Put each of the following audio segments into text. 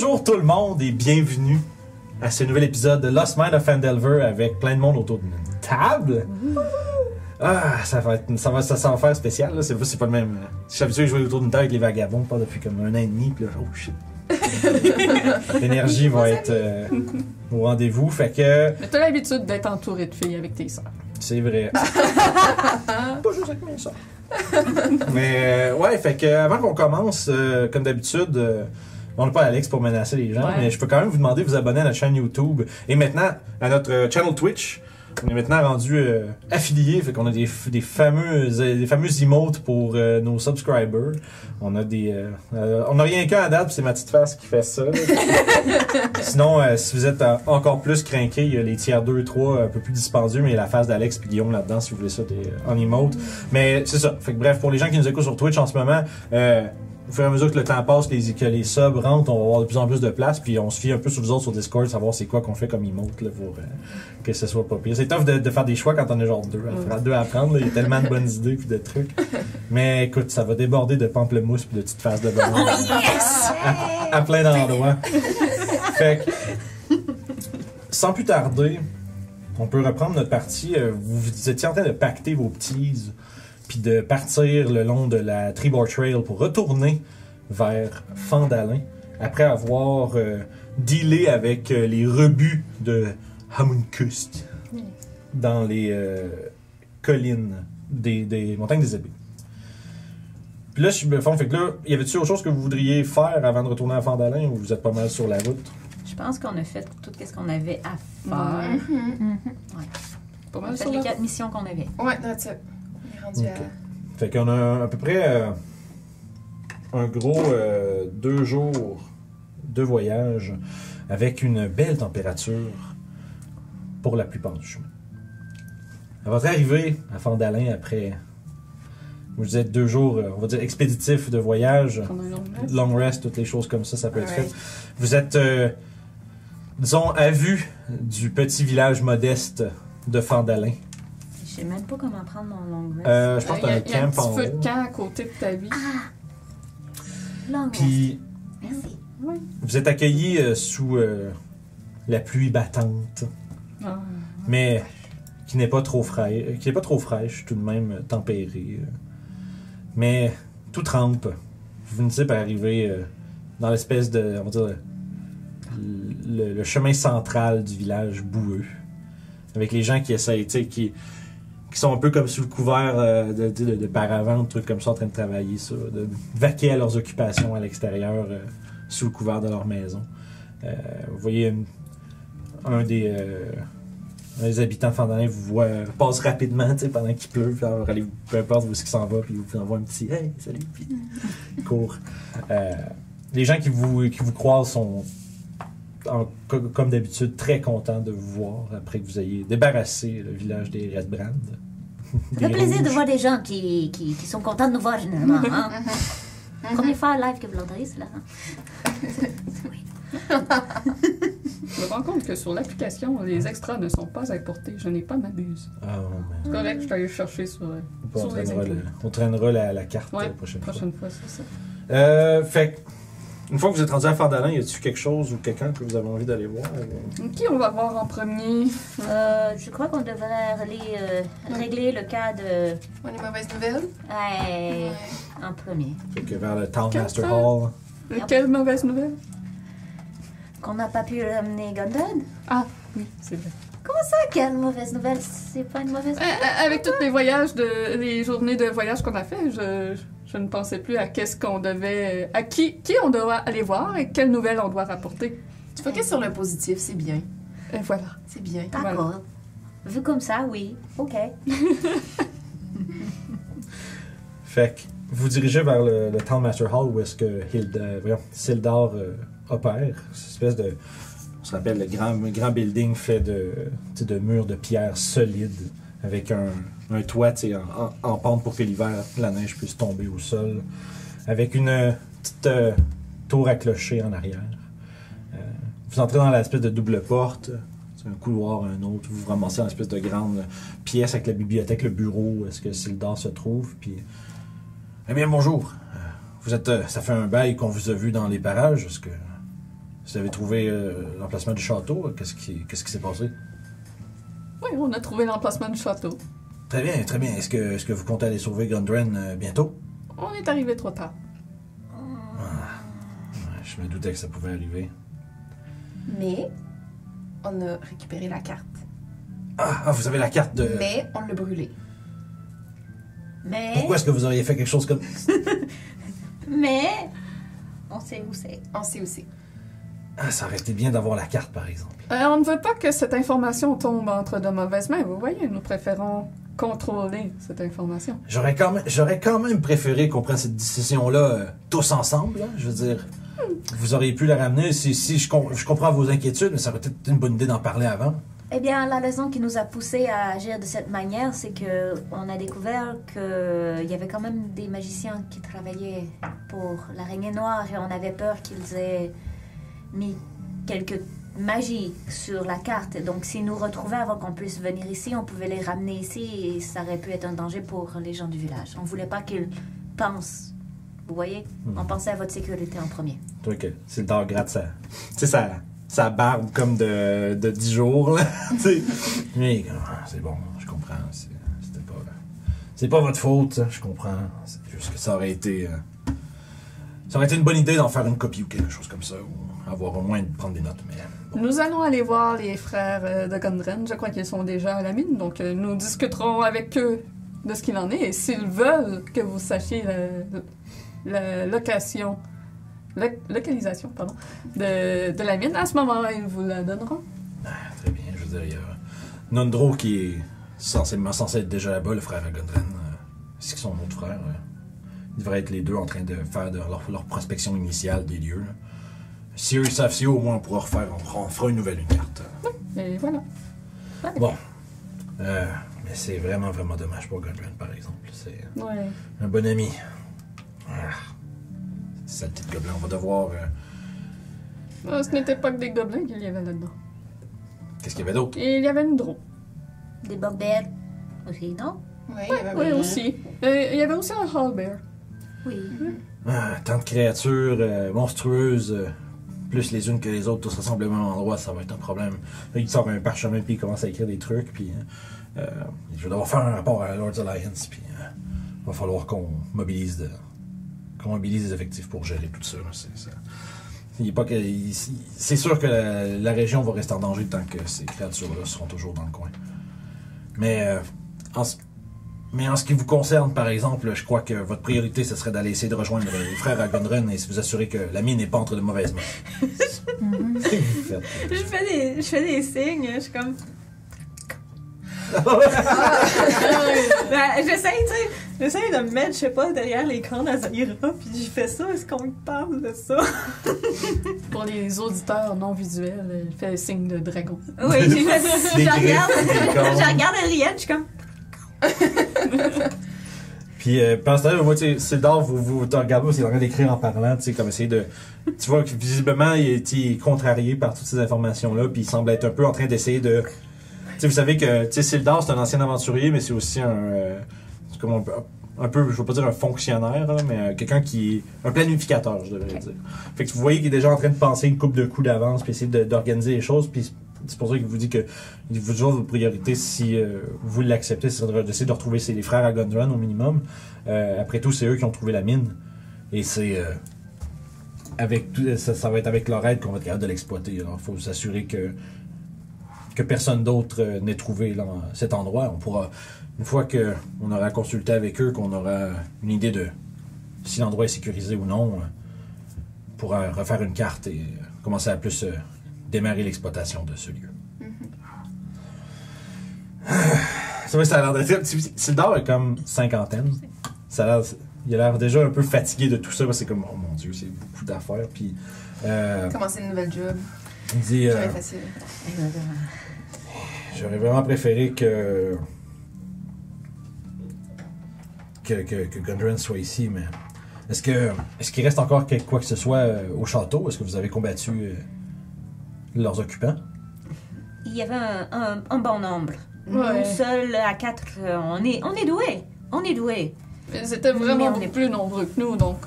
Bonjour tout le monde et bienvenue à ce nouvel épisode de Lost Mine of Phandelver avec plein de monde autour d'une table. Ah, ça va faire spécial, là. C'est pas le même. Je suis habitué à jouer autour d'une table avec les vagabonds, pas depuis comme 1 an et demi, puis là, oh shit. L'énergie va être au rendez-vous, fait que. Mais t'as l'habitude d'être entouré de filles avec tes sœurs. C'est vrai. Pas juste avec mes sœurs. Mais ouais, fait que avant qu'on commence, comme d'habitude, on n'est pas Alex pour menacer les gens, mais je peux quand même vous demander de vous abonner à notre chaîne YouTube et maintenant à notre channel Twitch. On est maintenant rendu affilié, fait qu'on a des fameux emotes pour nos subscribers. On a on n'a rien qu'un à date, c'est ma petite face qui fait ça. Sinon, si vous êtes encore plus crinqué, il y a les tiers 2 et 3 un peu plus dispendieux, mais il y a la face d'Alex et Guillaume là-dedans si vous voulez ça en emote. Mais c'est ça. Fait que bref, pour les gens qui nous écoutent sur Twitch en ce moment, au fur et à mesure que le temps passe, que les subs rentrent, on va avoir de plus en plus de place, puis on se fie un peu sur vous autres sur Discord, savoir c'est quoi qu'on fait comme emote là, pour que ce soit pas pire. C'est tough de faire des choix quand on est genre deux à prendre, là. Il y a tellement de bonnes idées puis de trucs. Mais écoute, ça va déborder de pamplemousse puis de petites faces de bonheur à plein d'endroits. Fait que, sans plus tarder, on peut reprendre notre partie. Vous étiez en train de pacter vos petits puis de partir le long de la Tribord Trail pour retourner vers Phandalin après avoir dealé avec les rebuts de Hamunkust dans les collines des montagnes des épées. Puis là, fait que là, y avait-tu autre chose que vous voudriez faire avant de retourner à Phandalin ou vous êtes pas mal sur la route? Je pense qu'on a fait tout ce qu'on avait à faire. Ouais. Pas mal On a fait sur les la 4 missions qu'on avait. Ouais, that's it. On est rendu Fait qu'on a à peu près un gros 2 jours de voyage avec une belle température pour la plupart du chemin. À votre arrivée à Phandalin après, vous êtes 2 jours, on va dire expéditifs de voyage, long rest, toutes les choses comme ça peut être fait. Vous êtes, disons, à vue du petit village modeste de Phandalin. Je sais même pas comment prendre mon long Je rest. pense que t'as un Il y a un camp en petit feu haut. de camp à côté de ta vie. Long rest. Puis, Merci. vous êtes accueillis sous la pluie battante, mais qui n'est pas trop fraîche, tout de même tempérée. Mais tout trempe. Vous finissez par arriver dans l'espèce de, on va dire, le chemin central du village boueux, avec les gens qui essayent, tu sais, qui sont un peu comme sous le couvert de paravents, de trucs comme ça, en train de travailler ça, de vaquer à leurs occupations à l'extérieur, sous le couvert de leur maison. Vous voyez un des habitants de Phandalin vous passe rapidement, tu sais, pendant qu'il pleut, puis alors, allez, peu importe où est-ce qu'il s'en va, puis il vous envoie un petit « Hey, salut », puis il court. Les gens qui vous croisent sont, comme d'habitude, très contents de vous voir après que vous ayez débarrassé le village des Redbrand. Ça fait plaisir de voir des gens qui sont contents de nous voir généralement. Hein? Première fois live que vous l'entendez, c'est là. Je me rends compte que sur l'application, les extras ne sont pas importés. Je n'ai pas ma buse. Ah, C'est correct, je vais aller chercher sur les infos. On traînera la carte Ouais, la prochaine fois. c'est ça. Fait que, une fois que vous êtes rendu à Phandalin, y a-t-il quelque chose ou quelqu'un que vous avez envie d'aller voir? Qui on va voir en premier? Je crois qu'on devrait régler le cas de... les mauvaises nouvelles. Ouais, en premier. Fait que vers le Town Quel Master ça? Hall. Quelle mauvaise nouvelle? Qu'on n'a pas pu ramener Gundren. Ah, oui, c'est vrai. Comment ça, quelle mauvaise nouvelle? C'est pas une mauvaise nouvelle? Avec tous les journées de voyage qu'on a fait, je ne pensais plus à qu'est-ce qu'on devait, à qui on doit aller voir et quelles nouvelles on doit rapporter. Tu focuses sur le positif, c'est bien. Et voilà. C'est bien. D'accord. Voilà. Vu comme ça, oui. OK. Fait que vous dirigez vers le Town Master Hall où est-ce que Sildar opère. C'est une espèce de... On se rappelle le grand building fait de murs de pierre solides avec un toit en pente pour que l'hiver, la neige puisse tomber au sol. Avec une petite tour à clocher en arrière. Vous entrez dans l'espèce de double porte. C'est un couloir, un autre. Vous vous ramassez dans l'espèce de grande pièce avec la bibliothèque, le bureau où est-ce que Sildar se trouve. Puis, eh bien, bonjour. Vous êtes, ça fait un bail qu'on vous a vu dans les parages. Est-ce que Vous avez trouvé l'emplacement du château. Qu'est-ce qui s'est passé? Oui, on a trouvé l'emplacement du château. Très bien, très bien. Est-ce que vous comptez aller sauver Gundren bientôt? On est arrivé trop tard. Je me doutais que ça pouvait arriver. Mais on a récupéré la carte. Ah, vous avez la carte de... Mais on l'a brûlée. Mais... Pourquoi est-ce que vous auriez fait quelque chose comme... Mais... On sait où c'est. On sait où c'est. Ah, ça aurait été bien d'avoir la carte, par exemple. On ne veut pas que cette information tombe entre de mauvaises mains. Vous voyez, nous préférons contrôler cette information. J'aurais quand même préféré qu'on prenne cette décision-là tous ensemble. Hein, je veux dire, vous auriez pu la ramener si je comprends vos inquiétudes, mais ça aurait été une bonne idée d'en parler avant. Eh bien, la raison qui nous a poussé à agir de cette manière, c'est que on a découvert qu'il y avait quand même des magiciens qui travaillaient pour l'araignée noire et on avait peur qu'ils aient mis quelques magies sur la carte. Donc, s'ils nous retrouvaient avant qu'on puisse venir ici, on pouvait les ramener ici et ça aurait pu être un danger pour les gens du village. On voulait pas qu'ils pensent. Vous voyez? On pensait à votre sécurité en premier. Ok, c'est le dard gratte ça. Tu sais, ça barbe comme de 10 jours, là. Mais c'est bon, je comprends. C'est pas votre faute, ça, je comprends. C'est juste que ça aurait été une bonne idée d'en faire une copie ou quelque chose comme ça, ou avoir au moins de prendre des notes, mais... Bon. Nous allons aller voir les frères de Gundren. Je crois qu'ils sont déjà à la mine, donc nous discuterons avec eux de ce qu'il en est. Et s'ils veulent que vous sachiez la localisation de la mine, à ce moment-là, ils vous la donneront. Ah, très bien, je veux dire, il y a Nondro qui est censé être déjà là-bas, le frère à Gundren. C'est son autre frère. Ils devraient être les deux en train de faire leur prospection initiale des lieux. Là. Si eux ils savent si au moins on pourra on fera une carte. Et voilà. Bon. Mais c'est vraiment, vraiment dommage pour Gundren, par exemple. C'est un bon ami. Ah. Sale petit gobelin, on va devoir... Ce n'était pas que des gobelins qu'il y avait là-dedans. Qu'est-ce qu'il y avait d'autre? Il y avait une drôle. Des bugbears aussi, non? Oui, Oui, aussi. Il y avait aussi un hallbear. Oui. Ah, tant de créatures monstrueuses, plus les unes que les autres, tous ressemblent au même endroit, ça va être un problème. Là, il sort un parchemin, puis il commence à écrire des trucs, puis je vais devoir faire un rapport à Lord's Alliance, puis il va falloir qu'on mobilise des effectifs pour gérer tout ça. C'est sûr que la région va rester en danger tant que ces créatures-là seront toujours dans le coin. Mais en ce qui vous concerne, par exemple, je crois que votre priorité, ce serait d'aller essayer de rejoindre les frères à Gundren et vous assurer que la mine n'est pas entre de mauvaises mains. Je fais des signes, je suis comme... j'essaie de me mettre, je sais pas, derrière l'écran d'Azaira, puis je fais ça, est-ce qu'on me parle de ça? Pour les auditeurs non visuels, il fait le signe de dragon. Oui, je regarde Ariane, je suis comme... Puis pendant ce temps-là, moi, tu sais, Sildar, vous regardez, c'est en train d'écrire en parlant, tu sais, comme essayer de... Tu vois que visiblement, il est contrarié par toutes ces informations-là, puis il semble être un peu en train d'essayer de... Tu sais, vous savez que, tu sais, Sildar, c'est un ancien aventurier, mais c'est aussi c'est comme un peu, je veux pas dire un fonctionnaire, là, mais quelqu'un qui est un planificateur, je devrais dire. Fait que vous voyez qu'il est déjà en train de penser une couple de coups d'avance, puis essayer d'organiser les choses, puis c'est pour ça qu'il vous dit que vous toujours votre priorité, si vous l'acceptez, c'est d'essayer de retrouver les frères à Gundren au minimum. Après tout, c'est eux qui ont trouvé la mine. Et c'est avec tout, ça va être avec leur aide qu'on va être capable de l'exploiter. Alors, il faut s'assurer que personne d'autre n'ait trouvé là, cet endroit. On pourra, une fois qu'on aura consulté avec eux, qu'on aura une idée de si l'endroit est sécurisé ou non, on pourra refaire une carte et commencer à plus démarrer l'exploitation de ce lieu. C'est vrai, ça a l'air d'être... Sildar est comme cinquantaine. Il a l'air déjà un peu fatigué de tout ça. C'est comme, oh mon Dieu, c'est beaucoup d'affaires. Puis, commencer une nouvelle job. Il dit... J'aurais facile. J'aurais vraiment préféré que Gundren soit ici, mais... Est-ce qu'il reste encore quoi que ce soit au château? Est-ce que vous avez combattu leurs occupants? Il y avait un bon nombre. Ouais. Nous seuls à 4, on est doués. On est doués. Ils étaient vraiment Mais on est- plus nombreux que nous, donc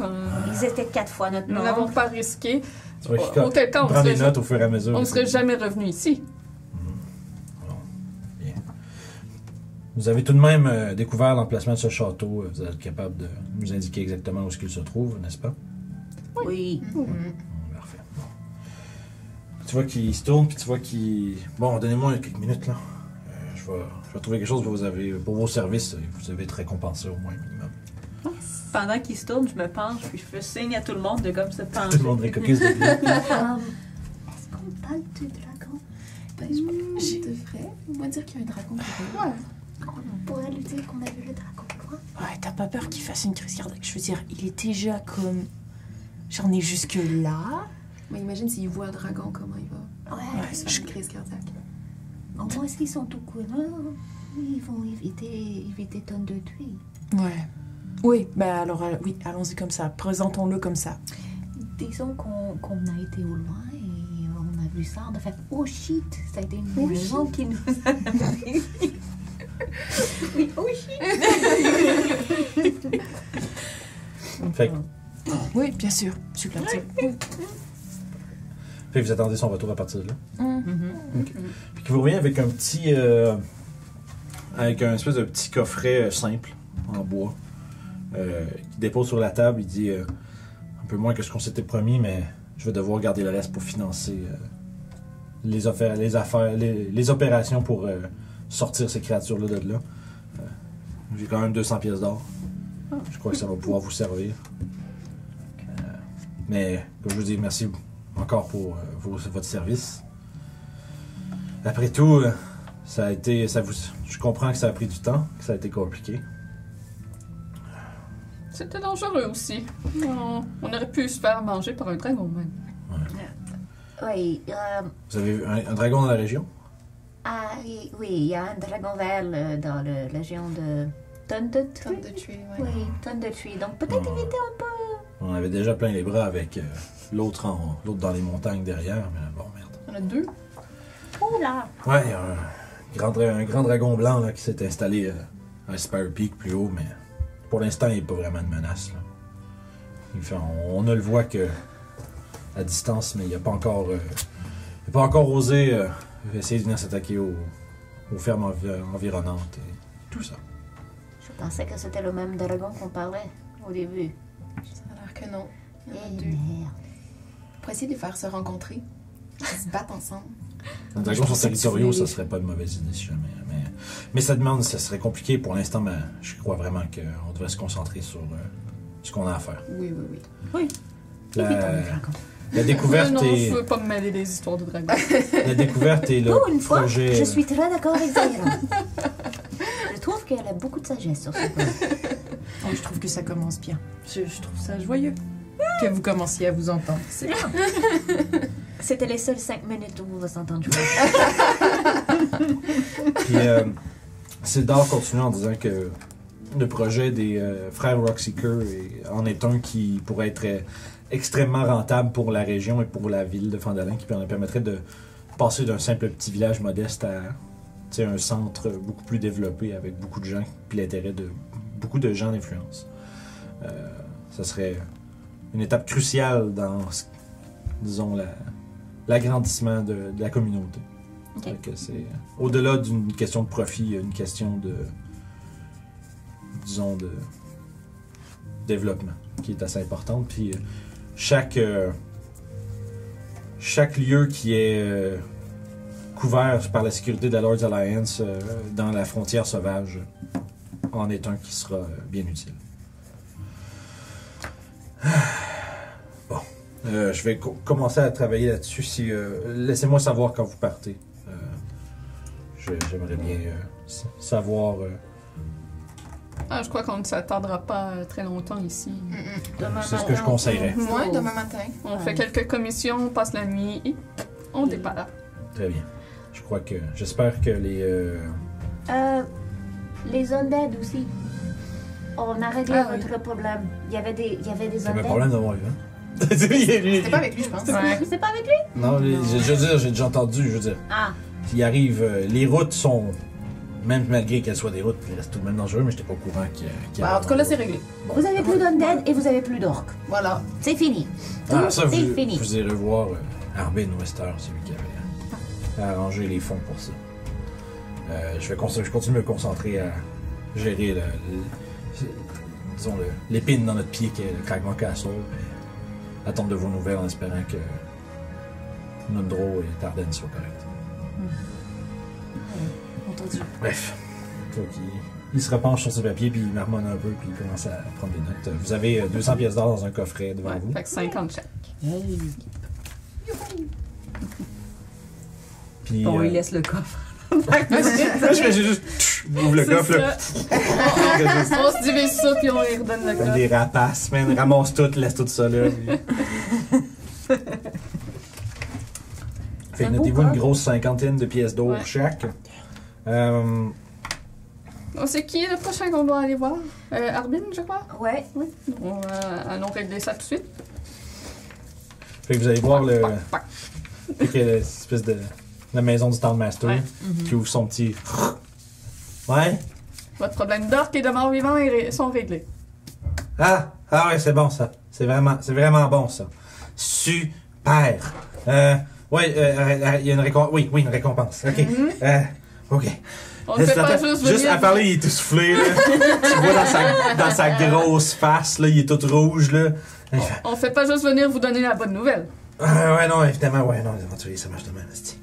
Ils étaient 4 fois notre nous n'avons nombre. pas risqué. Tu vois Auquel cas, qu'il prend des notes au fur et à mesure. on ne serait jamais revenu ici. Bien. Vous avez tout de même découvert l'emplacement de ce château. Vous êtes capable de nous indiquer exactement où est-ce qu'il se trouve, n'est-ce pas? Oui. Parfait. Bon. Tu vois qu'il se tourne, puis tu vois qu'il... Bon, donnez-moi quelques minutes, là. Je vais trouver quelque chose pour vos services. Vous avez été récompensé au moins, minimum. Pendant qu'il se tourne, je me penche, puis je fais signe à tout le monde de comme se pencher. Tout le monde récocise de lui. Est-ce qu'on parle du dragon? Ben, je devrais, moi, dire qu'il y a un dragon pour eux. Ouais. On pourrait lui dire qu'on a vu le dragon loin. Ouais, t'as pas peur qu'il fasse une crise cardiaque? Je veux dire, il est déjà comme... J'en ai jusque là. Mais imagine s'il voit un dragon, comment il va. Ouais. Ouais, C'est une crise cardiaque. Au moins, s'ils sont au courant, ils vont éviter tonnes de tuer. Ouais. Oui, ben alors, oui, allons-y comme ça. Présentons-le comme ça. Disons qu'on a été au loin et on a vu ça. On a fait « Oh shit! » Ça a été une maison qui nous a... Oui, oh shit! Fait que, Oui, bien sûr. Super. fait que vous attendez son retour à partir de là. Mm-hmm. Puis qu'il vous revient avec un petit... avec un espèce de petit coffret simple, en bois, qu'il dépose sur la table. Il dit un peu moins que ce qu'on s'était promis, mais je vais devoir garder le reste pour financer les opérations pour sortir ces créatures-là de là. J'ai quand même 200 pièces d'or. Je crois que ça va pouvoir vous servir. Mais, comme je vous dis, merci encore pour votre service. Après tout, ça a été... je comprends que ça a pris du temps, que ça a été compliqué. C'était dangereux aussi. On aurait pu se faire manger par un dragon même. Oui, Vous avez vu un dragon dans la région? oui, il y a un dragon vert dans la région de Thunder Tonne Tree. de tuer, ouais. Oui, Thunder Tree. Donc peut-être il était un peu... On avait déjà plein les bras avec l'autre dans les montagnes derrière, mais bon, merde. Il y en a 2. Oh là! Ouais, il y a un grand dragon blanc là, qui s'est installé à Spire Peak plus haut, mais pour l'instant, il n'est pas vraiment une menace. Là. On ne le voit que à distance, mais il n'a pas encore osé essayer de venir s'attaquer aux fermes environnantes et tout ça. Je pensais que c'était le même dragon qu'on parlait au début. Ça a l'air que non. Il y en a Eh 2. merde. Pour essayer de les faire se rencontrer. Ils se battent ensemble. Les dragons sont territoriaux, ça serait pas une mauvaise idée si jamais. Mais ça serait compliqué pour l'instant, mais je crois vraiment qu'on devrait se concentrer sur ce qu'on a à faire. Oui, oui, oui. La découverte non, est... je veux pas me mêler des histoires de dragons. La découverte est le Pour une fois, projet... je suis très d'accord avec Zaira. Je trouve qu'elle a beaucoup de sagesse sur ce point. Oh, je trouve que ça commence bien. Je trouve ça joyeux que vous commenciez à vous entendre. C'est bien. C'était les seules 5 minutes où vous vous entendez. Puis Sildar continue en disant que le projet des frères Rockseeker en est un qui pourrait être extrêmement rentable pour la région et pour la ville de Fandalin, qui permettrait de passer d'un simple petit village modeste à un centre beaucoup plus développé avec beaucoup de gens, puis l'intérêt de beaucoup de gens d'influence. Ça serait une étape cruciale dans, disons, l'agrandissement de la communauté. Ok. C'est au-delà d'une question de profit, une question de, disons, de développement qui est assez importante. Puis chaque lieu qui est couvert par la sécurité de la Lord's Alliance dans la frontière sauvage en est un qui sera bien utile. Bon. Je vais commencer à travailler là-dessus. Laissez-moi savoir quand vous partez. J'aimerais bien savoir... Je crois qu'on ne s'attendra pas très longtemps ici. c'est ce que je conseillerais. Moi, demain matin. On fait quelques commissions, on passe la nuit et on départ. Très bien. J'espère que les... Les undead aussi. On a réglé Ah, oui. votre problème. Il y avait des C'est un undead. problème de moi, hein? C'était pas avec lui, je pense. Ouais. C'est pas avec lui? Non, je veux dire, j'ai déjà entendu, je veux dire. Ah, Il arrive... les routes sont même malgré qu'elle soit des routes, il reste tout de même dangereux, mais j'étais pas au courant qu'il y Bah, en tout cas, là, c'est réglé. Vous avez plus d'undead et vous avez plus d'orques. Voilà. C'est fini. Ah, ça, c'est fini. vous irez voir Arbin Wester, c'est lui qui avait arrangé les fonds pour ça. Je continue de me concentrer à gérer disons l'épine dans notre pied qui est le Cragmore Castle, et attendre de vos nouvelles en espérant que Nundro et Tarden soient corrects. Entendu. Bref. Donc, il se repenche sur ses papiers, puis il marmonne un peu, puis il commence à prendre des notes. Vous avez 200 pièces d'or dans un coffret devant vous. Fait que 50 chaque. Puis, Bon, il laisse le coffre. j'ai juste ouvre le coffre, là. On se divise ça, puis on y redonne le Comme coffre. des rapaces, man. Ramasse tout, laisse tout ça là. Fait que notez-vous une grosse cinquantaine de pièces d'or Ouais. chaque. On sait qui est le prochain qu'on doit aller voir? Arbin, je crois? Ouais. Oui. Allons régler ça tout de suite. Fait que vous allez voir le. Pac, pac. Fait que l'espèce de. La maison du Townmaster Ouais. qui ouvre son petit. Ouais? Votre problème d'orque et de mort-vivant sont réglés. Ah ouais, c'est bon ça. C'est vraiment bon ça. Super. Ouais, il y a une récompense. Oui, une récompense. Ok. Ok. On ne fait pas juste venir... Juste à parler, il est tout soufflé, là. Tu vois dans sa grosse face, là, il est tout rouge, là. On fait pas juste venir vous donner la bonne nouvelle. Ouais, non, évidemment, ouais, non, les aventuriers, ça marche de même, esti.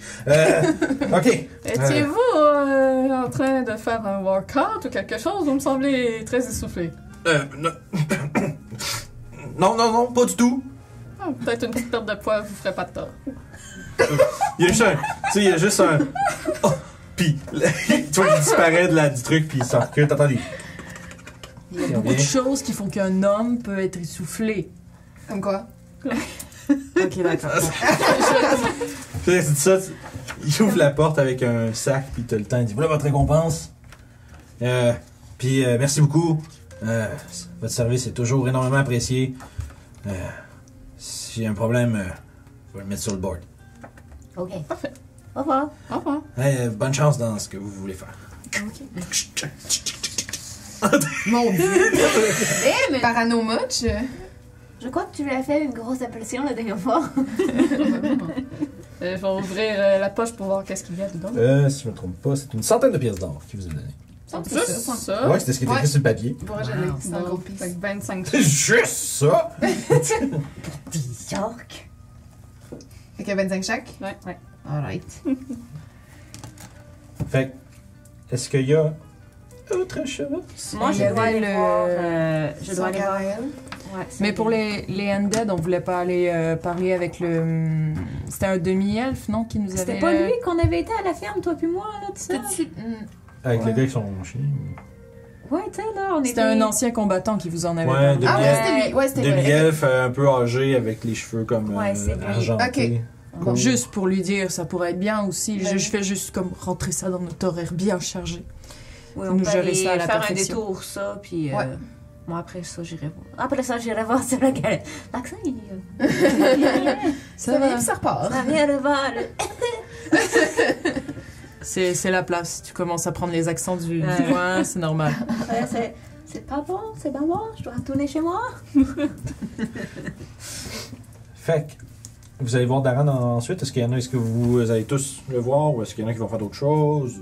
Ok. Étiez-vous en train de faire un workout ou quelque chose? Vous me semblez très essoufflé. Non, pas du tout. Ah, peut-être une petite perte de poids vous ferait pas de tort. Il y a juste un. Tu sais, il y a juste un. Oh, pis, tu vois, il disparaît du truc, puis il s'en recule. T'entends des. Il y a beaucoup de choses qui font qu'un homme peut être essoufflé. Comme quoi? Ok, d'accord. Tu dis ça, il ouvre la porte avec un sac, puis t'as le temps, il dit voilà votre récompense. Puis merci beaucoup. Votre service est toujours énormément apprécié. S'il y a un problème, je vais le mettre sur le board. Ok. Parfait. Au revoir. Au revoir. Bonne chance dans ce que vous voulez faire. Mon Dieu! Eh, mais Parano much? je crois que tu lui as fait une grosse impression la dernière fois. Je vais ouvrir la poche pour voir qu'est-ce qu'il y a dedans. Si je me trompe pas, c'est une centaine de pièces d'or qui vous est donné. Juste ça. Ouais, c'était ce qui était Ouais. écrit sur le papier. Bon, je l'ai. C'est un Bon, gros piece. fait que 25 Juste ça! 10 orques. Fait que 25 chaque? Ouais. Alright. Fait que, est-ce qu'il y a autre chose? Moi, Il je y dois avait aller le- voir. Je dois aller voir. Gaël. Ouais, Mais pour les Undead, on voulait pas aller parler avec le. C'était un demi-elfe, non, qui nous avait. C'était pas lui qu'on avait été à la ferme, toi puis moi, là, tout ça? Avec Ouais. les gars qui sont chiens. Ouais, tu sais, là, on était... C'était un ancien combattant qui vous en avait Ouais, parlé. Ah ouais, c'était lui. Ouais, c'était lui. Demi-elfe un peu âgé avec les cheveux comme Ouais, c'est lui. argentés. Ok. Juste pour lui dire, ça pourrait être bien aussi. Ben Je fais juste comme rentrer ça dans notre horaire bien chargé. Oui, Faut on nous peut gérer aller ça à la faire perfection. un détour, ça, puis... Ouais. Moi, après ça, j'irai voir. Après ça, j'irai voir sur la galette. L'accent, il... Ça vient puis ça repart. Ça vient de voir. C'est la place. Tu commences à prendre les accents du Ouais. coin, c'est normal. Ouais, c'est pas bon, c'est pas bon. Je dois retourner chez moi. Fait que, vous allez voir Daran ensuite. Est-ce qu'il y en a, est-ce que vous allez tous le voir ou est-ce qu'il y en a qui vont faire d'autres choses?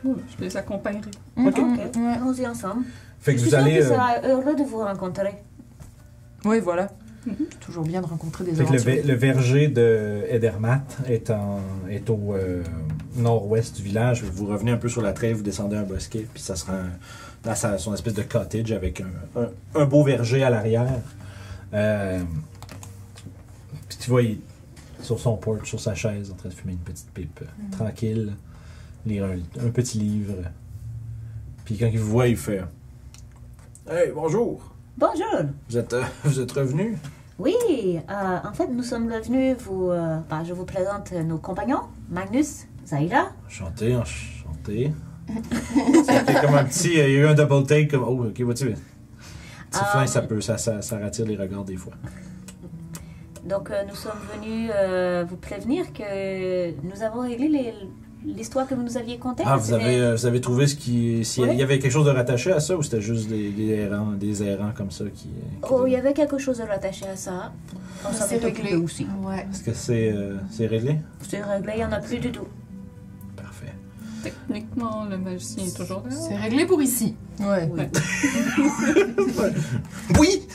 Je les accompagnerai. Ok. Ouais. Allons-y ensemble. Fait que Je vous suis sûre allez. qu'il sera heureux de vous rencontrer. Oui, voilà. Mhm. C'est toujours bien de rencontrer des Fait que aventuriers. le verger de Edermatt est au nord-ouest du village. Vous revenez un peu sur la traîne, vous descendez un bosquet, puis ça sera dans son espèce de cottage avec un beau verger à l'arrière. Puis tu vois, il est sur son porch, sur sa chaise, en train de fumer une petite pipe, tranquille, lire un petit livre. Puis quand il vous voit, il fait Hey, bonjour! Bonjour. Vous êtes revenu? Oui, en fait, nous sommes revenus vous... je vous présente nos compagnons, Magnus, Zaira. Enchanté. C'était comme un petit. Il y a eu un double take comme. Oh, ok, vois-tu. Petit fin, ça attire les regards des fois. Donc, nous sommes venus vous prévenir que nous avons réglé l'histoire que vous nous aviez contée. Ah, vous avez trouvé s'il Oui. y avait quelque chose de rattaché à ça ou c'était juste des errants comme ça qui Oh, il y avait quelque chose de rattaché à ça. On s'en C'est est occupé réglé. aussi. Ouais. Est-ce que c'est réglé? C'est réglé, il n'y en a plus du tout. Parfait. Techniquement, le magicien est toujours là. C'est réglé pour ici. Ouais. Oui. Oui!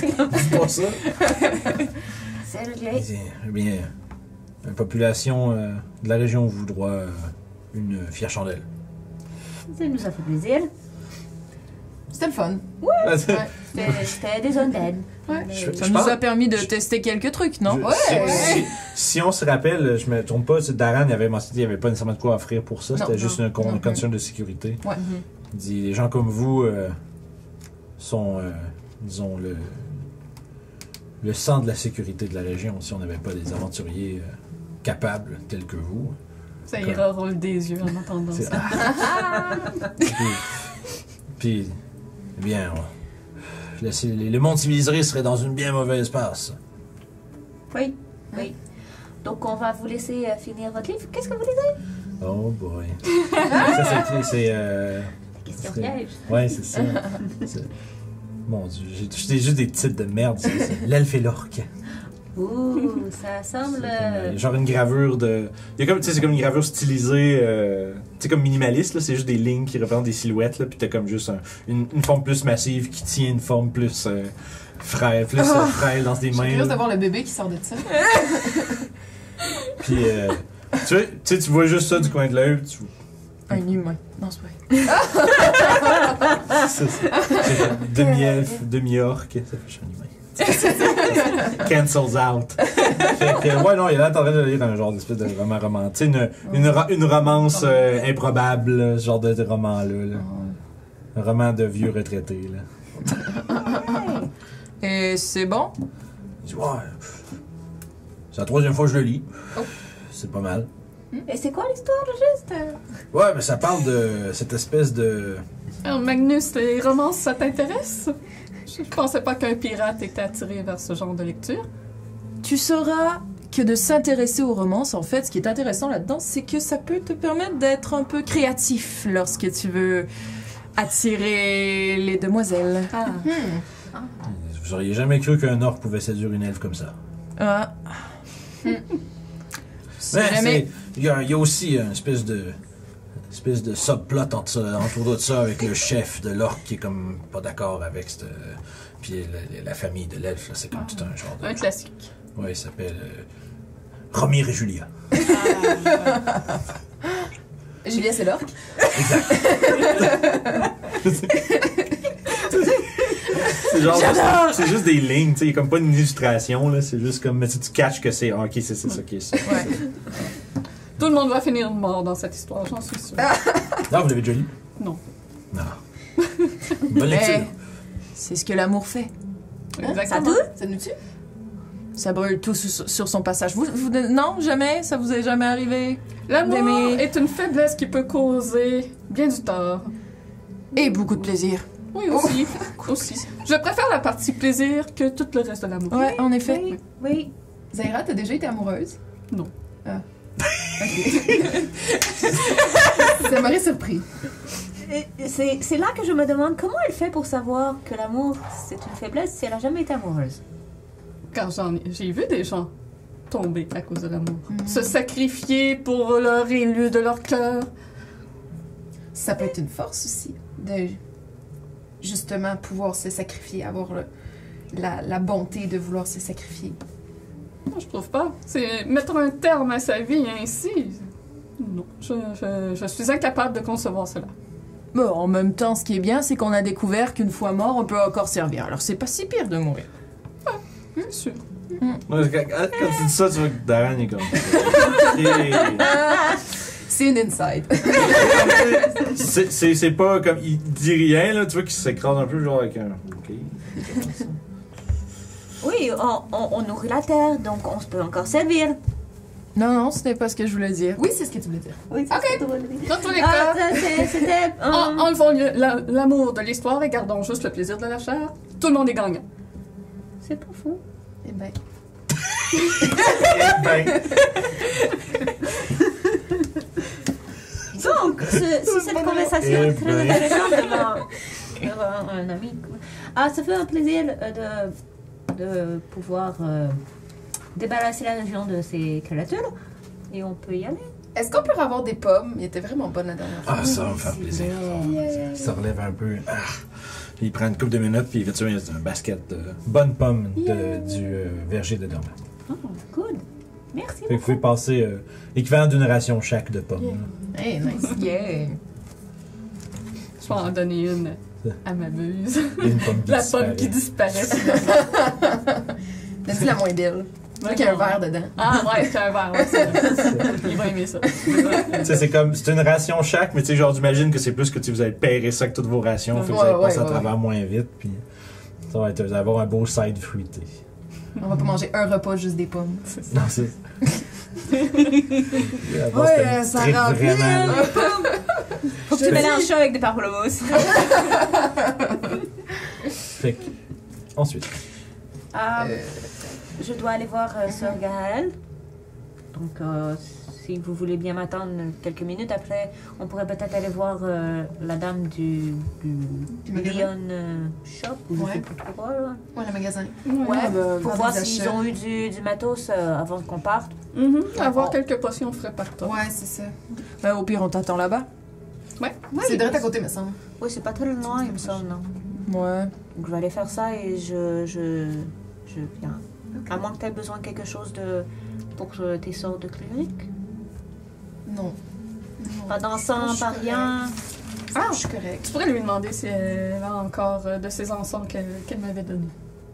C'est pas ça. C'est réglé. Eh bien, la population de la région vous doit une fière chandelle. Ça nous a fait plaisir. C'était le fun. C'était des undead. Ouais. Mais- Je Ça nous pense- a permis de tester quelques trucs, non? Si on se rappelle, je me trompe pas, Daran il avait mentionné qu'il n'y avait pas nécessairement de quoi offrir pour ça, Non, c'était juste non, une non. concern de sécurité. Ouais. Il dit, les gens comme vous sont, disons, le sang de la sécurité de la région. Si on n'avait pas des aventuriers capables tels que vous. Ça ira roule des yeux en entendant C'est- ça. Puis, eh bien, le monde civilisé serait dans une bien mauvaise passe. Oui, oui. Donc, on va vous laisser finir votre livre. Qu'est-ce que vous lisez? Oh boy. Ça, c'est Question c'est- piège. ouais, c'est ça. C'est- Mon Dieu, j'ai juste des titres de merde. C'est l'elfe et l'orque. Ouh, ça semble... C'est comme, genre une gravure de. Il y a comme, tu sais, c'est comme une gravure stylisée, tu sais, comme minimaliste, là. C'est juste des lignes qui représentent des silhouettes, là. Puis t'as comme juste une forme plus massive qui tient une forme plus frêle, frêle dans des Je suis mains. curieuse là. de voir le bébé qui sort de ça. Puis, tu vois juste ça du coin de l'œil. Tu... Un humain. Non, c'est vrai. C'est demi-elfe, demi-orque. Ça fait je suis un humain. Cancels out. Fait que, ouais, non, il est là en train de lire un genre d'espèce de roman romantique. Une romance improbable, ce genre de roman-là. Là. Un roman de vieux retraités. Là. Et c'est bon? Il dit, ouais, c'est la 3e fois que je le lis. Oh. C'est pas mal. Et c'est quoi l'histoire, juste? Ouais, mais ça parle de cette espèce de. Alors, Magnus, les romances, ça t'intéresse? Je pensais pas qu'un pirate était attiré vers ce genre de lecture. Tu sauras que de s'intéresser aux romances, en fait, ce qui est intéressant là-dedans, c'est que ça peut te permettre d'être un peu créatif lorsque tu veux attirer les demoiselles. Ah. Vous auriez jamais cru qu'un orc pouvait séduire une elfe comme ça. Ah. Si Mais jamais... il y a aussi une espèce de subplot autour de ça avec le chef de l'orque qui est comme pas d'accord avec cette. Puis la famille de l'elfe, là, c'est comme tout un genre de. Un classique. Ouais, il s'appelle Romir et Julia. Julia, c'est l'orque? C'est juste des lignes, tu sais, il y a comme pas une illustration, là, c'est juste comme, mais tu catches que c'est, ok, c'est ça qui est ça. Ouais. Tout le monde va finir mort dans cette histoire, j'en suis sûre. Non, vous l'avez déjà lu? Non. Non. Bonne lecture. Mais c'est ce que l'amour fait. Exactement. Ça nous tue? Ça brûle tout sur son passage. Non, jamais? Ça vous est jamais arrivé? L'amour d'aimer. est une faiblesse qui peut causer bien du tort. Et beaucoup de plaisir. Oui, aussi. aussi. Je préfère la partie plaisir que tout le reste de l'amour. Ouais, en effet. Oui, oui. Zaira, t'as déjà été amoureuse? Non. Ah. Ok. Ça m'aurait surpris. C'est là que je me demande comment elle fait pour savoir que l'amour, c'est une faiblesse si elle a jamais été amoureuse. Quand j'ai vu des gens tomber à cause de l'amour. Se sacrifier pour leur élu de leur cœur. Ça peut être une force aussi, de justement pouvoir se sacrifier, avoir la bonté de vouloir se sacrifier. Moi, je trouve pas. C'est mettre un terme à sa vie ainsi. Non, je suis incapable de concevoir cela. Bon, en même temps, ce qui est bien, c'est qu'on a découvert qu'une fois mort, on peut encore servir. Alors c'est pas si pire de mourir. Bien sûr. Ouais, quand tu dis ça, tu vois que Darren est comme. C'est une insight. C'est pas comme. Il dit rien, là, tu vois qu'il s'écrase un peu, genre avec un. Ok. Oui, on nourrit la terre, donc on peut encore servir. Non, ce n'est pas ce que je voulais dire. Oui, c'est ce que tu voulais dire. Oui, Ok. c'est drôle. Dans tous les Ah, cas, c'était... enlevons l'amour de l'histoire et gardons juste le plaisir de la chair. Tout le monde est gagnant. C'est pas fou. Eh ben. Ben, Donc, si cette conversation est très intéressante d'avoir un ami, ça fait un plaisir de pouvoir débarrasser la région de ces créatures. Et on peut y aller. Est-ce qu'on peut avoir des pommes? Il était vraiment bon la dernière fois. Ah, ça va me faire plaisir. Ça relève un peu. Il prend une couple de minutes, puis il fait un basket de bonnes pommes du verger de Dormant. Oh, good. Merci Fait que vous pouvez passer l'équivalent d'une ration chaque de pommes. Hey, nice. Yeah! Je vais en donner une à ma buse. Et une pomme qui La disparaît. pomme qui disparaît. Donne-lui la moins belle. Là, qu'il y a un verre dedans. Ah ouais, c'est un verre, ouais, c'est vrai. Il va aimer ça. Tu sais, c'est une ration chaque, mais tu sais, genre, j'imagine que c'est plus que vous allez pairer ça avec toutes vos rations. Fait que vous allez passer à travers moins vite, puis ça va être, vous allez avoir un beau side fruité. On va pas manger un repas juste des pommes. Non, c'est. Ouais, ça remplit, vraiment. Faut que tu mélanges ça avec des pamplemousses. Fait que, ensuite. Je dois aller voir Sœur Gaël. Donc, si vous voulez bien m'attendre quelques minutes après, on pourrait peut-être aller voir la dame du magasin. Lion Shop, ou je Ouais. sais plus trop quoi, là. Ouais, le magasin. Ouais, pour faire voir des s'ils achats. ont eu du matos avant qu'on parte. Avoir quelques potions frais par temps. Ouais, c'est ça. Ben, au pire, on t'attend là-bas. C'est direct à côté, me semble. Oui, c'est pas très loin, il me semble, non. Ouais. Donc, je vais aller faire ça et je viens. À moins que tu aies besoin de quelque chose pour tes sorts de cléric. Non. Pas dansant, pas rien. Ah, je suis correcte. Tu pourrais lui demander si elle a encore de ces encens qu'elle m'avait donnés.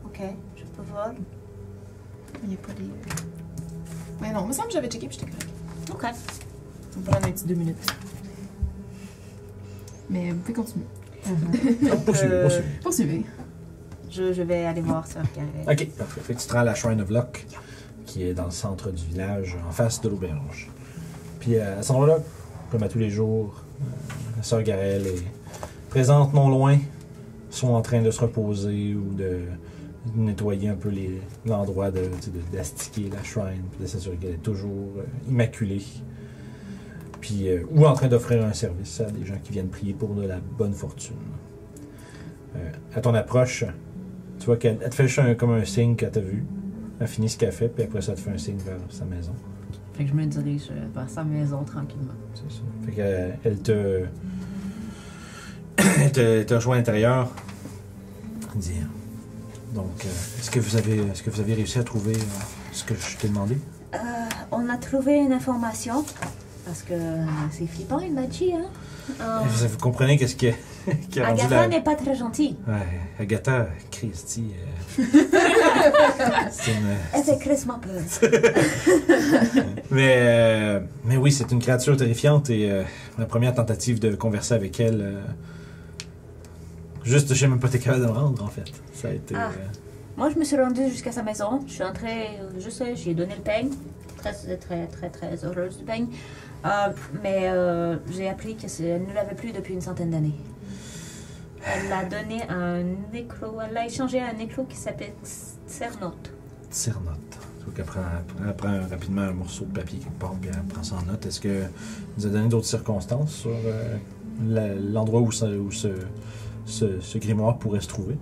Ok, je peux voir. Il n'y a pas les... Mais non, il me semble que j'avais checké puis j'étais correcte. Ok. Ça me prend un petit 2 minutes. Mais vous pouvez continuer. Poursuivez. Poursuivez. Je vais aller voir Sœur Gaël. Ok, parfait. Fait que tu te rends à la Shrine of Luck, qui est dans le centre du village, en face de l'auberge. Puis à ce moment-là, comme à tous les jours, la sœur Garel est présente non loin, sont en train de se reposer ou de nettoyer un peu l'endroit d'astiquer la shrine, puis de s'assurer qu'elle est toujours immaculée. Puis, ou en train d'offrir un service à des gens qui viennent prier pour de la bonne fortune. À ton approche, tu vois qu'elle te fait comme un signe qu'elle t'a vu. Elle finit ce qu'elle fait, puis après ça, elle te fait un signe vers sa maison. Fait que je me dirige vers sa maison tranquillement. C'est ça. Fait qu'elle te... elle te rejoint à l'intérieur. Elle dit... Donc, est-ce que vous avez réussi à trouver ce que je t'ai demandé? On a trouvé une information. Parce que c'est flippant, il m'a dit, hein. Vous comprenez qu'est-ce qui a rendu Agatha n'est pas très gentille. Ouais, Agatha, Christy... c'est une... Elle fait crissement peur. Mais oui, c'est une créature terrifiante et la première tentative de converser avec elle... juste, je sais même pas t'es capable de me rendre, en fait. Ça a été... Moi, je me suis rendue jusqu'à sa maison. Je suis entrée, je sais, j'ai donné le peigne. Très, très, très, très heureuse du peigne. Mais j'ai appris qu'elle ne l'avait plus depuis une centaine d'années. Elle l'a donné à un éclos. Elle l'a échangé à un éclos qui s'appelle Cernote. Cernote. Donc elle prend rapidement un morceau de papier quelque part, puis elle prend ça en note. Est-ce que vous a donné d'autres circonstances sur l'endroit où ce grimoire pourrait se trouver?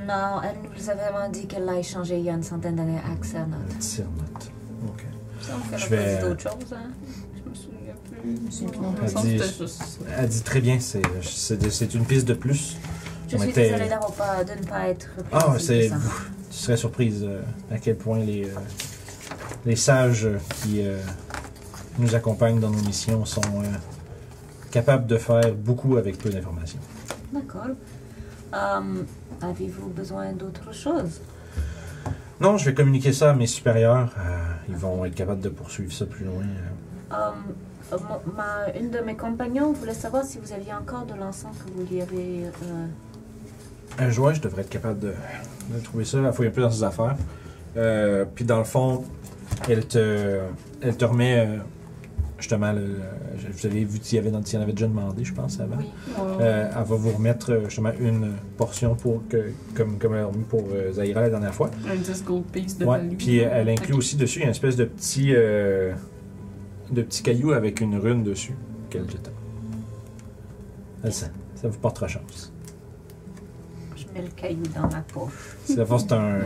Non, elle nous a vraiment dit qu'elle l'a échangé il y a une centaine d'années à Cernote. Cernote. Ok. Ça me fait Je vais- dit d'autres choses, hein? Je me souviens plus. Elle dit très bien, c'est une piste de plus. Je On suis était- désolée de ne pas être Ah, précise, ça. tu serais surprise à quel point les sages qui nous accompagnent dans nos missions sont capables de faire beaucoup avec peu d'informations. D'accord. Avez-vous besoin d'autre chose? Non, je vais communiquer ça à mes supérieurs. Ils vont être capables de poursuivre ça plus loin. Une de mes compagnons voulait savoir si vous aviez encore de l'encens que vous lui avez... Un joueur, je devrais être capable de trouver ça. Elle fouille un peu dans ses affaires. Puis dans le fond, elle te remet justement, vous avez vu s'il y en avait déjà demandé, je pense, avant. Oui. Elle va vous remettre justement une portion comme elle a remis pour Zaira la dernière fois. Un 10 gold piece de Ouais, value. puis elle inclut aussi dessus une espèce de petit de petits cailloux avec une rune dessus qu'elle jette. Ça vous portera chance. Je mets le caillou dans ma poche. C'est la force, c'est un.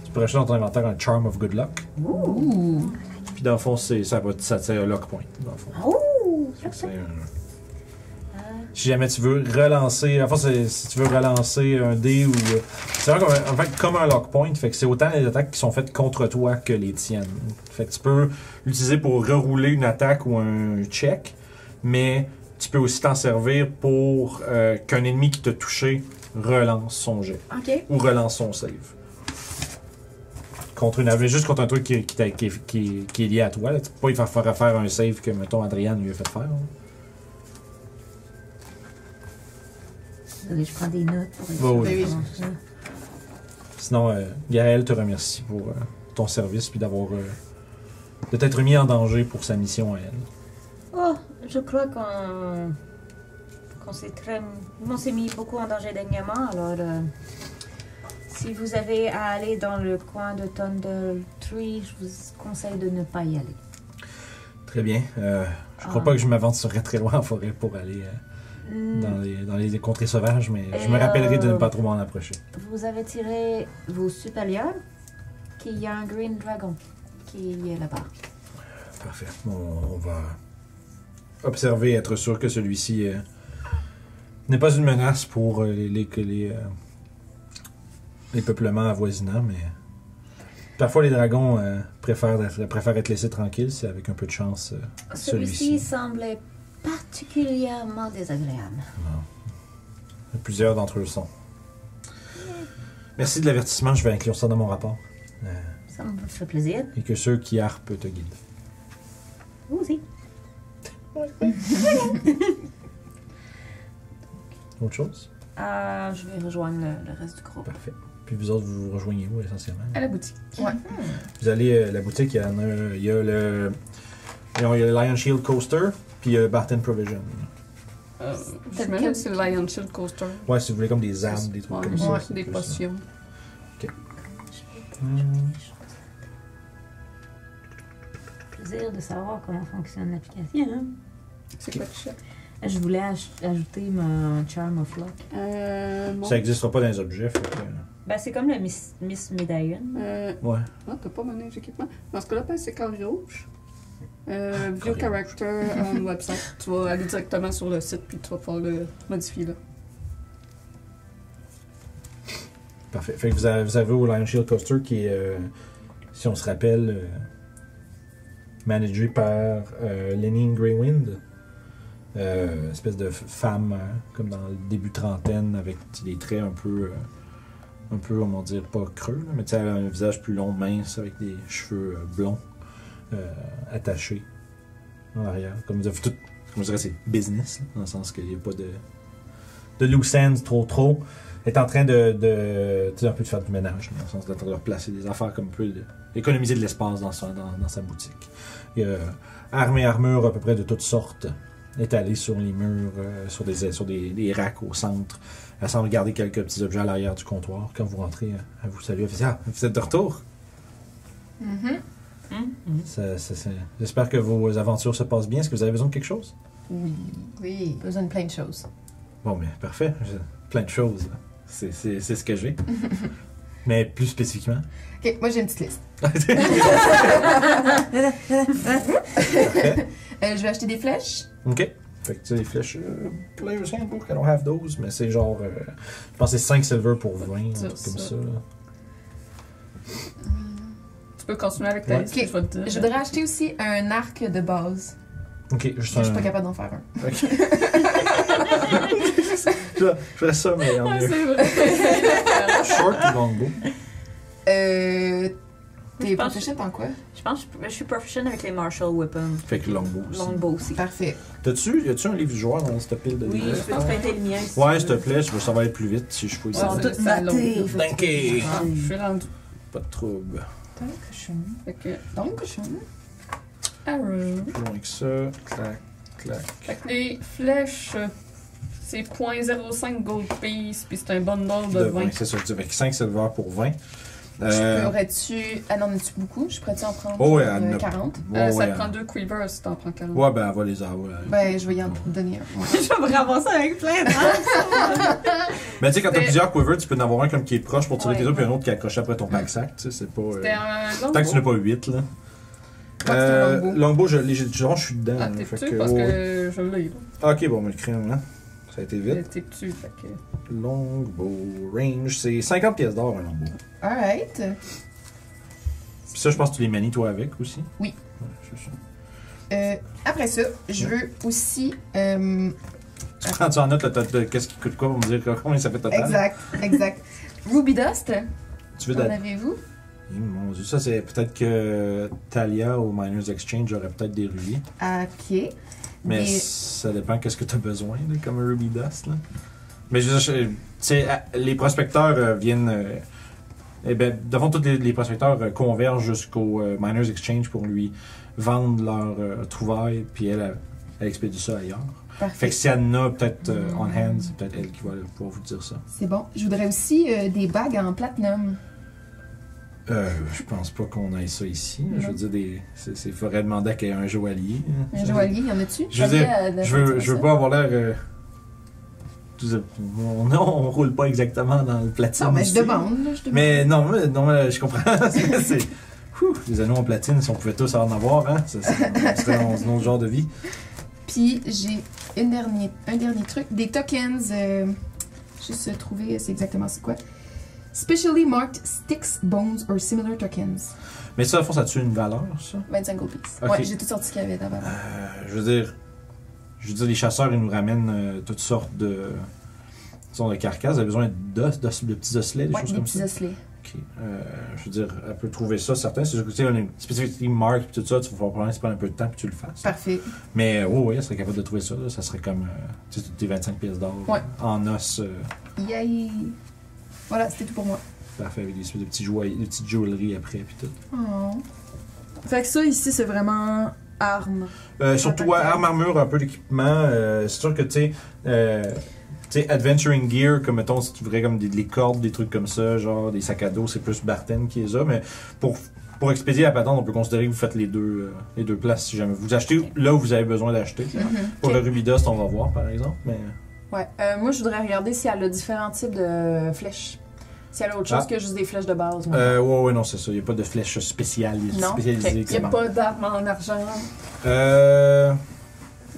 Tu peux acheter dans ton inventaire un Charm of Good Luck. Ouh. Puis dans le fond, c'est un lock point. Dans le fond. Oh! C'est si jamais tu veux relancer, en fait, si tu veux relancer un dé ou. C'est vraiment comme un lock point, fait que c'est autant les attaques qui sont faites contre toi que les tiennes. Fait que tu peux l'utiliser pour rerouler une attaque ou un check, mais tu peux aussi t'en servir pour qu'un ennemi qui t'a touché relance son jet. Ok. Ou relance son save. Juste contre un truc qui est lié à toi. Là. Tu peux pas y faire un save que, mettons, Adriane lui a fait faire. Là. Je prends des notes pour oui. Sinon, Gaël te remercie pour ton service puis de t'être mis en danger pour sa mission à elle. Oh, je crois qu'on s'est mis beaucoup en danger dernièrement, alors si vous avez à aller dans le coin de Thunder Tree, je vous conseille de ne pas y aller. Très bien. Je crois pas que je m'aventurerais très loin en forêt pour aller dans les contrées sauvages, mais je me rappellerai de ne pas trop m'en approcher. Vous avez tiré vos supérieurs, qu'il y a un Green Dragon qui est là-bas. Parfait. On va observer et être sûr que celui-ci n'est pas une menace pour les peuplements avoisinants, mais parfois les dragons préfèrent être laissés tranquilles, c'est avec un peu de chance Celui-ci semblait particulièrement désagréable. Non. Plusieurs d'entre eux sont. Merci de l'avertissement, je vais inclure ça dans mon rapport. Ça me fait plaisir. Et que ceux qui harpent te guident. Vous aussi. Autre chose? Je vais rejoindre le reste du groupe. Parfait. Puis vous autres, vous rejoignez où essentiellement? À la boutique. Ouais. Vous allez à la boutique, il y a le Lion Shield Coaster, puis Barton Provision. Je me demande si c'est le Lion Shield Coaster. Ouais, si vous voulez comme des armes, des trucs comme ça. Ouais, c'est des plus potions. ça. Plaisir de savoir comment fonctionne l'application. Hein? C'est quoi tu cherches? Je voulais ajouter mon Charm of Luck. Non. Ça n'existera pas dans les objets, fait que... Ben, c'est comme le Miss Medallion. Ouais. Non, t'as pas manège équipement. Dans ce cas-là, c'est carré rouge. View Carré character on website. Tu vas aller directement sur le site puis tu vas pouvoir le modifier là. Parfait. Fait que vous avez au Lion Shield Coaster qui est, si on se rappelle, managé par Lenny Greywind. Espèce de femme comme dans le début trentaine avec des traits un peu comment dire, pas creux, là, mais tu sais, elle a un visage plus long, mince, avec des cheveux blonds attachés en arrière. Comme vous avez tout, comme je dirais, c'est business, là, dans le sens qu'il n'y a pas de loose ends trop. Elle est en train de tu sais, un peu de faire du ménage, dans le sens de replacer des affaires comme un peu, d'économiser de l'espace dans sa boutique. Il y a armure à peu près de toutes sortes étalée sur les murs, sur des racks au centre. Elle semble garder quelques petits objets à l'arrière du comptoir. Quand vous rentrez, elle vous salue. Elle fait « Ah, vous êtes de retour? J'espère que vos aventures se passent bien. Est-ce que vous avez besoin de quelque chose? Oui, besoin de plein de choses. Bon, mais parfait. Plein de choses. C'est ce que j'ai. Mais plus spécifiquement. Ok, moi j'ai une petite liste. Je vais acheter des flèches. OK. Fait que tu sais, les flèches, Player's Handbook, I don't have those, mais c'est genre, je pense que c'est 5 silver pour 20, un truc comme ça. Tu peux continuer avec ta liste, Ok. je vais te dire. Je voudrais acheter aussi un arc de base. OK, juste Je suis pas capable d'en faire un. OK. Je ferais ça, mais en Ouais, mieux. c'est vrai. Short ou longbow? T'es proficient en quoi? Je pense que je suis proficient avec les martial weapons. Fait que longbow aussi. Longbow aussi. Parfait. Y a-tu un livre du joueur dans cette pile de Oui, livres? je peux te prêter le mien. si Ouais, tu s'il te veux. plaît, ça va aller plus vite si je fouille Ils ça. sont Ouais, tous c'est notés. long. Danké! Ah, je suis rendu. Pas de trouble. Tant cochon. Fait que, Donc cochon. arrow. Plus loin que ça. Clac, clac. Fait que les flèches, c'est 0.05 gold piece, puis c'est un bundle de 20. C'est ça, avec 5 silver pour 20. Pourrais-tu... Ah non, en as-tu beaucoup? Je pourrais-tu en prendre Oh, ouais, elle en a- 40? Ouais, ça ouais, te prend 2 quivers si t'en prends 40. Ouais, ben, elle va les avoir. Ben, je vais y en donner un. Je vais me ramasser avec plein d'armes. Mais tu sais, quand t'as C'était- plusieurs quivers, tu peux en avoir un comme qui est proche pour tirer Ouais, tes autres, puis ouais. un autre qui est accroché après ton pack-sac. Tu sais, c'est pas. C'était un long Tant que tu n'as pas 8, là. c'est un longbow. Longbow, je suis dedans. Ah, là, t'es fait dessus que, parce ouais. que je l'ai. là. Ok, bon, on va le créer là. Ça a été vite. T'es dessus, fait que... Longbow range, c'est 50 pièces d'or un longbow. Alright. Puis ça, je pense que tu les manies toi avec aussi. Oui. Ouais, c'est ça. Après ça, je veux aussi... Tu prends en note qu'est-ce qui coûte quoi pour me dire combien ça fait total? exact. Ruby Dust, Tu veux en de... avez-vous? Mon Dieu, ça c'est peut-être que Talia au Miners Exchange aurait peut-être des rubis. Ok. Mais Des- ça dépend qu'est-ce que tu as besoin là, comme un Ruby Dust. Là. Mais je veux dire, tu sais, les prospecteurs viennent. Eh ben, devant tous les prospecteurs convergent jusqu'au Miners Exchange pour lui vendre leur trouvaille, puis elle expédie ça ailleurs. Fait Parfait. que si elle en a peut-être on hand, c'est peut-être elle qui va pouvoir vous dire ça. C'est bon. Je voudrais aussi des bagues en platinum. Je pense pas qu'on aille ça ici. Non. Je veux dire, il faudrait demander à un joaillier. Un joaillier, y en a-tu? Je veux dire, je veux pas avoir l'air. Non, on roule pas exactement dans le platine. Non, mais je ici. demande, là, je demande. Mais non, mais je comprends. Les anneaux en platine, si on pouvait tous en avoir, hein, ça serait un autre genre de vie. Puis j'ai un dernier truc. Des tokens. Juste trouver, c'est exactement c'est quoi. Specially marked sticks, bones or similar tokens. Mais ça, à fond, ça a-tu une valeur, ça? 25 gold pieces. Ok. Ouais, j'ai tout sorti ce qu'il y avait d'avant. Je veux dire, les chasseurs, ils nous ramènent toutes sortes de. Disons, de carcasses. Vous avez besoin de petits osselets, des Ouais, choses des comme petits ça. osselets. Ok. Je veux dire, elle peut trouver ça, certain. C'est juste que, tu sais, on est spécifiquement marque et tout ça, tu vas probablement prendre un peu de temps puis tu le fasses. Parfait. Mais oui, elle serait capable de trouver ça. Là. Ça serait comme, tu sais, tes 25 pièces d'or Ouais. en os. Yay! Voilà, c'était tout pour moi. Parfait, avec des espèces de petits joyaux, de petites jewelleries après puis tout. Oh. Fait que ça, ici, c'est vraiment armes. Surtout, ouais, armure, un peu d'équipement. C'est sûr que, tu sais, adventuring gear, comme mettons, si tu voudrais comme les cordes, des trucs comme ça, genre des sacs à dos, c'est plus Barten qui les a. Mais pour expédier la patente, on peut considérer que vous faites les deux places si jamais. Vous achetez là où vous avez besoin d'acheter. Pour le Ruby Dust, on va voir, par exemple. Mais... Ouais. Moi, je voudrais regarder si elle a différents types de flèches. Si elle a autre chose que juste des flèches de base. ouais, non, c'est ça. Il n'y a pas de flèche spécialisée. Non. Il n'y a pas d'armes en argent.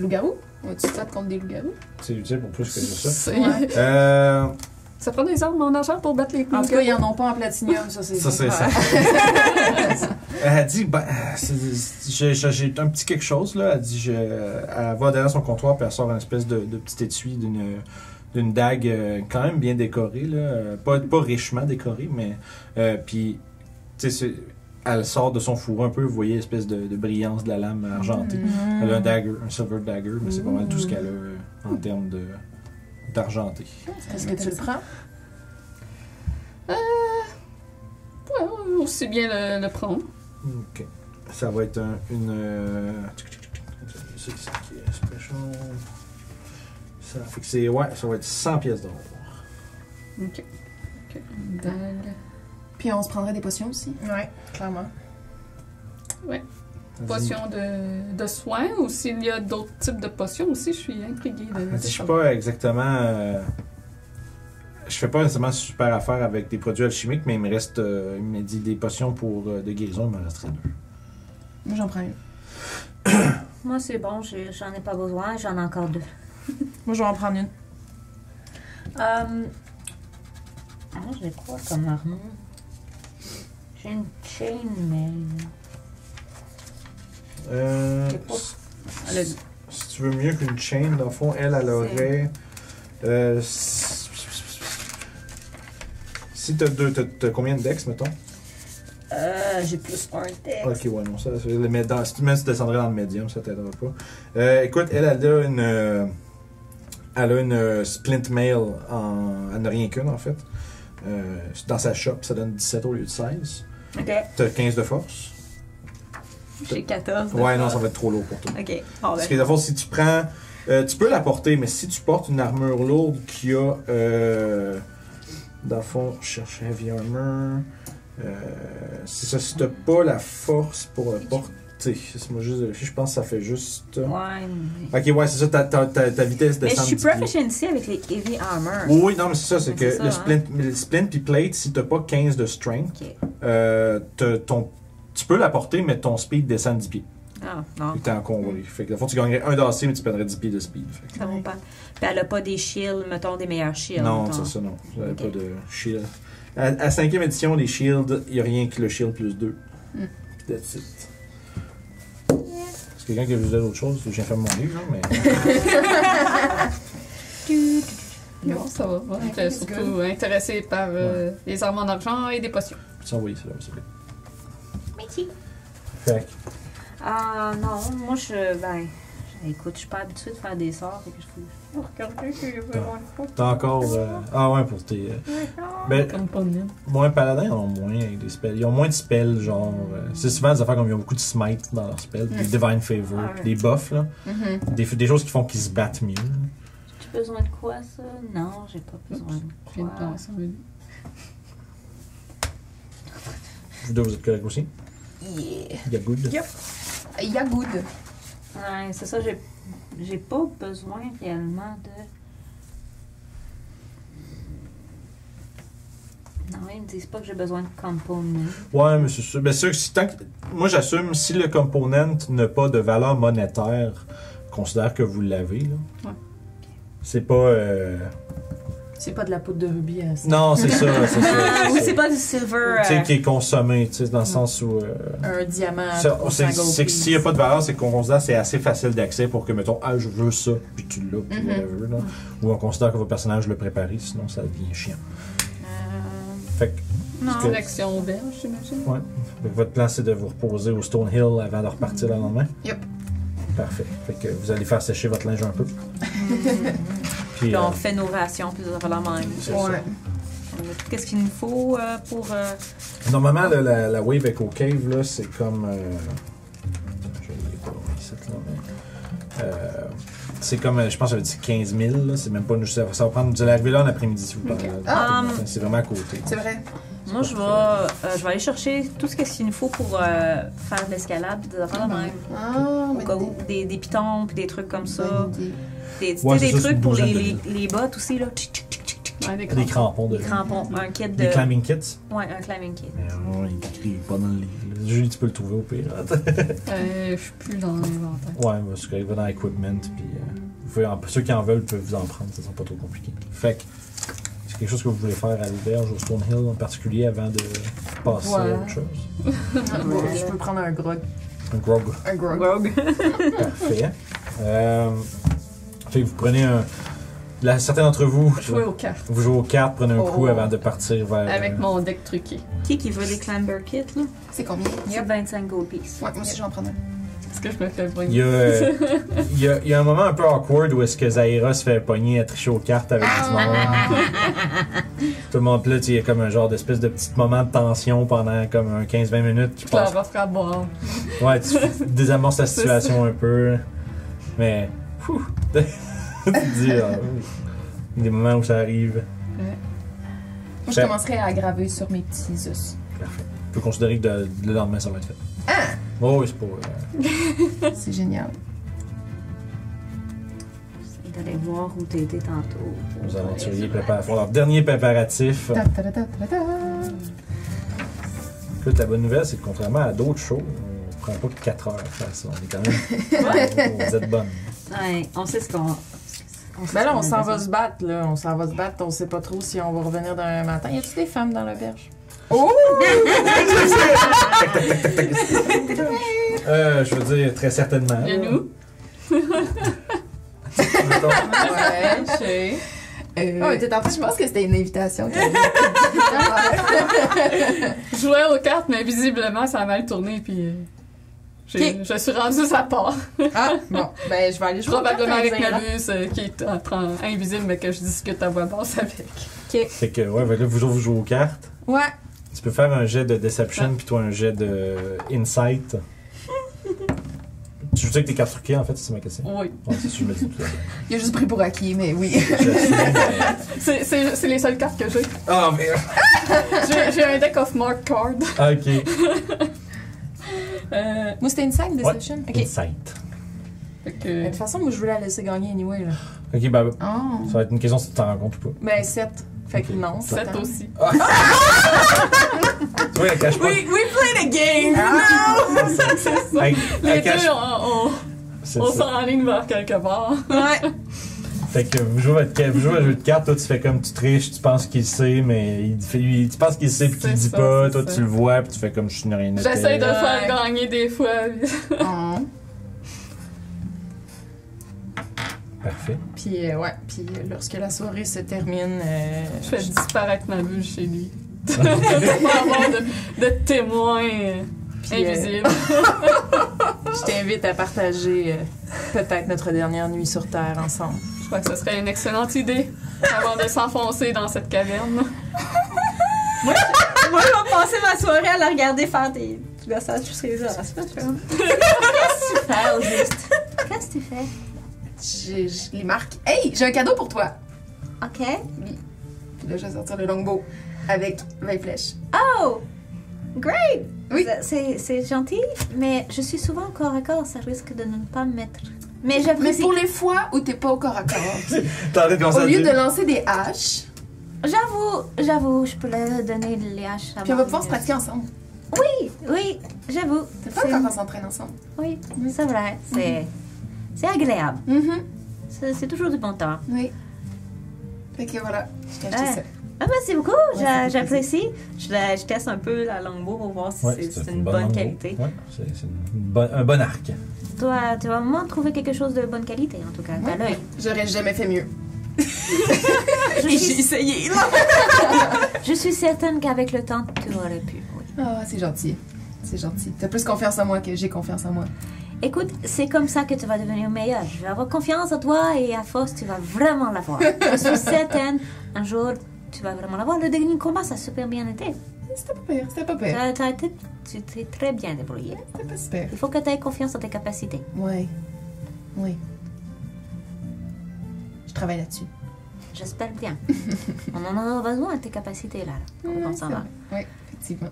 Loup-garou? Tu te fais contre des loups-garous? C'est utile pour plus que ça. Ouais. Ça prend des armes en argent pour battre les En tout cas, ils en ont pas en platinium, ça, c'est Ça, c'est ça. Elle dit, ben, j'ai un petit quelque chose, là. Elle dit, elle va derrière son comptoir, puis elle sort une espèce de petit étui d'une dague quand même bien décorée, là. Pas richement décorée, mais. Puis, tu sais, elle sort de son fourreau un peu, vous voyez l'espèce de brillance de la lame argentée. Elle a un dagger, un silver dagger, mais c'est pas mal tout ce qu'elle a en termes d'argenté. Est-ce que tu le prends? Ouais, aussi bien le prendre. Ok. Ça va être c'est ça qui est special. Ça fait que c'est. Ouais, ça va être 100 pièces d'or. Ok. Dague. Puis on se prendrait des potions aussi. Ouais, clairement. Potion de soins ou s'il y a d'autres types de potions aussi, je suis intriguée. Je suis pas exactement. Je fais pas nécessairement super affaire avec des produits alchimiques, mais il me reste. Il m'a dit des potions pour de guérison, il me resterait 2. Moi, j'en prends une. Moi, c'est bon, j'en ai pas besoin, j'en ai encore 2. Moi, je vais en prendre une. J'ai quoi comme armure? J'ai une chain, mais. Si tu veux mieux qu'une chain, dans le fond, elle aurait. Si t'as combien de dex, mettons? J'ai plus un dex. Ok, ouais, non, ça, si tu descendrais dans le médium, ça t'aidera pas. Écoute, elle a une splint mail elle n'a rien qu'une, en fait. Dans sa shop, ça donne 17 au lieu de 16. Ok. T'as 15 de force. J'ai 14. Ouais, non, ça va être trop lourd pour toi. Ok. Parce que, d'abord, si tu prends. Tu peux la porter, mais si tu portes une armure lourde qui a. Dans le fond, je cherche Heavy Armor. C'est ça, si t'as pas la force pour le porter. Moi, juste vérifier, je pense que ça fait juste. Ouais. Ok, ouais, c'est ça, ta vitesse Mais je descend. suis proficiency avec les heavy armor. Oui, non, mais c'est ça, c'est que C'est ça, le splint puis plate, si t'as pas 15 de strength, Ok. tu peux la porter, mais ton speed descend de 10 pieds. Ah, non. Puis t'es en congrès. Fait que, la fois, tu gagnerais 1 d'AC, mais tu perdrais 10 pieds de speed. Fait que- Ça vaut pas. Puis elle a pas des shields, mettons des meilleurs shields. non, mettons. c'est ça, non. J'avais Ok. pas de shield. À 5e édition, les shields, il n'y a rien que le shield plus 2. Mm. That's it. C'est quelqu'un qui a vu d'autres choses? J'ai fait mon livre, mais. Non, ça va. Ouais, j'étais surtout intéressé par les armes en argent et des potions. Je peux t'envoyer ça, s'il vous plaît. Merci. Fait que, Ah non, moi écoute, je suis pas habituée de faire des sorts, fait que je fais. Regardez que j'ai vraiment t'as encore. Ah ouais, pour tes. Ben, Comme pas de mine. moins paladins ont moins avec des spells. Ils ont moins de spells, genre. C'est souvent des affaires comme ils ont beaucoup de smite dans leurs spells, des divine favor, Ah ouais. des buffs, là. Mhm. Des choses qui font qu'ils se battent mieux. J'ai besoin de quoi ça? Non, j'ai pas besoin de J'ai une quoi. place. Oui. Vous deux, vous êtes corrects aussi? Yeah. Yeah, good. Yep. Yagoud. Ouais, c'est ça, j'ai pas besoin réellement de. Non, ils me disent pas que j'ai besoin de components. Ouais, mais c'est sûr. Ben, c'est sûr que si, moi, j'assume, si le component n'a pas de valeur monétaire, considère que vous l'avez, là. Ouais. C'est pas. C'est pas de la poudre de rubis à ça. Non, c'est ça, c'est ça. Oui, c'est pas du silver. Tu sais, qui est consommé, tu sais, dans le sens où. Un diamant. C'est que s'il n'y a pas de valeur, c'est qu'on considère que c'est assez facile d'accès pour que, mettons, ah, je veux ça, puis tu l'as, puis whatever, là. Ou on considère que votre personnage l'a préparé, sinon ça devient chiant. Fait que, Non. Direction auberge, j'imagine. ouais. Fait que votre plan, c'est de vous reposer au Stone Hill avant de repartir le lendemain? Yep. Parfait. Fait que vous allez faire sécher votre linge un peu. Puis, Puis on fait nos rations, puis ça va la même. c'est ça. On a tout qu'est-ce qu'il nous faut pour. Normalement, là, la Wave Echo Cave, là, c'est comme. Je l'ai pas ici, là, mais. C'est comme, je pense, j'avais dit 15 000, là. C'est même pas nous. Ça va prendre. Vous allez arriver là en après-midi, si vous parlez. C'est vraiment à côté. C'est vrai. Moi, je vais aller chercher tout ce qu'il nous faut pour faire de l'escalade, de la même. Ah, Au cas où, des pitons, puis des trucs comme ça. bonne idée. Des, Ouais, des c'est ça, trucs c'est pour une les bottes aussi, là. Tchic, tchic, tchic, tchic, tchic. Ouais, Des crampons de. Des crampons, un kit de. Des climbing kits. Ouais, un climbing kit. Mais il est écrit pas dans le livre. Julie, tu peux le trouver au pire. Je suis plus dans l'inventaire. Ouais, parce qu'il va dans equipment, puis vous pouvez ceux qui en veulent peuvent vous en prendre, ça sera pas trop compliqué. Fait que c'est quelque chose que vous voulez faire à l'auberge, au Stone Hill en particulier, avant de passer à autre chose. Je peux prendre un grog. Un grog. Un grog. Rogue. Parfait. Fait que vous prenez un. Certains d'entre vous, Jouer aux cartes. vous jouez aux cartes, prenez un coup Oh. avant de partir vers. Avec mon deck truqué. Qui veut des climber kits, là? C'est combien? C'est 25 gold piece. Ouais, moi aussi, j'en prends un. Est-ce que je me fais Il briller? y, a, il y a un moment un peu awkward où est-ce que Zaira se fait pogner à tricher aux cartes avec du monde. Tout le monde, puis là, il y a comme un genre d'espèce de petit moment de tension pendant comme un 15-20 minutes qui Je leur passe. offre à boire. Ouais, tu désamorces la situation un peu. Mais, tu te dis, des moments où ça arrive. Moi, je Fait- commencerai à graver sur mes petits os. Parfait. Tu peux considérer que le lendemain, ça va être fait. Ah! Oh, oui, c'est pas. C'est génial. J'essaie d'aller voir où t'étais tantôt. Les aventuriers font leur dernier préparatif. Ta ta ta ta ta ta. Écoute, la bonne nouvelle, c'est que contrairement à d'autres shows, on prend pas que 4 heures à faire ça. On est quand même. Vous êtes bonne. Ouais, on sait ce qu'on. Ben là, on s'en va se battre, là. On s'en va se battre. On sait pas trop si on va revenir demain matin. Y a-tu des femmes dans l'auberge? Oh! Je veux dire, très certainement. Et nous? Mettons. Ouais, je sais. Oh, mais t'es en fait, je pense que c'était une invitation. Je jouais aux cartes, mais visiblement, ça a mal tourné, puis je suis rendue sa part. Ah, bon. Ben, je vais aller jouer. Probablement avec Zaira. Nabus, qui est invisible, mais que je discute à voix basse avec. Fait que, ouais, là, vous jouez aux cartes. Ouais. Tu peux faire un jet de Deception, puis toi un jet de Insight. Tu sais que t'es cartes truquées, en fait, c'est ma question. Oui. Ouais, c'est ce que je me dis tout à l'heure. Il a juste pris pour acquis, mais oui. J'assume, mais- C'est les seules cartes que j'ai. Ah, merde! J'ai un deck of mark cards. Ok. Moi, c'était Inside Deception. Ouais. Ok. Insight. Fait De que... toute façon, moi, je voulais la laisser gagner anyway, là. Ok, bah, Oh. ça va être une question si tu t'en rends compte ou pas. Ben, 7. Fait que Ok. non. 7 aussi. Tu vois, elle cache pas. We played a game! Elle, Les elle cache. deux, C'est on ça. s'enligne vers quelque part. Ouais. Fait que vous jouez un jeu de cartes, toi tu fais comme tu triches, tu penses qu'il sait, mais tu penses qu'il sait puis qu'il C'est dit ça, pas, c'est toi ça. tu le vois puis tu fais comme je n'ai rien noté. J'essaie de Ouais. faire gagner des fois. Oh. Parfait. Puis, ouais. Puis, lorsque la soirée se termine, Je fais disparaître ma bulle chez lui. Pour avoir de témoins Puis, invisibles. je t'invite à partager peut-être notre dernière nuit sur Terre ensemble. Je crois que ce serait une excellente idée avant de s'enfoncer dans cette caverne. Moi, je vais passer ma soirée à la regarder faire des gossages sur ses os. C'est pas sûr. Faire au juste. Qu'est-ce que tu fais? Je les marque. Hey, j'ai un cadeau pour toi! OK. Puis là, je vais sortir le longbow avec 20 flèches. Oh! Great! Oui. C'est gentil, mais je suis souvent au corps à corps, ça risque de ne pas me mettre. Mais Mais j'apprécie. pour les fois où t'es pas au corps à corps, T'as de commencer au à lieu dire. de lancer des haches, J'avoue, je peux leur donner les haches à puis on va Marie. pouvoir se pratiquer ensemble. Oui, j'avoue. C'est pas quand on s'entraîne ensemble. Oui, c'est vrai. C'est agréable. C'est toujours du bon temps. Oui. Fait que voilà, je t'ai acheté Ouais. ça. Ah, merci beaucoup, ça fait j'apprécie. Je teste un peu la longbow pour voir si Ouais, c'est une bonne longue. qualité. Ouais, c'est un bon arc. Tu vas vraiment trouver quelque chose de bonne qualité, en tout cas. T'as l'œil. J'aurais jamais fait mieux. Je Et j'ai suis, essayé, là! je suis certaine qu'avec le temps, tu aurais pu. Oui. Ah, c'est gentil. C'est gentil. T'as plus confiance en moi que j'ai confiance en moi. Écoute, c'est comme ça que tu vas devenir meilleur. Je vais avoir confiance en toi et à force, tu vas vraiment l'avoir. Je suis certaine, un jour, tu vas vraiment l'avoir. Le dernier combat, ça a super bien été. C'était pas pire, c'était pas pire. Tu t'es très bien débrouillé. C'était pas super. Il faut que tu aies confiance en tes capacités. Ouais. Oui. Je travaille là-dessus. J'espère bien. On en a besoin de tes capacités, là. Comment ça va? Oui, effectivement.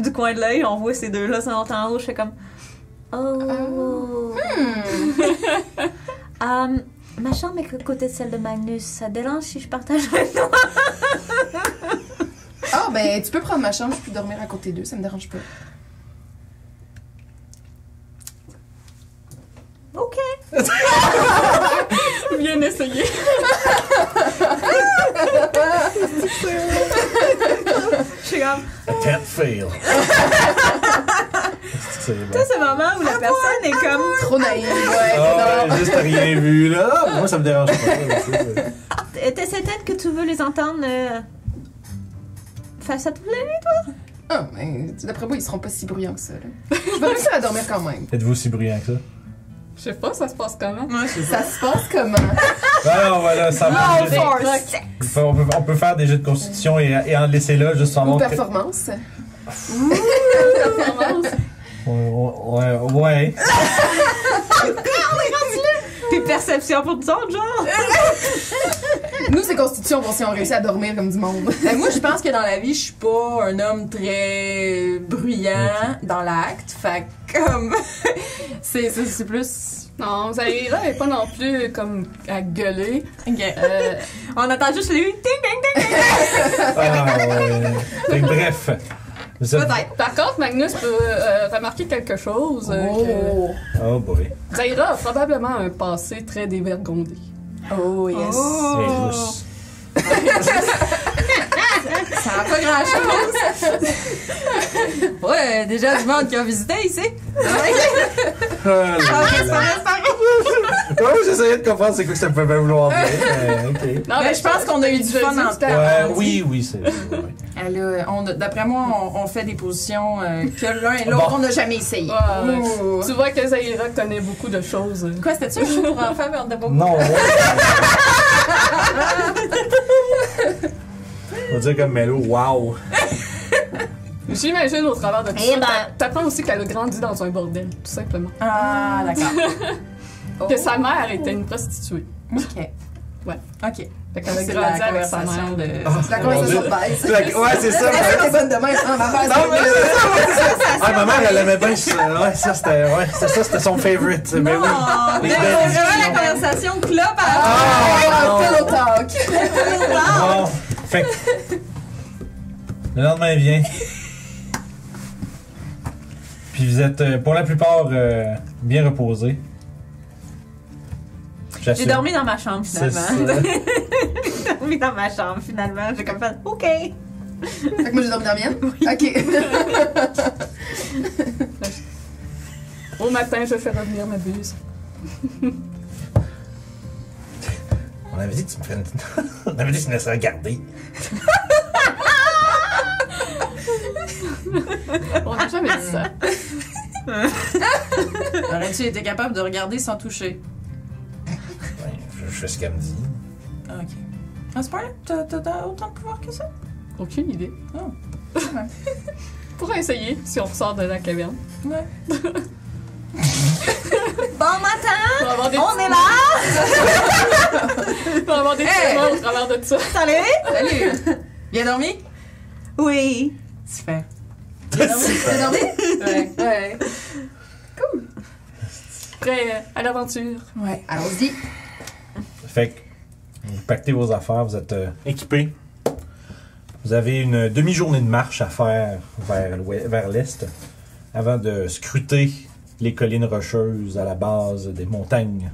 Du coin de l'œil, on voit ces deux-là sont en haut. Je fais comme. Oh! Ma chambre est à côté de celle de Magnus. Ça te dérange si je partage avec toi? Ah, ben, tu peux prendre ma chambre, je peux dormir à côté d'eux, ça me dérange pas. OK. Bien essayé. Je suis comme. Attack fail. C'est bon. Tu sais, ce moment où la personne est comme. Trop naïve, ouais. Ah non. ouais, juste rien vu là. Moi ça me dérange pas. T'es certaine que tu veux les entendre faire ça toute la nuit? Ah, ben, d'après moi, ils seront pas si bruyants que ça, là. Je vais réussir à dormir quand même. Êtes-vous aussi bruyant que ça? Je sais pas, ça se passe comment? Ça se passe comment? Ah non, voilà, ça va. Oh, force! On peut faire des jeux de constitution et en laisser là juste sans Ou montrer. performance. Performance. Ouais. Puis perception pour nous autres, genre. Nous, c'est constitution, bon, si on réussit à dormir comme du monde. Ben, moi, je pense que dans la vie, je suis pas un homme très bruyant dans l'acte. Fait que, comme. c'est plus. Non, Zaira est pas non plus comme à gueuler. On entend juste les. Ting, ting, ting. Ah ouais. Fait que bref. Ça- Par contre, Magnus peut remarquer quelque chose. Oh! Oh boy. Que Zaira a probablement un passé très dévergondé. Oh, yes. C'est rousse. Ça n'a pas grand-chose. Ouais, déjà du monde qui a visité ici. Ah, là, là. Ouais, j'essayais de comprendre c'est quoi que ça pouvait vouloir dire. Ok. Non, Mais je pense qu'on a eu du fun en temps. Ouais, oui, c'est. Ouais. D'après moi, on fait des positions que l'un et l'autre, Bon. on n'a jamais essayé. Ouais. Tu vois que Zaira connaît beaucoup de choses. Quoi, c'était-tu un show pour enfants, mais on n'a pas Non, ouais. On va dire comme Mello, wow. J'imagine au travers de tout Eh ça, ben. t'apprends aussi qu'elle a grandi dans un bordel, tout simplement. Ah, d'accord. Que sa mère était une prostituée. Ok. Ouais. Ok. Fait qu'elle a C'est grandi la avec sa conversation mère. de. C'est la conversation de base. Ouais, c'est ça. Est-ce que t'es bonne de même? Ah, ma mère, Non, mais ah, ma mère, elle aimait bien ça. Ouais, ça, c'était son favorite. Mais oui. Non, Les c'est belles vraiment la discussions. conversation club à Ah, pillow talk. Bon, fait que le lendemain vient. Puis vous êtes, pour la plupart, bien reposés. J'ai dormi dans ma chambre C'est finalement. ça. J'ai dormi dans ma chambre finalement. J'ai comme fait OK. Fait que moi, j'ai dormi dans la mienne? Ok. Au matin, je fais revenir ma buse. On avait dit que tu me ferais On avait dit que tu me laisserais regarder. On n'a jamais dit ça. Aurais-tu été capable de regarder sans toucher? Ouais, je fais ce qu'elle me dit. Ah, ok. Ah, c'est pas là? T'as autant de pouvoir que ça? Aucune idée. Oh. Pourrait essayer si on ressort de la caverne. Ouais. Bon matin! On va avoir des On est là! On va avoir des petits moments au travers de tout ça. Salut! Salut! Bien dormi? Oui. Super. T'as dormi? Ouais. Ouais. Cool. Prêt à l'aventure. Ouais. Allons-y. Fait que vous pactez vos affaires, vous êtes équipés. Vous avez une demi-journée de marche à faire vers l'est avant de scruter les collines rocheuses à la base des montagnes.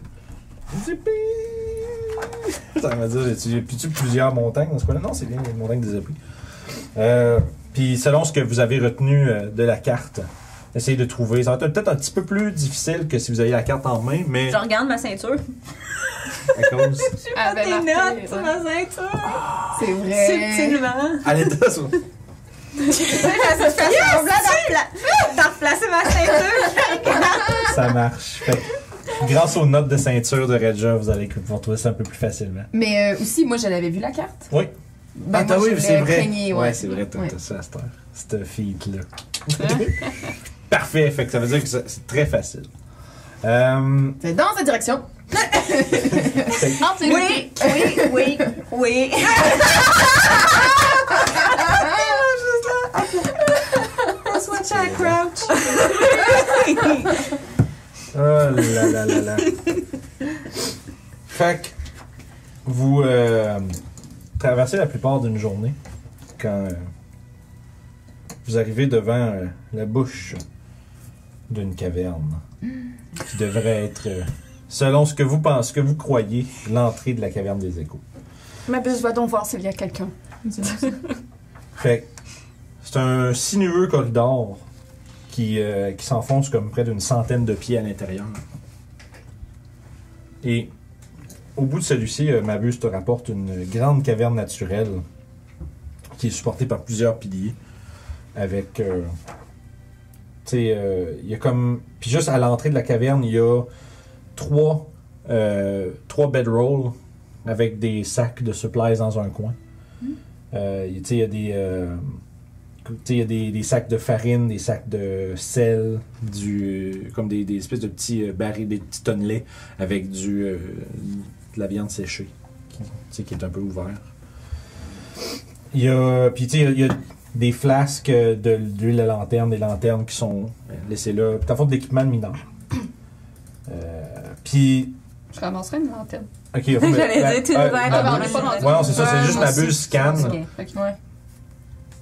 Ça veut dire, j'ai plusieurs montagnes dans ce coin-là? Non, c'est bien les montagnes des épées. Puis selon ce que vous avez retenu de la carte, essayez de trouver. Ça va être peut-être un petit peu plus difficile que si vous aviez la carte en main, mais Je regarde ma ceinture. à cause... Elle avait Des marqué, notes sur ouais. ma ceinture. C'est vrai. Subtilement. À l'état, ça. T'as replacé ma ceinture. Ça marche. Fait que, grâce aux notes de ceinture de Redja, vous allez pouvoir trouver ça un peu plus facilement. Mais aussi, moi, je l'avais vu la carte. Oui. Ben, moi, je c'est l'ai vrai. craigné, Ouais, c'est vrai, t'as Ouais. ça à cette heure. Cette fille-là. Parfait, fait que ça veut dire que c'est très facile. C'est dans cette direction. Entre les deux pieds. Oui. Switch à crouch. Oh là là là là. Fait que vous traversez la plupart d'une journée quand vous arrivez devant la bouche d'une caverne qui devrait être, selon ce que vous pensez, ce que vous croyez, l'entrée de la caverne des échos. Ma buse va donc voir s'il y a quelqu'un. Fait que c'est un sinueux corridor qui s'enfonce comme près d'une centaine de pieds à l'intérieur. Et au bout de celui-ci, Mabuse te rapporte une grande caverne naturelle qui est supportée par plusieurs piliers avec... tu sais, il y a comme... Puis juste à l'entrée de la caverne, il y a trois bedrolls avec des sacs de supplies dans un coin. Tu sais, il y a des... tu sais, il y a des sacs de farine, des sacs de sel, comme des espèces de petits barils, des petits tonnelets avec de la viande séchée, qui est un peu ouvert. Il y a, puis tu sais, il y a des flasques d'huile à lanterne, des lanternes qui sont laissées là. T'as fait de l'équipement de mineur. Puis... Je ramasserai une lanterne. Ok, J'allais dire, tu devrais être ah, dans ben, on le est pas rendu. ouais, non, c'est ça, c'est juste moi ma aussi. buse scan. Ok. Ouais.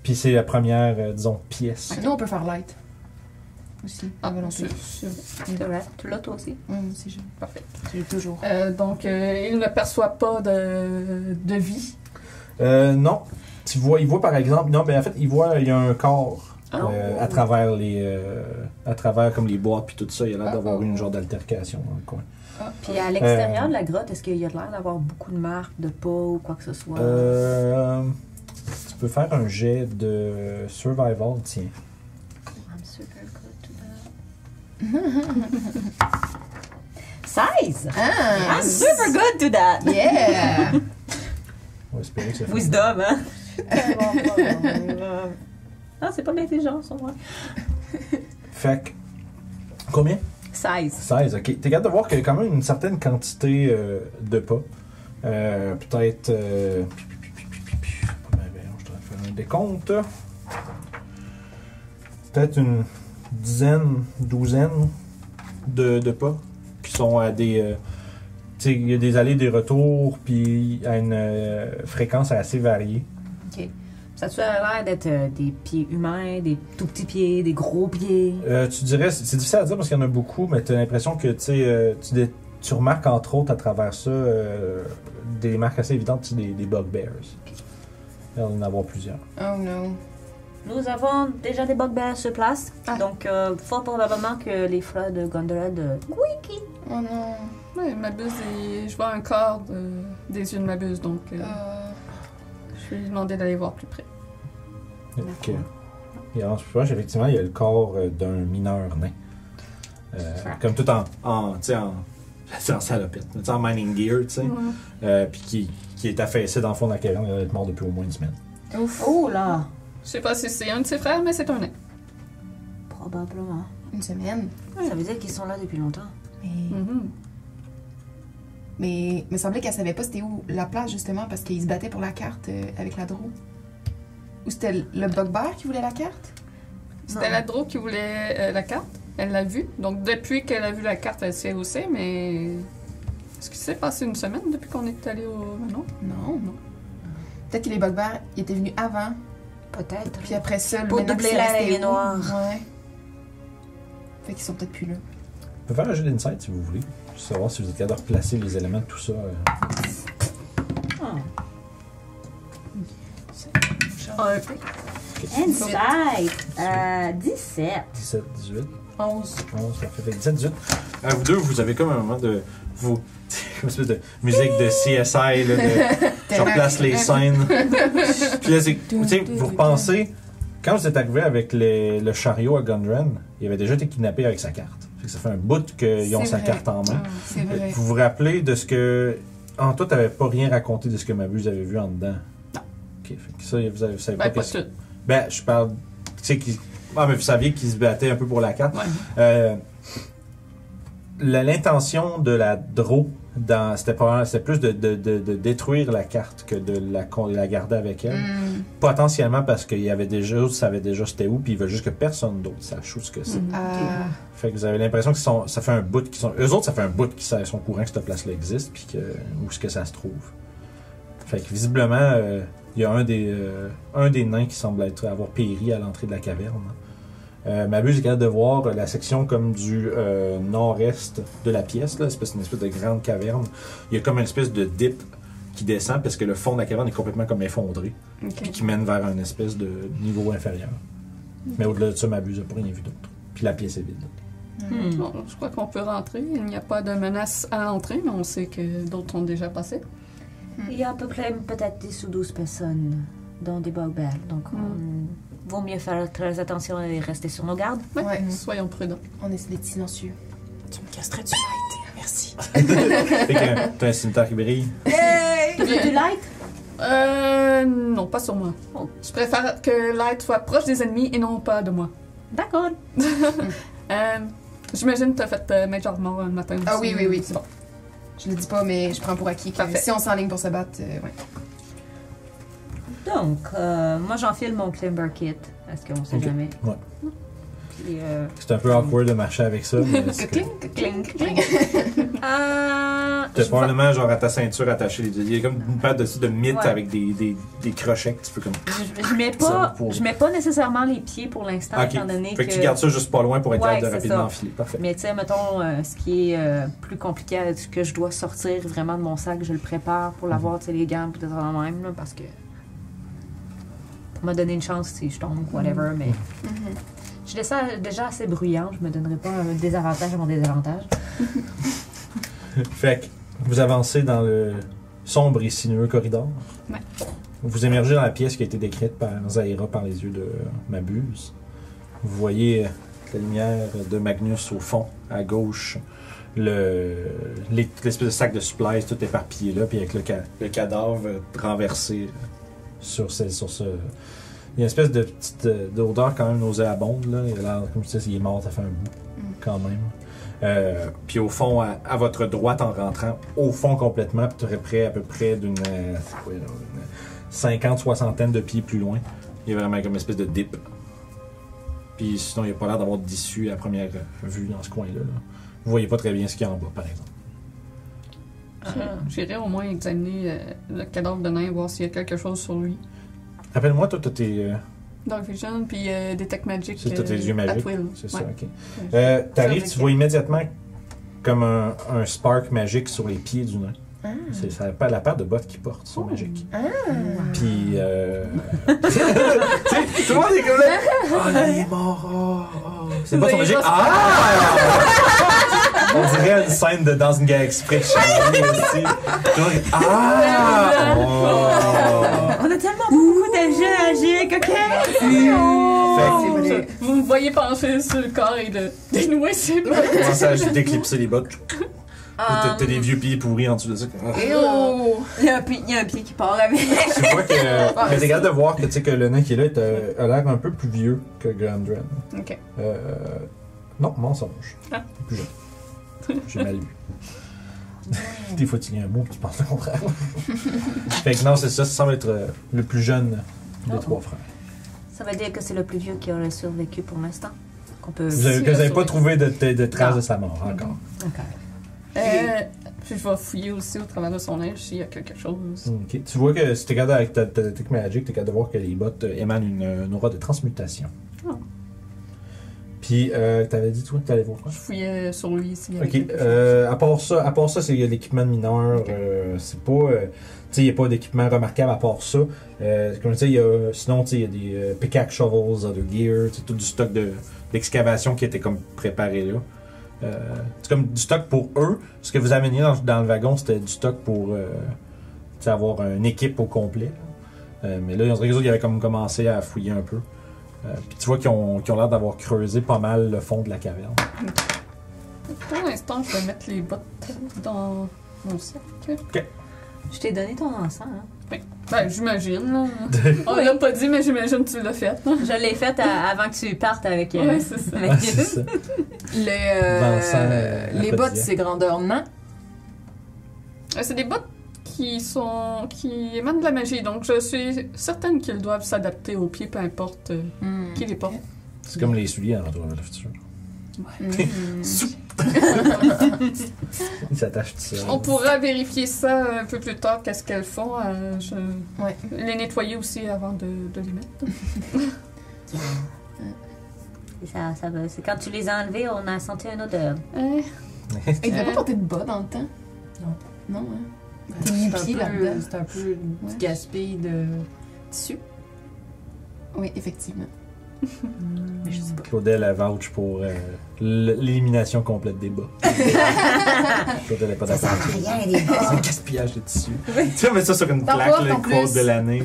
Puis c'est la première, disons, pièce. Nous, on peut faire light. Aussi. Ah, ben non, c'est... C'est vrai. Tu l'as toi aussi? Si j'ai. Parfait. J'ai toujours. Donc, il ne perçoit pas de vie. Non. Il voit par exemple, non, mais en fait, il y a un corps Oh. à travers à travers comme les boîtes puis tout ça. Il a l'air d'avoir eu une genre d'altercation dans le coin. Puis à l'extérieur de la grotte, est-ce qu'il y a l'air d'avoir beaucoup de marques de pas ou quoi que ce soit? Tu peux faire un jet de survival, tiens. I'm super good to that. 16! Ah! I'm super good to that! Yeah! On va espérer que ça fait. Wisdom, hein? Ah, c'est pas bien intelligent, ça, ouais. Fait que. Combien? 16. 16, ok. T'es capable de voir qu'il y a quand même une certaine quantité de pas. Peut-être. Je devrais faire un décompte. Peut-être une douzaine de pas qui sont à des. Tu sais, il y a des allées, des retours, puis à une fréquence assez variée. OK. Ça a l'air d'être des pieds humains, des tout petits pieds, des gros pieds. Tu dirais, c'est difficile à dire parce qu'il y en a beaucoup, mais tu as l'impression que tu remarques entre autres à travers ça des marques assez évidentes, des bugbears. Il va y en avoir plusieurs. Oh non. Nous avons déjà des bugbears sur place, Ah. donc fort probablement que les frères de Gondred... Wiki! Oh non. Ouais, Mabuse, je vois un corps des yeux de Mabuse, donc je vais lui demander d'aller voir plus près. Ok. Et en proche, effectivement, il y a le corps d'un mineur nain. Comme tout en salopette, tu sais, en mining gear, tu sais. Puis qui est affaissé dans le fond de la caverne, il doit être mort depuis au moins une semaine. Ouf. Oh là! Je sais pas si c'est un de ses frères, mais c'est un nain. Probablement. Une semaine. Ça veut dire qu'ils sont là depuis longtemps. Mais il me semblait qu'elle savait pas c'était où la place, justement, parce qu'ils se battaient pour la carte avec la Drow. Ou c'était le bugbear qui voulait la carte? C'était la Dro qui voulait la carte. Elle l'a vue. Donc, depuis qu'elle a vu la carte, elle s'est haussée, mais... Est-ce qu'il s'est passé une semaine depuis qu'on est allé au... Non? Non. Peut-être que les bugbears ils étaient venus avant, Peut-être. puis après ça, Pour maintenant doubler qu'ils la sont restés araignée où? noire. Ouais. Fait qu'ils sont peut-être plus là. On peut faire un jeu d'insight si vous voulez. Juste savoir si vous êtes capable de replacer les éléments de tout ça. Insight! 17. 17, 18. 11. 11, parfait. Fait que 17, 18. Vous deux, vous avez comme un moment de. Vous. Comme une espèce de musique de CSI, là, de. Je replace les scènes. Puis là, c'est. Tu sais, vous repensez. Quand vous êtes arrivé avec le chariot à Gundren, il avait déjà été kidnappé avec sa carte. Fait que ça fait un bout qu'ils ont C'est sa vrai. carte en main. C'est vrai. Vous vous rappelez de ce que. En toi, t'avais pas rien raconté de ce que Mabuse avait vu en dedans? Non. Ok, fait que ça, vous savez Ben, pas qu'est-ce- tout. Ben, je parle. Tu sais, mais vous saviez qu'ils se battaient un peu pour la carte. Ouais. L'intention de la Dro, c'était plus de détruire la carte que de la garder avec elle. Potentiellement parce qu'il y avait déjà, eux savaient déjà c'était où, puis ils veulent juste que personne d'autre sache où ce que c'est. Ah. Fait que vous avez l'impression que ça fait un bout qu'ils sont. Eux autres, ça fait un bout qu'ils sont au courant que cette place-là existe, puis où est-ce que ça se trouve. Fait que visiblement, il y a un des nains qui semble avoir péri à l'entrée de la caverne. Mabuse est capable de voir la section comme du nord-est de la pièce, là, une espèce de grande caverne. Il y a comme une espèce de dip qui descend parce que le fond de la caverne est complètement comme effondré, puis qui mène vers un espèce de niveau inférieur. Mais au-delà de ça, Mabuse n'a pas rien vu d'autre. Puis la pièce est vide. Bon, je crois qu'on peut rentrer. Il n'y a pas de menace à l'entrée, mais on sait que d'autres ont déjà passé. Il y a à peu près peut-être 10 ou 12 personnes dans des bugbears, donc vaut mieux faire très attention et rester sur nos gardes. Ouais. Soyons prudents. On essaie d'être silencieux. Tu me casserais du light. Merci. Fait que t'as un cimetière qui brille. Tu veux du light? Non, pas sur moi. Oh. Je préfère que Light soit proche des ennemis et non pas de moi. D'accord. J'imagine que t'as fait Major Mort un matin aussi. Ah oui. C'est bon. Je le dis pas, mais je prends pour acquis que Parfait. si on s'enligne pour se battre, ouais. Donc, moi j'enfile mon Climber Kit, parce qu'on sait Ok. jamais. Ouais. Puis, C'est un peu awkward de marcher avec ça, mais c'est que- Clink, clink. T'as je vais- probablement genre à ta ceinture attaché. Il y a comme une paire de mythes Ouais. avec des crochets que tu peux comme. je mets Ça va pas, pour- je mets pas nécessairement les pieds pour l'instant, Ok. étant donné Fait que tu gardes ça juste pas loin pour être Ouais, capable de c'est rapidement ça. enfiler. Parfait. Mais tu sais, mettons, ce qui est plus compliqué, ce que je dois sortir vraiment de mon sac, je le prépare pour l'avoir, tu sais, les gants, peut-être en même, là, parce que. Pour me donner une chance si je tombe, whatever, mais. Je laisse ça déjà assez bruyant, je me donnerai pas un désavantage à mon désavantage. Fait que vous avancez dans le sombre et sinueux corridor. Ouais. Vous émergez dans la pièce qui a été décrite par Zaira par les yeux de Mabuse. Vous voyez la lumière de Magnus au fond, à gauche. L'espèce de sac de supplies tout éparpillé là, puis avec le cadavre renversé sur ce. Il y a une espèce de petite d'odeur quand même nauséabonde. Là. Il a l'air, comme je disais, il est mort, ça fait un bout quand même. Puis au fond, à votre droite, en rentrant, au fond complètement, puis tu aurais près à peu près d'une 50-60 de pieds plus loin. Il y a vraiment comme une espèce de dip. Puis sinon, il n'y a pas l'air d'avoir d'issue à première vue dans ce coin-là. Là. Vous voyez pas très bien ce qu'il y a en bas, par exemple. J'irai au moins examiner le cadavre de nain, voir s'il y a quelque chose sur lui. Rappelle-moi, toi, t'as tes... Dark Vision, puis Detect Magic. C'est tes yeux magiques. C'est ça, Ouais. ok. T'arrives, tu vois immédiatement comme un spark magique sur les pieds du nain. C'est la paire de bottes qu'il porte sont magiques. Puis, tu sais, tout le monde est comme là. Ah, il est mort. C'est pas son magique. On dirait une scène de Dancing Gag Express chez lui aussi. On a tellement beaucoup d'objets magiques, ok? Vous me voyez pencher sur le corps et de dénouer ses mains. Tu commences à d'éclipser les bottes. T'as des vieux pieds pourris en dessous de ça. Il y a un pied qui part avec. Tu vois que. Mais t'es capable de voir que le nain qui est là a l'air un peu plus vieux que Glandren. Ok. Non, mensonge. Il est plus jeune. J'ai mal lu. Des fois, tu lis un mot et tu penses le contraire. Fait que non, c'est ça. Ça semble être le plus jeune des trois frères. Ça veut dire que c'est le plus vieux qui aurait survécu pour l'instant. Qu'on peut... Vous n'avez pas trouvé de traces de sa mort encore. Puis je vais fouiller aussi au travers de son linge s'il y a quelque chose. Ok. Tu vois que si t'es capable avec ta Detect Magic, t'es capable de voir que les bottes émanent une aura de transmutation. Oh. Puis, t'avais dit, toi, que t'allais voir quoi? Je fouillais sur lui s'il y avait Ok. quelque chose. À part ça, c'est l'équipement de mineur. C'est pas. Tu sais, il n'y a pas d'équipement remarquable à part ça. Comme je disais, sinon, tu sais, il y a des pickaxe shovels, other gear, tout du stock d'excavation qui était comme préparé là. C'est comme du stock pour eux. Ce que vous ameniez dans le wagon, c'était du stock pour avoir une équipe au complet. Mais là, on dirait que les autres, ils avaient comme commencé à fouiller un peu. Puis tu vois qu'ils ont l'air d'avoir creusé pas mal le fond de la caverne. Pour l'instant, je vais mettre les bottes dans mon sac. Ok. Je t'ai donné ton encens, hein? Ben, j'imagine, là. On l'a pas dit, mais j'imagine que tu l'as fait. Je l'ai faite avant que tu partes avec... Ouais, c'est ça. avec C'est ça. Vincent, Les bottes, c'est grandeur nain. C'est des bottes qui émanent de la magie, donc je suis certaine qu'ils doivent s'adapter aux pieds, peu importe qui les porte. C'est comme les souliers en retour vers le futur. Ils s'attachent tout seuls. On pourra vérifier ça un peu plus tard, qu'est-ce qu'elles font. Ouais. Les nettoyer aussi avant de les mettre. C'est quand tu les as enlevés, on a senti une odeur. Il devait pas porter de bas dans le temps? Non, hein? T'es mis pied là-dedans. C'est un peu du gaspille de tissu. Oui, effectivement. Mais je sais pas. Claudel a vouch pour l'élimination complète des bas. Claudel n'est pas Ça d'accord. sert à rien, les bas. C'est un gaspillage de tissu. Tu vas mettre ça sur une T'en plaque, portes le en quote plus. de l'année.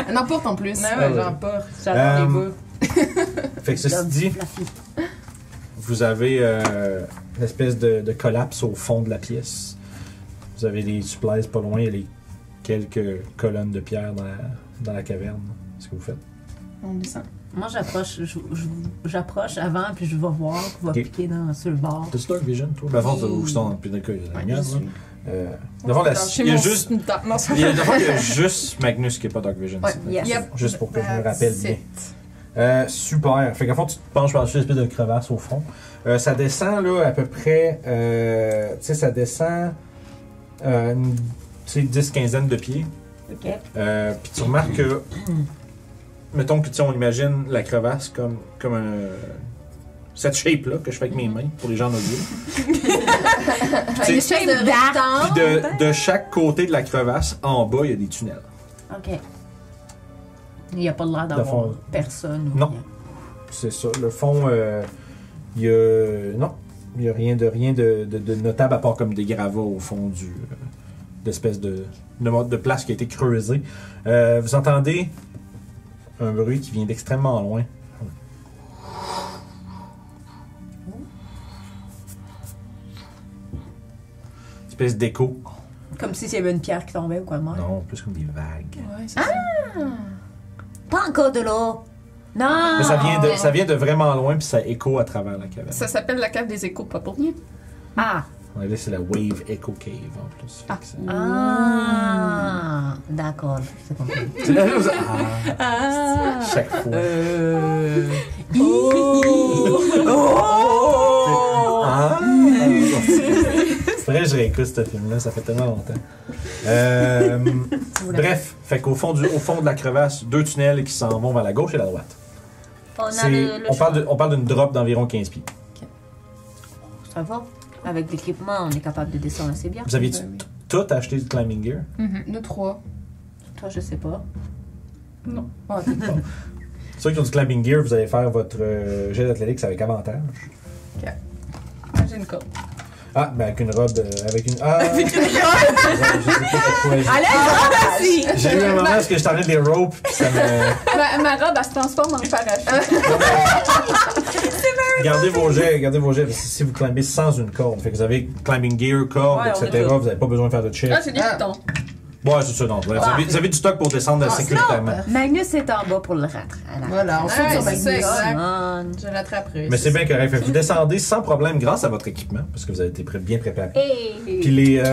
Elle en porte en plus. Non, ouais. j'en porte. J'adore les bas. Fait que ceci dit, vous avez une espèce de collapse au fond de la pièce. Vous avez les supplies pas loin, il y a quelques colonnes de pierre dans la caverne. Qu'est-ce que vous faites? On descend. Moi, j'approche avant, puis je vais voir, je vais Ok. piquer sur le bord. T'as-tu Dark Vision, toi? Ben, à force de vous dans le plus d'un cas, il y a la lumière, je là. suis. D'abord, il y a juste. Non, ça Il y a juste Magnus qui n'est pas Dark Vision. Ouais, c'est- yes. Yep. Juste pour que je me That's rappelle bien. it. Super. Fait qu'en fond, tu te penches par-dessus l'espèce de crevasse au fond. Ça descend là à peu près. Tu sais, ça descend. Une 10-15 de pieds. OK. Puis tu remarques que. Mettons que tu sais, on imagine la crevasse comme cette shape-là que je fais avec mes mains pour les gens en audio. Une espèce de rectangle. Puis de chaque côté de la crevasse, en bas, il y a des tunnels. OK. Il n'y a pas l'air De d'avoir fond. personne. ou Non. rien. C'est ça. Le fond, il y a. Non. Il n'y a rien de notable à part comme des gravats au fond d'espèce de place qui a été creusée. Vous entendez un bruit qui vient d'extrêmement loin. Une espèce d'écho. Comme si s'il y avait une pierre qui tombait ou quoi de même. Non, plus comme des vagues. Ouais, c'est ça. Pas encore de l'eau. Non. Mais ça vient de vraiment loin, puis ça écho à travers la caverne. Ça s'appelle la cave des échos, pas pour rien. Ah. En anglais, c'est la Wave Echo Cave, en plus. Fait que ça- Ah. D'accord. C'est compris. C'est la chose. Ah. Chaque fois. Ah. C'est vrai, je réécoute ce film-là, ça fait tellement longtemps. Bref, fait qu'au fond de la crevasse, 2 tunnels qui s'en vont vers la gauche et la droite. On parle d'une drop d'environ 15 pieds. Ça va. Avec l'équipement, on est capable de descendre assez bien. Vous aviez tout acheté du climbing gear? Nous 3. Toi, je sais pas. Non. Ah, t'es pas. Ceux qui ont du climbing gear, vous allez faire votre jet d'athlétiques avec avantage. Ah, j'ai une corde. Ah, ben avec une robe, avec une... Ah! Avec une robe! Allez, J'ai eu un moment parce que j'étais en train des ropes, puis ça me... Ma robe, elle se transforme en parachute. Gardez vos jets, parce que si vous climbez sans une corde, fait que vous avez climbing gear, corde, Ouais, on etc., a tout. vous n'avez pas besoin de faire de check. Ah, j'ai des pitons. Ouais, c'est ça, non. Vous avez du stock pour descendre sécuritairement. Magnus est en bas pour le rattraper. Voilà, on saute Ouais, sur c'est ça, Magnus. exact. Je l'attraperai. Mais c'est bien correct. Fait que vous descendez sans problème grâce à votre équipement, parce que vous avez été bien préparé. Hey. Puis les... tu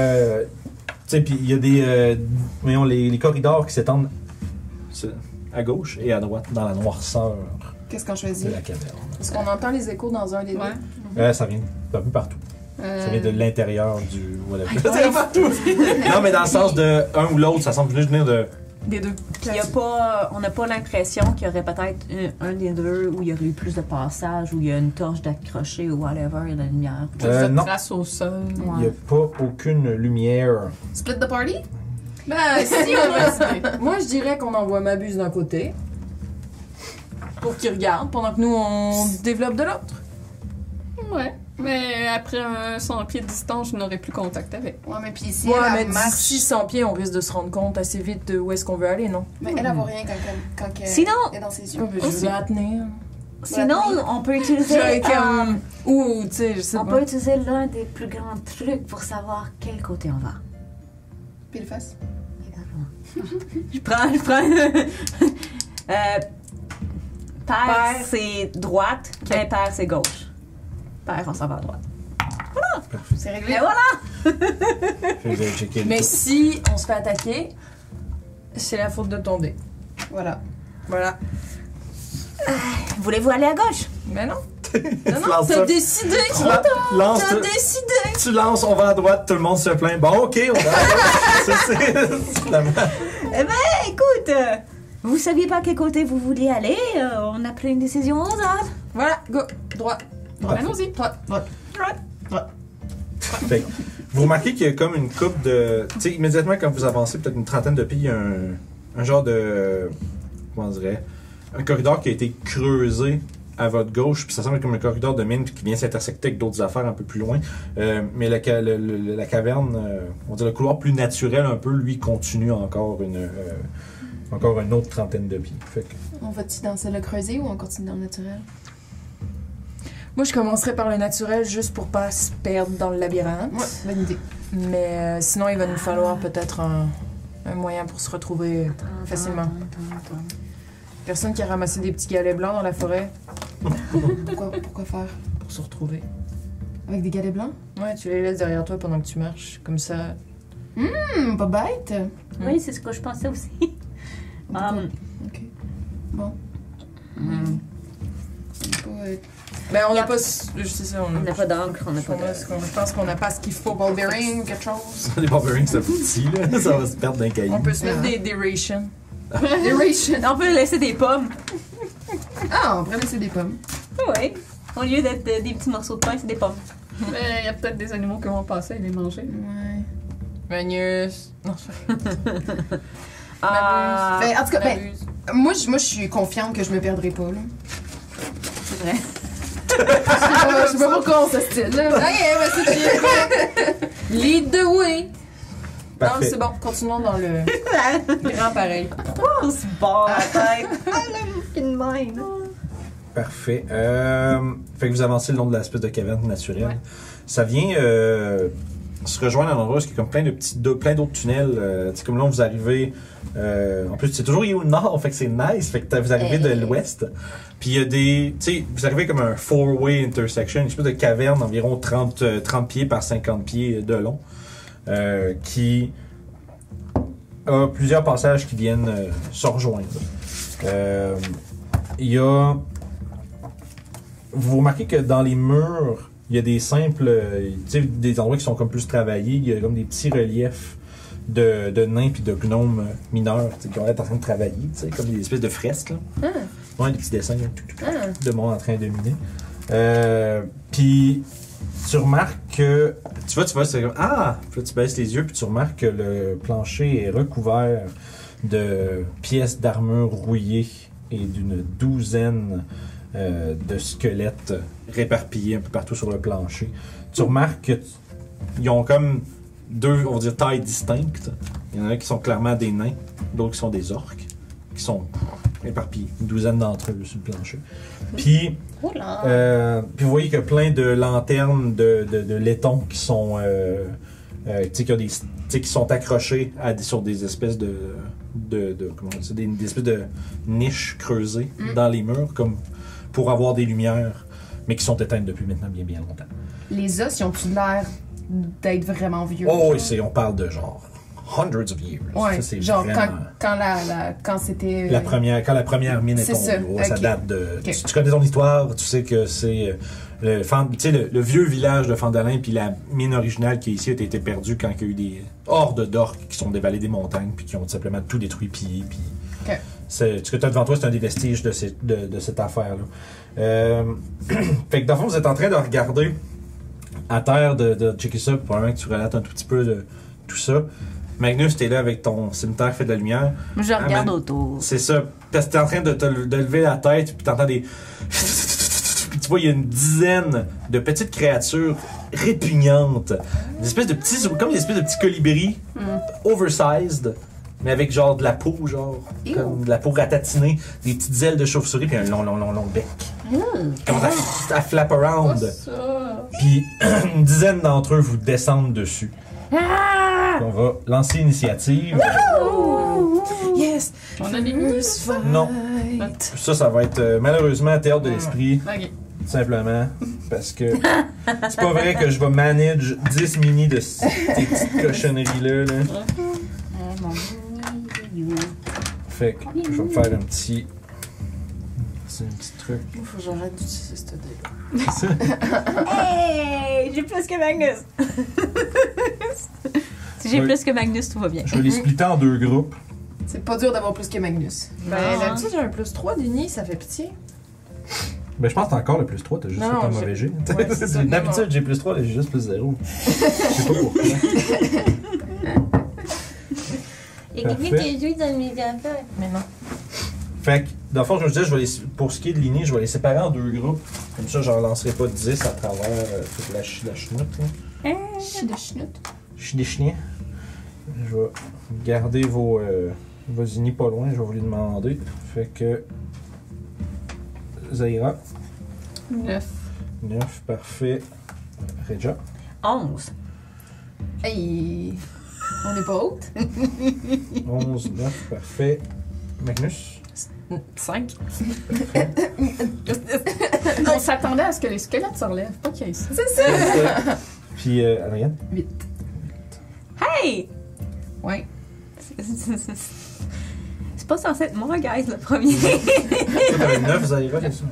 sais, puis il y a des... voyons, les corridors qui s'étendent à gauche et à droite, dans la noirceur Qu'est-ce qu'on de choisit? la caverne. Est-ce qu'on entend les échos dans un des deux? Ouais. Ça vient d'un peu partout. Ça vient de l'intérieur du... Whatever. Ouais, partout. Non, mais dans le sens de un ou l'autre, ça semble venir de... Des deux. Puis on n'a pas l'impression qu'il y aurait peut-être un des deux où il y aurait eu plus de passages, où il y a une torche d'accrocher ou whatever, il y a de la lumière. Plus de non. traces au sol. Il n'y a pas aucune lumière. Split the party? Ben, si on a décidé. Moi, je dirais qu'on envoie Mabuse d'un côté. Pour qu'il regarde, pendant que nous, on développe de l'autre. Ouais. Mais après 100 pieds de distance, je n'aurai plus contact avec. Ouais, mais puis si Ouais, elle mais marche... d'ici 100 pieds, on risque de se rendre compte assez vite de où est-ce qu'on veut aller, non? Mais elle voit rien quand elle Sinon- est dans ses yeux. Je vais la tenir. Sinon, on peut utiliser... J'aurais comme... Ou, tu sais, je sais on pas. peut utiliser l'un des plus grands trucs pour savoir quel côté on va. Pile face. Je prends. Père, c'est droite. Impair, c'est gauche. Père, on s'en va à droite. C'est réglé. Et voilà! Fait que vous allez checker le Mais tout. si on se fait attaquer, c'est la faute de ton dé. Voilà. Voilà. Voulez-vous aller à gauche? Mais non. Tu Non, non, lances t'as ça. décidé. Lance, T'as décidé. tu lances, on va à droite, tout le monde se plaint. Bon, ok, on va à droite. C'est finalement. Écoute, vous saviez pas quel côté vous vouliez aller? On a pris une décision au hasard. Voilà, go. Droit. Allons-y. Fait que vous remarquez qu'il y a comme une coupe de... Tu sais, immédiatement quand vous avancez peut-être une trentaine de pieds, il y a un genre de... Comment on dirait? Un corridor qui a été creusé à votre gauche, puis ça semble comme un corridor de mine puis qui vient s'intersecter avec d'autres affaires un peu plus loin. Mais la caverne, on dirait le couloir plus naturel un peu, lui, continue encore une autre trentaine de pieds. Fait que... On va-tu dans celle-là creusée ou on continue dans le naturel? Moi, je commencerai par le naturel juste pour pas se perdre dans le labyrinthe. Ouais, bonne idée. Mais sinon, il va nous falloir peut-être un moyen pour se retrouver facilement. Personne qui a ramassé des petits galets blancs dans la forêt Pourquoi faire? pour se retrouver. Avec des galets blancs? Ouais, tu les laisses derrière toi pendant que tu marches. Comme ça. Pas bête. Oui, c'est ce que je pensais aussi. Ok. Bon. Ben, on n'a pas. Je sais ça, On n'a pas d'encre, on n'a pas de... Je pense qu'on n'a pas ce qu'il faut. Ball bearing ou quelque chose? Les barbarians, c'est petit, là. Ça va se perdre d'un caillou. On peut se mettre des rations. Des rations. On peut laisser des pommes. Ah, on pourrait laisser des pommes. Oui. Au lieu d'être des petits morceaux de pain, c'est des pommes. Mais il y a peut-être des animaux qui vont passer et les manger. Ouais. Magnus. Non, Ah, Ben, en tout cas, ben, Mabuse. moi, je suis confiante que je me perdrai pas, là. c'est vrai. Je sais pas pourquoi on se style, là. Ok, ben c'est Lead the way. Non, Parfait. c'est bon. Continuons dans le grand pareil. On se barre la tête. Ah, la fucking mine. Parfait. Fait que vous avancez le long de l'espèce de caverne naturelle. Ouais. Ça vient se rejoignent à un endroit où il y a comme plein d'autres tunnels. Tu sais, comme là, vous arrivez. En plus, c'est toujours au nord, fait que c'est nice. Fait que vous arrivez de l'ouest. Puis il y a des. Tu sais, vous arrivez comme un four-way intersection, une espèce de caverne d'environ 30 pieds par 50 pieds de long. Qui a plusieurs passages qui viennent se rejoindre. Il y a. Vous remarquez que dans les murs, il y a des simples. Tu sais, des endroits qui sont comme plus travaillés. Il y a comme des petits reliefs de nains puis de gnomes mineurs qui ont l'air en train de travailler, tu sais, comme des espèces de fresques. Là. Ouais, des petits dessins de monde en train de miner. Puis tu remarques que. Tu vois, c'est comme. Ah! Puis là, tu baisses les yeux puis tu remarques que le plancher est recouvert de pièces d'armure rouillées et d'une douzaine de squelettes réparpillés un peu partout sur le plancher. Tu remarques qu'ils ont comme deux, on va dire, tailles distinctes. Il y en a qui sont clairement des nains, d'autres qui sont des orques, qui sont éparpillés. Une douzaine d'entre eux sur le plancher. Puis, puis vous voyez qu'il y a plein de lanternes de laiton qui sont, qui sont accrochées sur des espèces comment on dit, des espèces de niches creusées dans les murs, comme pour avoir des lumières, mais qui sont éteintes depuis maintenant bien longtemps. Les os, ils ont-tu l'air d'être vraiment vieux? Oh oui, on parle de genre hundreds of years. Ouais, ça, genre vraiment... quand c'était... Quand la première mine est tombée, ça date de... Okay. Tu connais ton histoire, tu sais que c'est... le vieux village de Fandalin, puis la mine originale qui est ici a été perdue quand il y a eu des hordes d'orques qui sont dévalées des montagnes, puis qui ont simplement tout détruit, pillé, puis... Okay. Ce que tu as devant toi, c'est un des vestiges de cette affaire-là. Fait que dans le fond, vous êtes en train de regarder à terre, de checker ça, probablement que tu relates un tout petit peu de tout ça. Magnus, t'es là avec ton cimetière fait de la lumière. Je regarde autour. C'est ça. Parce que t'es en train de lever la tête, puis t'entends des... Puis tu vois, il y a une dizaine de petites créatures répugnantes. Des espèces de petits... Comme des espèces de petits colibris, oversized, mais avec genre de la peau, genre... Comme de la peau ratatinée, des petites ailes de chauve-souris, puis un long bec. Comme à flap around. Puis une dizaine d'entre eux vous descendent dessus. On va lancer l'initiative. Yes! On a des muscles. Non. Ça va être malheureusement théâtre de l'esprit. Ok. Simplement parce que c'est pas vrai que je vais manage 10 mini de ces petites cochonneries-là. Là. Fait que je vais me faire un petit... C'est un petit truc. Il faut que j'arrête d'utiliser cette dé-là. Hey! J'ai plus que Magnus! Si j'ai plus que Magnus, tout va bien. Je vais les splitter en 2 groupes. C'est pas dur d'avoir plus que Magnus. Ben, d'habitude, j'ai un plus 3 d'uni, ça fait pitié. Ben, je pense que t'as encore le plus 3, t'as juste fait un mauvais jet. Ouais, d'habitude, j'ai plus 3, là, j'ai juste plus 0. Je sais pas pourquoi. Et quelqu'un qui joue dans mes affaires. Mais non. Fait que, dans le fond, je me disais, pour ce qui est de l'inné, je vais les séparer en 2 groupes. Comme ça, je n'en lancerai pas 10 à travers toute la chenoute. Des chiens. Je vais garder vos innies pas loin, je vais vous les demander. Fait que. Zaira. 9. 9, parfait. Reja. 11. Hey! On n'est pas haute? 11, 9, parfait. Magnus. 5. On s'attendait à ce que les squelettes se relèvent, pas qu'il y ait ça. C'est ça! Puis, Adrienne. 8. Hey! Ouais. C'est pas censé être moi, guys, le premier. T'avais 9, Zaira, c'est ça?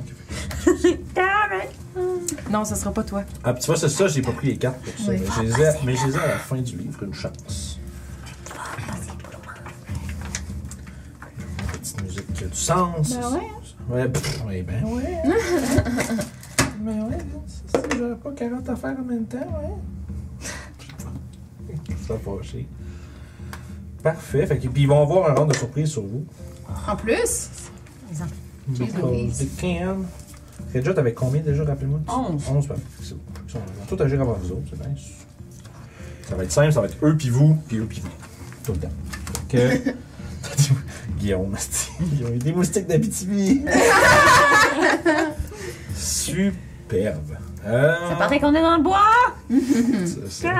Non, ça sera pas toi. Ah, puis tu vois, c'est ça, j'ai pas pris les cartes pour ça. Oui. Mais je les ai à la fin du livre, une chance. Une petite musique qui a du sens. Ben ouais. Ouais, oui, ben ouais. Ben ouais, j'aurais pas 40 affaires en même temps, ouais. Ça va fâcher. Parfait. Fait que, puis ils vont avoir un round de surprise sur vous. En plus? Because they can. Redja, t'avais combien déjà, rappelez-moi? 11. 11, parfait. C'est bon. Ils vont tout agir avant vous autres, c'est bien. Ça va être simple, ça va être eux puis vous, puis eux puis vous. Tout le temps. Fait que... Guillaume, ils ont eu des moustiques d'Abitibi. Superbe. Ça paraît qu'on est dans le bois! C'est ça.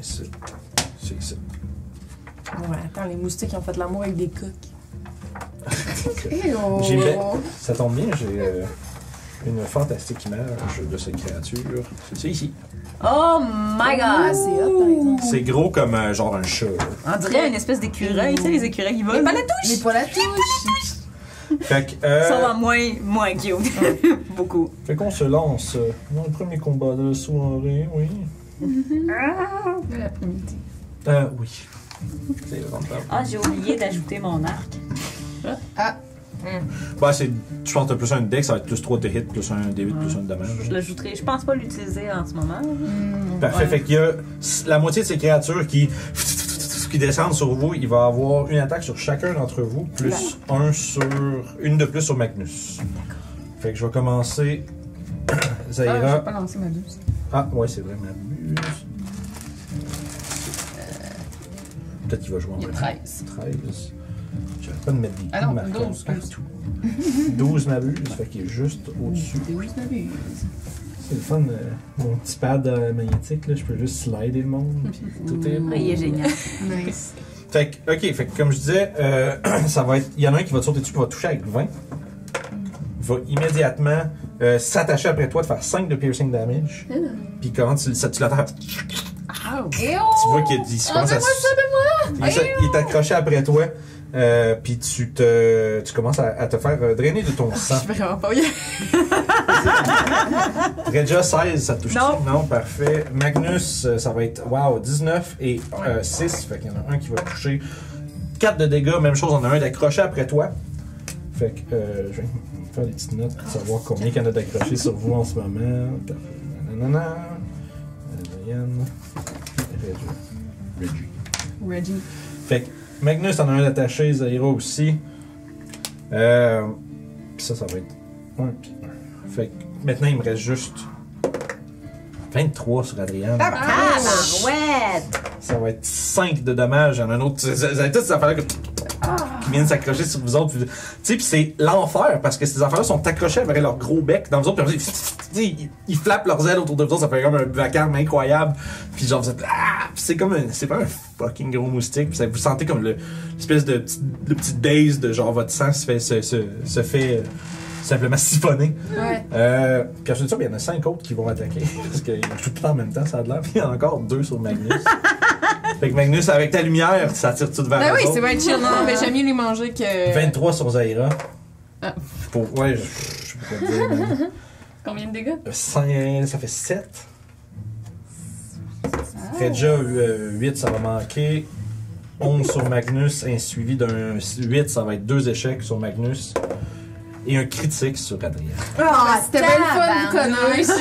ici. C'est ici. Ouais, attends, les moustiques ils ont fait l'amour avec des coques. J'ai fait. Ça tombe bien, j'ai une fantastique image de cette créature. C'est ici. Oh my Ah, god! c'est hot, par exemple. C'est gros comme genre un chat. On dirait une espèce d'écureuil, tu sais, les écureuils qui volent. pas la touche! Mais pas la touche! Fait que. Ça va moins cute. Beaucoup. Fait qu'on se lance dans le premier combat de la soirée, oui. De l'après-midi. Oui. C'est vraiment pas. Ah, j'ai oublié d'ajouter mon arc. Bah, c'est. Je pense que t'as plus un deck, ça va être plus 3 de hit, plus un D8, plus un de dommage. Je l'ajouterai. Je pense pas l'utiliser en ce moment. Parfait. Ouais. Fait qu'il y a la moitié de ces créatures qui descendent sur vous. Il va avoir une attaque sur chacun d'entre vous, plus une de plus sur Magnus. Fait que je vais commencer. Ah, Zaira. j'ai pas lancé ma douce. Ah, ouais, c'est vrai, Magnus. Peut-être qu'il va jouer en Il y a premier. 13. 13. J'arrête pas de mettre des Ah non, marqueurs 12, partout. 12 m'abuse, fait qu'il est juste au-dessus. C'est le fun, mon petit pad magnétique, là, je peux juste slider le monde. Tout est beau. Ah, il est génial. Nice. Fait que, ok, fait que comme je disais, ça va être. Il y en a un qui va te sauter dessus, qui va te toucher avec 20. Il va immédiatement s'attacher après toi, de faire 5 de piercing damage. Puis comment tu l'attends, tu vois qu'il commence à. Il est accroché après toi. Puis tu commences à te faire drainer de ton sang. Je suis vraiment pas bien. Regia 16, ça touche. Non. Non, parfait. Magnus, ça va être, 19 et 6. Fait qu'il y en a un qui va toucher 4 de dégâts. Même chose, on a un d'accroché après toi. Fait que je vais faire des petites notes pour savoir combien il y en a d'accrochés sur vous en ce moment. Nanana. Adrienne. Reggie. Fait que Magnus en a un d'attaché, Zaira aussi. Puis ça va être 1 puis 1. Fait que maintenant, il me reste juste 23 sur Adrienne. Ah, ouais! Ça va être 5 de dommages. Il y en a un autre. Vous avez toutes ces affaires-là qui viennent s'accrocher sur vous autres. Tu sais, puis c'est l'enfer parce que ces affaires-là sont accrochées avec leur gros bec dans vous autres. Puis ils flappent leurs ailes autour de vous autres. Ça fait comme un vacarme incroyable. Puis genre, vous êtes. C'est comme un. C'est pas un fucking gros moustique. Puis vous sentez comme l'espèce de petit daze de genre votre sang se fait simplement siphonner. Ouais. Puis ensuite de ça, il y en a 5 autres qui vont attaquer. Parce qu'ils jouent tout le temps en même temps, ça a de l'air. Puis il y en a encore 2 sur Magnus. Fait que Magnus, avec ta lumière, ça tire tout vers Ben eux oui, autres. c'est bien chill. Non, mais j'aime mieux les manger que. 23 sur Zaira. Ah. Ouais, je sais pas quoi dire. man. Combien de dégâts? 5, ça fait 7. Regia, 8, ça va manquer. 11 sur Magnus, suivi d'un 8, ça va être 2 échecs sur Magnus. Et un critique sur Adrien. Ah, c'était bien le fun, vous connaître.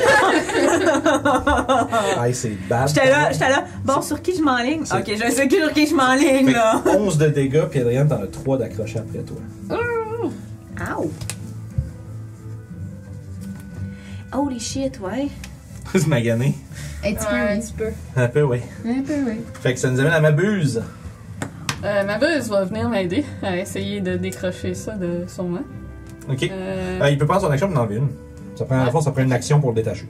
Ah, c'est bad. J'étais là. Bon, sur qui je m'enligne? C'est- Ok, je sais sur qui je m'enligne, Fait là. que 11 de dégâts, puis Adrien, t'en as 3 d'accrocher après toi. Ow! Holy shit, ouais. C'est magané. Un petit peu, Ouais, un oui. petit peu. Un peu, oui. Un peu, oui. Fait que ça nous amène à Mabuse. Ma buse va venir m'aider à essayer de décrocher ça de son main. Ok. Il peut prendre son action pour en enlever une. Ça prend, à la fois, ça prend une action pour le détacher.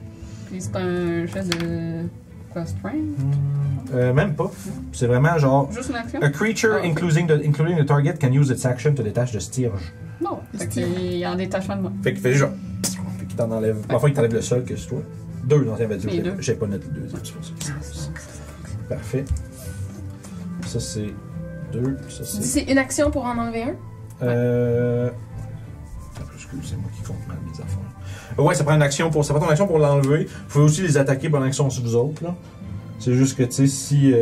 Puis c'est pas un jeu de. Quoi, strength? Même pas. C'est vraiment genre. Juste une action? A creature Ah, ok. including the target can use its action to detach the stierge. Non. Fait qu'il y a un détachement de moi. Fait qu'il fait genre. Fait qu'il t'en enlève. Parfois, il t'enlève le seul que c'est toi. 2 dans un Les dit. deux. J'ai pas noté le deuxième, c'est pour ça. Parfait. Ça, c'est 2. Ça, c'est. C'est une action pour en enlever un? Excusez, c'est moi qui compte mal mes affaires. Ouais, ça prend une action pour. Ça prend ton action pour l'enlever. Vous pouvez aussi les attaquer pendant qu'ils sont sur vous autres, là. C'est juste que, tu sais, si.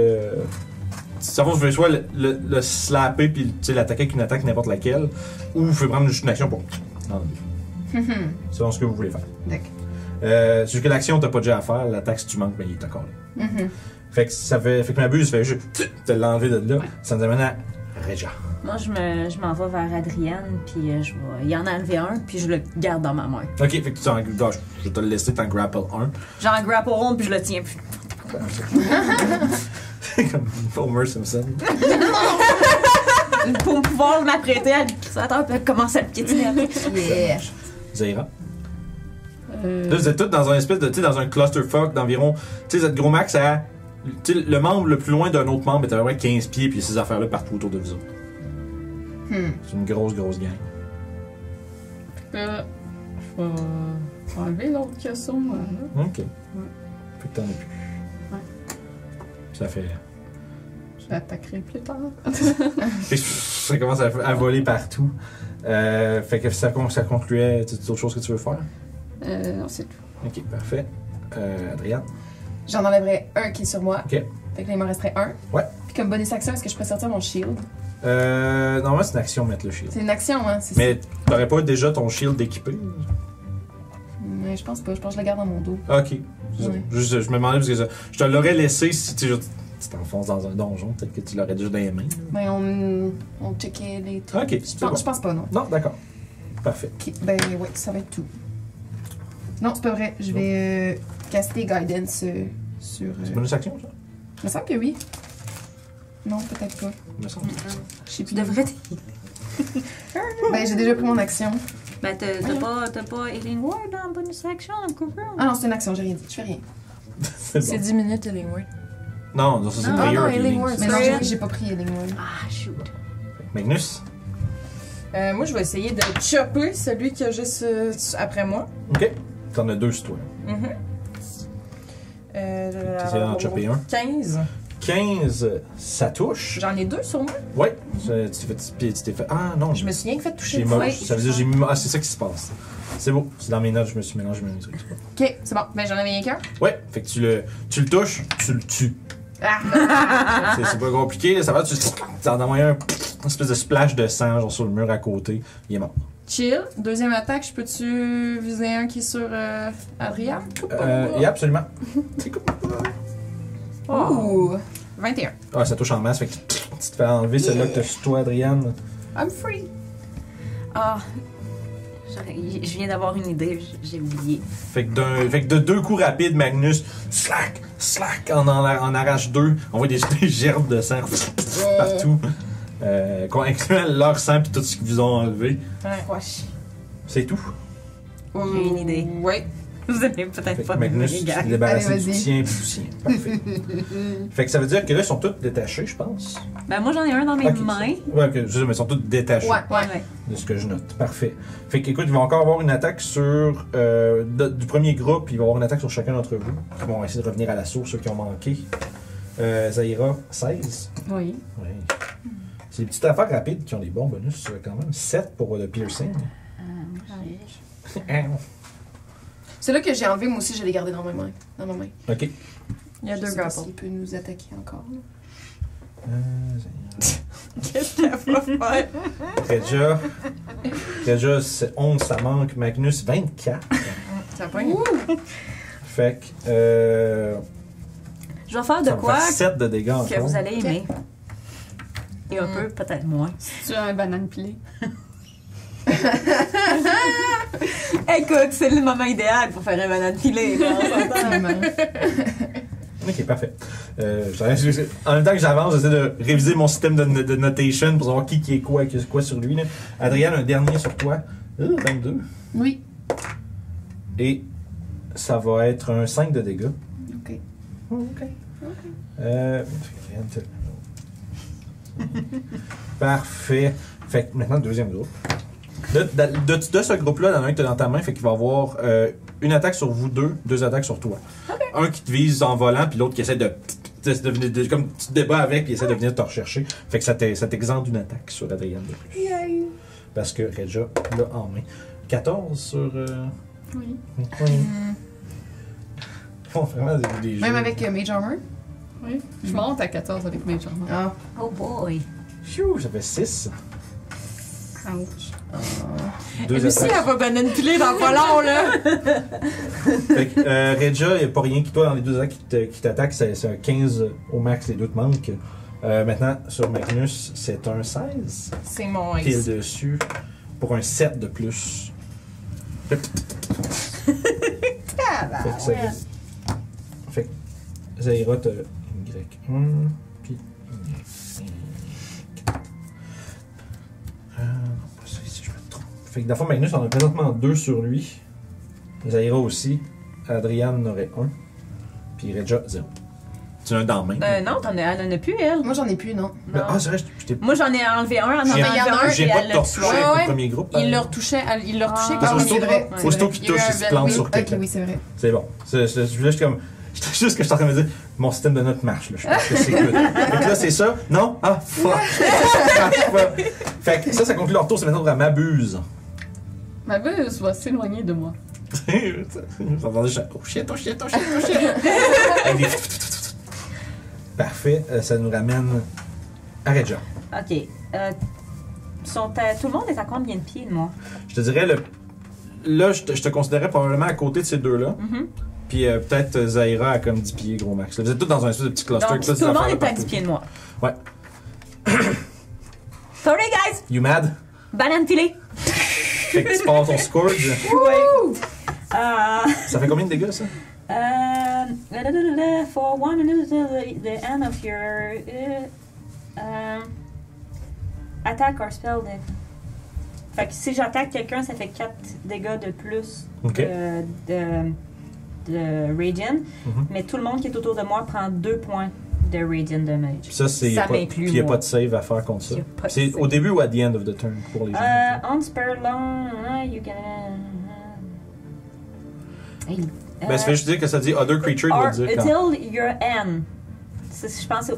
Ça va, vous pouvez soit le slapper puis l'attaquer avec une attaque n'importe laquelle, ou vous pouvez prendre juste une action pour l'enlever. Selon ce que vous voulez faire. D'accord. C'est juste que l'action, t'as pas déjà à faire. L'attaque, si tu manques, ben, il est encore là. Fait que ça fait que ma buse fait juste te l'enlever de là. Ça nous amène à Regia. Moi, je m'en vais vers Adrienne, puis je vais y en enlever un, puis je le garde dans ma main. Ok, fait que tu je vais te le laisser, t'en grapple 1. J'en grapple rond, puis je le tiens. Puis... C'est comme Homer Simpson. Pour pouvoir m'apprêter à l'utilisateur, puis commencer à le piétiner. Yeah. Zaira. Là, vous êtes tous dans un espèce de, tu sais, dans un clusterfuck d'environ, tu sais, vous êtes gros max à Tu sais, le membre le plus loin d'un autre membre est à peu près 15 pieds, puis il y a ces affaires-là partout autour de vous autres. C'est une grosse gang. Je vais enlever l'autre caisson. Ok. Fait que t'en as plus. Ouais. Ça fait. Je l'attaquerai plus tard. Fait que ça commence à voler partout. Fait que ça concluait. Tu as d'autres choses que tu veux faire? Non, c'est tout. Ok, parfait. Adriane? J'en enlèverais un qui est sur moi. Ok. Fait que là, il m'en resterait un. Ouais. Puis comme bonus action, est-ce que je peux sortir mon shield? Normalement, c'est une action mettre le shield. C'est une action, hein? C'est Mais t'aurais pas déjà ton shield équipé? Mais je pense pas. Je pense que je le garde dans mon dos. Ok. Ouais. Juste, je me demandais parce que je te l'aurais laissé si tu t'enfonces dans un donjon. Peut-être que tu l'aurais déjà dans les mains. Ben, on checkait les trucs. Ok, c'est bon. Je pense pas, non. Non, d'accord. Parfait. Ok, ben ouais, ça va être tout. Non, c'est pas vrai. Je vais caster Guidance sur... C'est bonus action, ça? Il me semble que oui. Non, peut-être pas. Il me semble. Je sais plus. Tu devrais. Ben, j'ai déjà pris mon action. Ben, t'as pas Healing Word en bonus action, en cover? Ah non, c'est une action, j'ai rien dit. Je fais rien. C'est C'est bon. 10 minutes, Healing Word. Non, ça c'est Ah, prayer non, healing. healing word. Mais non, Prayer. j'ai pas pris Healing Word. Ah, shoot. Magnus? Moi, je vais essayer de chopper celui qui a juste après moi. Ok. T'en as deux sur toi. T'essayes d'en chopper un. 15. 15, ça touche. J'en ai 2 sur moi. Ouais. Tu t'es fait. Ah non. Je me suis rien que fait toucher. J'ai moche. Ouais, Ça veut dire j'ai mis. Ah, c'est ça qui se passe. C'est beau. C'est dans mes notes, je me suis mélangé mes trucs. Ok, c'est bon. Ben, j'en avais rien qu'un. Ouais. Fait que tu le touches, tu le tues. Ah! C'est pas compliqué. Là, ça va, tu en envoies une espèce de splash de sang genre sur le mur à côté. Il est mort. Chill. Deuxième attaque, je peux-tu viser un qui est sur Adrien? Et absolument. C'est cool. Ouh! 21. Ah, ça touche en masse. Fait que tu te fais enlever celle-là que t'as sur toi, Adriane. I'm free. Ah. Je viens d'avoir une idée, j'ai oublié. Fait que de deux coups rapides, Magnus, slack, en arrache deux. On voit des gerbes de sang partout. Incluant leur sang et tout ce qu'ils vous ont enlevé. Ouais. C'est tout. J'ai une idée. Ouais. Vous avez peut-être Fait pas que Magnus, tu te débarrasses Allez, du vas-y. tien et du sien. Parfait. Fait que ça veut dire que là, ils sont tous détachés, je pense. Ben, moi, j'en ai un dans mes Ok, mains. Ouais, ok, je sais, mais ils sont tous détachés. Ouais. De ce que je note. Parfait. Fait qu'écoute, ils vont encore avoir une attaque sur. Du premier groupe, puis ils vont avoir une attaque sur chacun d'entre vous. Ils vont essayer de revenir à l'assaut, ceux qui ont manqué. Zaira, 16. Oui. Oui. C'est des petites affaires rapides qui ont des bons bonus quand même. 7 pour le piercing. C'est là que j'ai enlevé, moi aussi, je l'ai gardé dans ma main. Ok. Il y a Je deux sais pas grapples. s'il peut nous attaquer encore. Qu'est-ce qu'elle va faire? Regia, c'est 11, ça manque. Magnus, 24. Ça pogne. Fait que. Je vais faire de Ça me quoi fait 7 de dégâts que encore. vous allez aimer. Et un peu, peut-être moins. Tu as un banane pilé. Écoute, c'est le moment idéal pour faire un banane pilé. Ok, parfait. En même temps que j'avance, j'essaie de réviser mon système de notation pour savoir qui est quoi sur lui. Là. Adrien, un dernier sur toi. 22. Oui. Et ça va être un 5 de dégâts. Ok. Ok. Parfait. Fait que maintenant, deuxième groupe. De ce groupe-là, il y en a un que tu as dans ta main, fait qu'il va avoir une attaque sur vous deux attaques sur toi. Un qui te vise en volant, puis l'autre qui essaie comme tu te débats avec, puis essaie de venir te rechercher. Fait que ça t'exemple d'une attaque sur Adrienne de plus. Parce que Regia l'a en main. 14 sur. Oui. Bon, vraiment des jeux. Même avec Mage Armor? Oui. Je monte à 14 avec mes jambes. Ah. Oh boy. Phew, ça fait 6. Ouch. Deux Lucie, attaques. elle va banane pilée dans pas long, là. Fait que Regia, il n'y a pas rien qui toi dans les deux attaques qui t'attaquent, c'est un 15 au max, les deux te manquent. Maintenant, sur Magnus, c'est un 16. C'est mon Pile ex. dessus pour un 7 de plus. Fait que fait que Zaira t'as Y1, puis Y5. Pas ça ici, je me trompe. Fait que dans le fond, Magnus en a présentement 2 sur lui. Zaira aussi. Adriane en aurait 1. Puis Regia, 0. Tu l'as dans la main. Non, elle en a plus, elle. Moi, j'en ai plus, non. Non. Ah, c'est vrai, je t'ai Moi, j'en ai enlevé un, J'ai- J'ai et pas elle de l'a torche tué. avec Ouais. le premier groupe. Il l'a retouché, il l'a retouché Parce quand que oui, c'est vrai. aussitôt qu'il Il y a eu touche, un il se bel- plante oui. sur Ok, quelqu'un. oui, c'est vrai. C'est bon. J'étais comme. J'étais juste que je suis en train de me dire, mon système de notes marche, là. Je pense que c'est good. Fait que là, c'est ça. Non? Ah, fuck. Fait que ça conclut leur tour. C'est maintenant à Mabuse. Ma buse va s'éloigner de moi. Vous entendez ça? Oh shit, oh shit, oh shit, oh shit. Avec des... Parfait. Ça nous ramène à Regia. Ok. Tout le monde est à combien de pieds de moi? Je te dirais, là, je te considérais probablement à côté de ces deux-là. Puis peut-être Zaira à comme 10 pieds, gros max. Là, vous êtes tous dans un espèce de petit cluster. Donc, avec tout toutes ces le monde affaires-là est à partout. 10 pieds de moi. Ouais. Sorry, guys! You mad? Banane pilée! Fait que tu pars ton Scourge. Ouais. Ça fait combien de dégâts, ça? For one minute, the end of your attack or spell. Fait que si j'attaque quelqu'un, ça fait 4 dégâts de plus Ok. de Radiant. Mais tout le monde qui est autour de moi prend 2 points de Radiant Damage. Puis ça, c'est. Ça pas- m'inclut, Puis il n'y a moi. pas de save à faire contre ça. Y a pas de C'est save. au début ou à the end of the turn pour les gens. On spare long, you can. Ben, ça fait juste dire que ça dit other creature, il Or doit dire quand. until your end. Je pense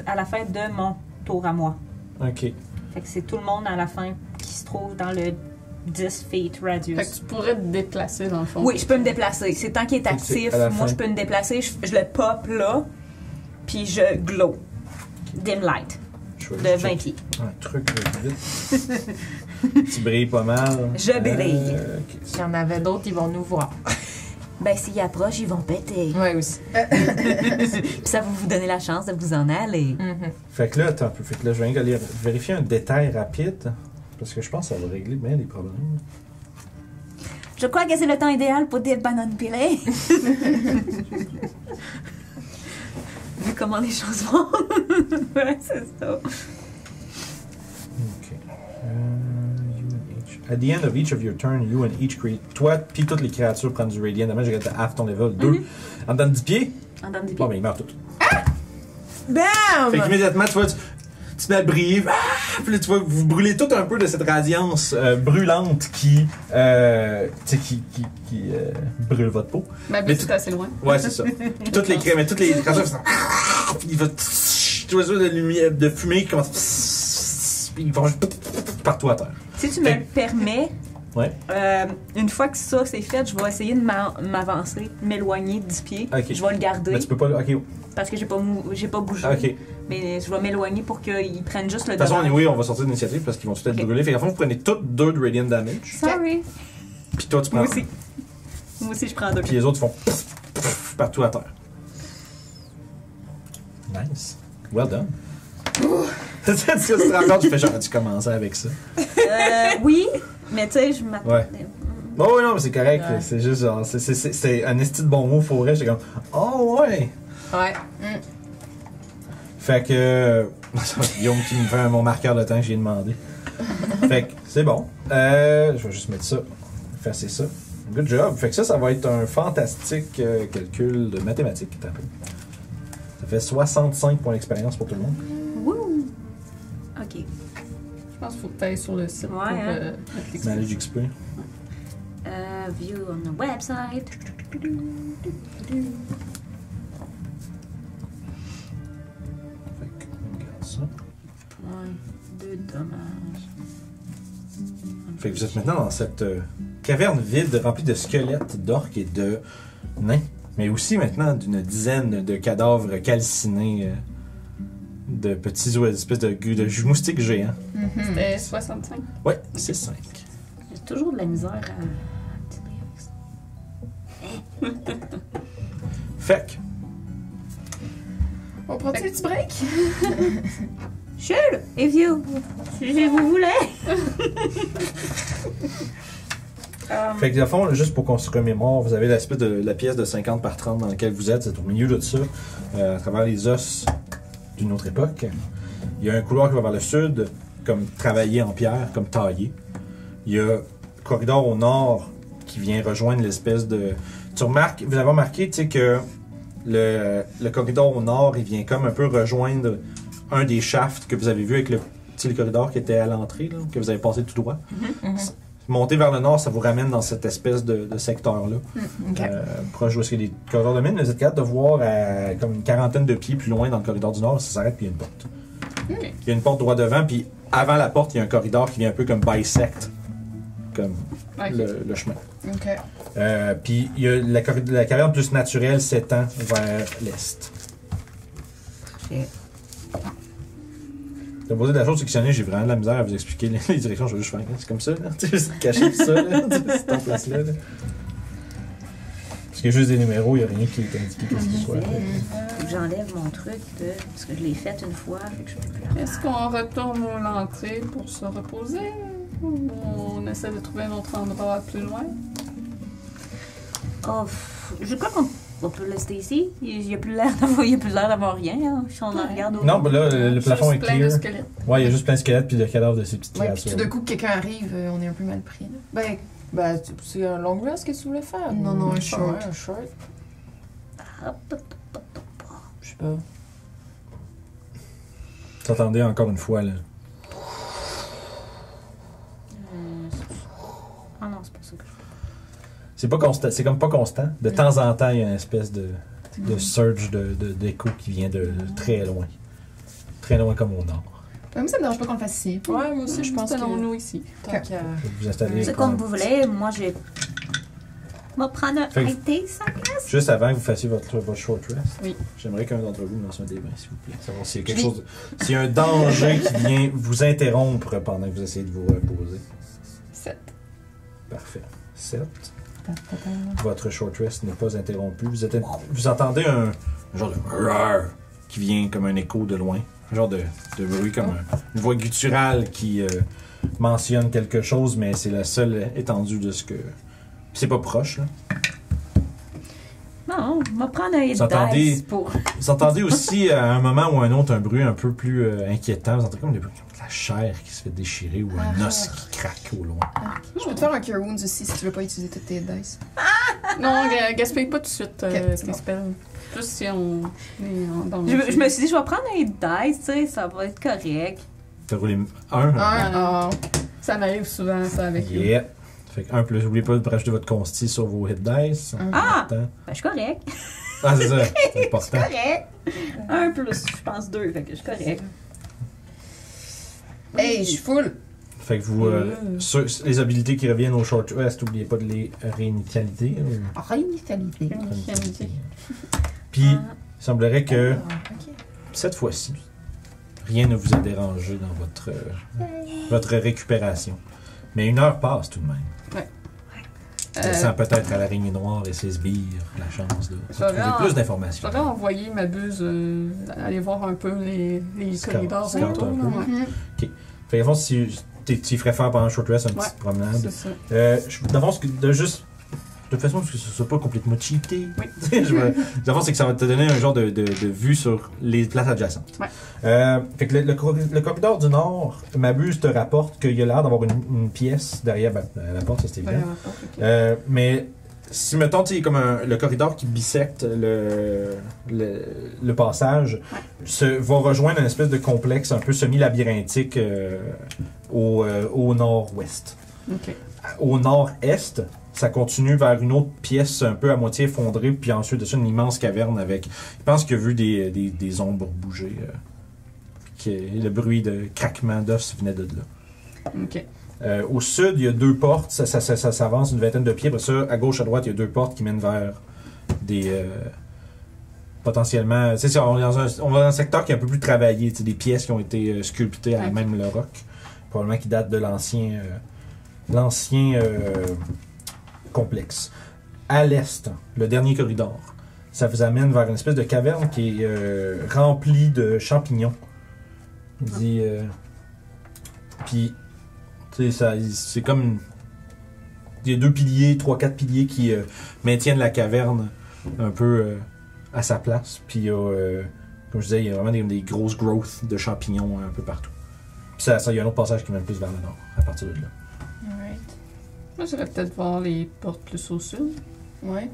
à la fin de mon tour à moi. Ok. Fait que c'est tout le monde à la fin qui se trouve dans le 10 feet radius. Fait que tu pourrais te déplacer dans le fond. Oui, je peux me déplacer. C'est tant qu'il est Fait que c'est actif, à la moi fin. je peux me déplacer, je le pop là, puis je glow. Dim light Je vais de juste 20 checker pieds. un truc vite. Tu brilles pas mal. Je brille. Ok. S'il y en avait d'autres, ils vont nous voir. Ben s'ils approchent, ils vont péter. Ouais, aussi. Puis ça va vous donner la chance de vous en aller. Fait que là, attends un peu. Fait que là, je viens d'aller vérifier un détail rapide. Parce que je pense que ça va régler bien les problèmes. Je crois que c'est le temps idéal pour dire banane pilée. Vu comment les choses vont. Ouais, c'est ça. Ok. You and each. At the end of each of your turn, you and each creature. Toi, puis toutes les créatures prennent du radiant damage. J'ai half ton level 2. En dedans de 10 pieds. En donne des Bon, pieds. ben, ils meurent toutes. Bam! Fait qu'immédiatement, tu vois, tu te mets à briller. Puis là, tu vois, vous brûlez tout un peu de cette radiance brûlante qui brûle votre peau. Ma Mais buse est assez loin. Ouais, c'est ça. toutes les créatures font. Il va. Tu vois ça de lumière, de fumée qui commence. Puis ils vont partout à terre. Si tu me le permets, Ouais. une fois que ça c'est fait, je vais essayer de m'avancer, m'éloigner de 10 pieds. Ok. Je vais le garder Mais tu peux pas. Ok. parce que j'ai pas bougé. Ok. De Mais je vais m'éloigner pour qu'ils prennent juste le toute façon, dommage. oui, on va sortir de l'initiative parce qu'ils vont tout être Ok. brûlés. Fait qu'à fond, vous prenez toutes 2 de radiant damage. Sorry. Puis toi, tu prends. Moi aussi. Moi aussi, je prends 2. Puis les autres font partout à terre. Nice. Well done. Tu te rends compte, tu fais genre, tu commençais avec ça. Oui, mais tu sais, je m'attendais. Ouais. Oh oui, non, mais c'est correct. Ouais. C'est juste genre, c'est un esti de bon mot pour vrai. J'étais comme, oh ouais. Ouais. Fait que. Guillaume qui me fait mon marqueur de temps que j'ai demandé. Fait que c'est bon. Je vais juste mettre ça. Effacer ça. Good job. Fait que ça va être un fantastique calcul de mathématiques. T'as peu. Ça fait 65 points d'expérience pour tout le monde. Wouh! Ok. Je pense qu'il faut que tu ailles sur le site pour Ouais, hein. mettre l'expérience. Manage XP. View on the website. Fait qu'on regarde ça. Point de dommage. Fait que vous êtes maintenant dans cette caverne vide remplie de squelettes, d'orques et de nains. Mais aussi maintenant d'une dizaine de cadavres calcinés de petits espèces de moustiques géants. C'était 65. Ouais, c'est 5. J'ai toujours de la misère à dealer avec ça. Fait que, On prend-tu un petit break? Sure, if you, si vous voulez. fait que dans le fond, juste pour qu'on se remémore, vous avez l'espèce de la pièce de 50 par 30 dans laquelle vous êtes, c'est au milieu de ça, à travers les os d'une autre époque. Il y a un couloir qui va vers le sud, comme travaillé en pierre, comme taillé. Il y a un corridor au nord qui vient rejoindre l'espèce de... Vous avez remarqué, tu sais, que le corridor au nord, il vient comme un peu rejoindre un des shafts que vous avez vu avec le corridor qui était à l'entrée, là, que vous avez passé tout droit. Monter vers le nord, ça vous ramène dans cette espèce de secteur-là. Ok. Proche où est-ce qu'il y a des corridors de mine, mais vous êtes capable de voir à comme une quarantaine de pieds plus loin dans le corridor du nord, ça s'arrête puis il y a une porte. Ok. Il y a une porte droit devant, puis avant la porte, il y a un corridor qui vient un peu comme bisect comme Ok. le chemin. Ok. Puis il y a la caverne plus naturelle s'étend vers l'est. Le beau de la chose, c'est que cette année, j'ai vraiment de la misère à vous expliquer les directions. Je vais juste faire, c'est comme ça, là. Tu sais, juste cacher tout ça, là. C'est en place-là, là. Parce qu'il y a juste des numéros, il n'y a rien qui est indiqué qu'est-ce qu'il soit. Faut que j'enlève mon truc parce que je l'ai fait une fois, fait que je peux plus la Est-ce qu'on retourne à l'entrée pour se reposer? Ou on essaie de trouver un autre endroit plus loin? Oh, je crois qu'on peut le rester ici. Il n'y a plus l'air d'avoir rien, hein, si on en regarde autour. Non, ben là, le plafond est Juste plein de clear. squelettes. Ouais, il y a juste plein de squelettes puis de cadavres de ces petites Ouais, puis créatures. tout d'un coup, quelqu'un arrive, on est un peu mal pris. Là. Ben, c'est un long rest que tu voulais faire? Non, non, un short. Ouais, un short. Je sais pas. Vous entendez encore une fois, là. Ah non, c'est pas ça que je C'est pas constant, c'est comme pas constant. De temps en temps, il y a une espèce de surge d'écho qui vient de très loin. Très loin comme au nord. Moi, ça me dérange pas qu'on le fasse ici. Ouais, moi aussi, je pense que... Selon-nous ici. Tant qu'à... Vous vous installez. C'est comme vous voulez. Moi, je vais prendre un Fait que- IT, ça. Juste avant que vous fassiez votre short rest, Oui. j'aimerais qu'un d'entre vous me lance un débat, s'il vous plaît. Savoir s'il y a quelque chose. S'il y a un danger qui vient vous interrompre pendant que vous essayez de vous reposer. 7. Parfait. 7. Votre short rest n'est pas interrompu. Vous entendez un genre de roar qui vient comme un écho de loin. Un genre de bruit comme une voix gutturale qui mentionne quelque chose, mais c'est la seule étendue de ce que. C'est pas proche, là. Non, on va prendre un Vous entendez- dice pour... Vous entendez aussi à un moment ou à un autre un bruit un peu plus inquiétant. Vous entendez comme des bruits comme de la chair qui se fait déchirer ou un os qui craque au loin. Je peux te faire un Cure Wounds aussi si tu veux pas utiliser toutes tes dice. Non, gaspille pas tout de suite c'est tes bon. spells. Juste si on est en danger. Je me suis dit, je vais prendre un dice, tu sais, ça va être correct. T'as roulé un. Un. Ça m'arrive souvent, ça, avec eux. Yeah. Fait que 1 plus. N'oubliez pas de rajouter votre consti sur vos hit dice. Ah! Important. Ben, je suis correct. Ah, c'est ça. C'est important. Correct. Un plus, je pense 2, fait que je suis correct. Hey, je suis full. Fait que vous. Les habilités qui reviennent au short rest, n'oubliez pas de les réinitialiser. Réinitialité. Puis, il semblerait que Ok. cette fois-ci, rien ne vous a dérangé dans votre récupération. Mais 1 heure passe tout de même. Laissant peut-être à l'araignée noire et ses sbires la chance de J'aurais trouver en- plus d'informations. J'aurais envoyé ma buse aller voir un peu les corridors scout autour. un là, peu. ouais. Fait que, dans le fond, si tu ferais faire pendant le short rest une Ouais, petite promenade. C'est ça. D'avance, de juste. De toute façon, parce que ce soit pas complètement cheaté. Oui. D'avance, c'est que ça va te donner un genre de vue sur les places adjacentes. Ouais. Fait que le corridor du Nord, ma buse te rapporte qu'il y a l'air d'avoir une pièce derrière la porte, ça c'est évident. Mais si, mettons, tu sais, comme le corridor qui bisecte le passage, va rejoindre une espèce de complexe un peu semi-labyrinthique au nord-ouest. Ok. Au nord-est, ça continue vers une autre pièce un peu à moitié effondrée, puis ensuite de ça, une immense caverne avec... Je pense qu'il a vu des ombres bouger. Le bruit de craquement d'os venait de là. Ok. Au sud, il y a 2 portes, ça s'avance une vingtaine de pieds. Après ça, à gauche, à droite, il y a 2 portes qui mènent vers des... potentiellement... Tu sais, on va dans un secteur qui est un peu plus travaillé, tu sais, des pièces qui ont été sculptées à même le roc. Probablement qui date de l'ancien complexe. À l'est, le dernier corridor, ça vous amène vers une espèce de caverne qui est remplie de champignons. Il dit... Puis, tu sais, c'est comme... Il y a 2 piliers, 3-4 piliers qui maintiennent la caverne un peu à sa place. Puis, il y a, comme je disais, il y a vraiment des grosses growths de champignons un peu partout. Puis, ça, il y a un autre passage qui mène plus vers le nord, à partir de là. Alright. Moi, j'irais peut-être voir les portes plus au sud. Ouais.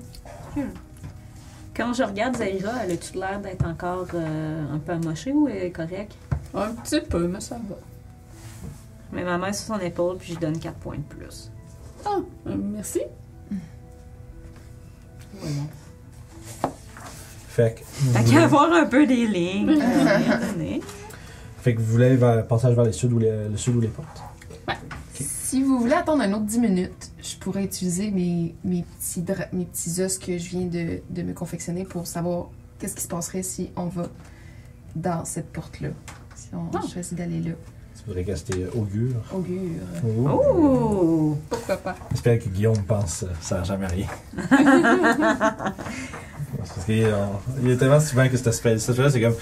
Quand je regarde Zaira, elle a-tu l'air d'être encore un peu amochée ou elle est correcte? Un petit peu, mais ça va. Je mets ma main sur son épaule puis je lui donne 4 points de plus. Ah, merci. Voilà. Fait que. Fait qu'à avoir un peu des lignes. Fait que vous voulez passage vers le sud ou le sud ou les portes? Si vous voulez attendre un autre 10 minutes, je pourrais utiliser mes petits os que je viens de me confectionner pour savoir qu'est-ce qui se passerait si on va dans cette porte-là. Si on choisit d'aller là. Tu voudrais rester augure? Augure. Oh! Pourquoi pas? J'espère que Guillaume pense ça n'a jamais rien. Parce qu'il il est tellement souvent que cette spell-là, c'est comme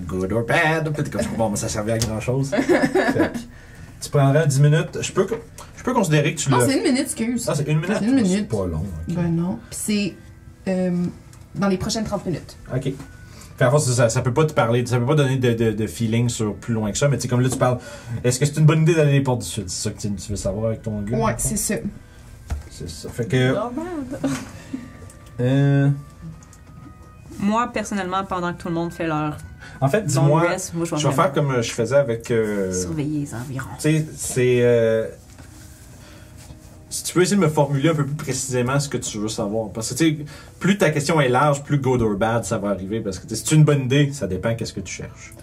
good or bad. Puis t'es comme bon, mais ça servait à grand-chose. Tu prendrais 10 minutes. Je peux considérer que tu l'as. Ah, c'est 1 minute, excuse. Ah, c'est 1 minute? C'est 1 minute. C'est pas long. Okay. Ben non. Puis c'est dans les prochaines 30 minutes. OK. Fait à force, ça peut pas te parler, ça peut pas donner de feeling sur plus loin que ça, mais tu sais, comme là, tu parles. Est-ce que c'est une bonne idée d'aller les portes du sud? C'est ça que tu veux savoir avec ton gars? Ouais, c'est ça. C'est ça. Fait que. Moi, personnellement, pendant que tout le monde fait leur En fait, dis-moi. rest, moi, Je vais faire comme je faisais avec. surveiller les environs. Tu sais, c'est. Si tu peux essayer de me formuler un peu plus précisément ce que tu veux savoir. Parce que, tu sais, plus ta question est large, plus good or bad ça va arriver. Parce que, si c'est une bonne idée, ça dépend qu'est-ce que tu cherches.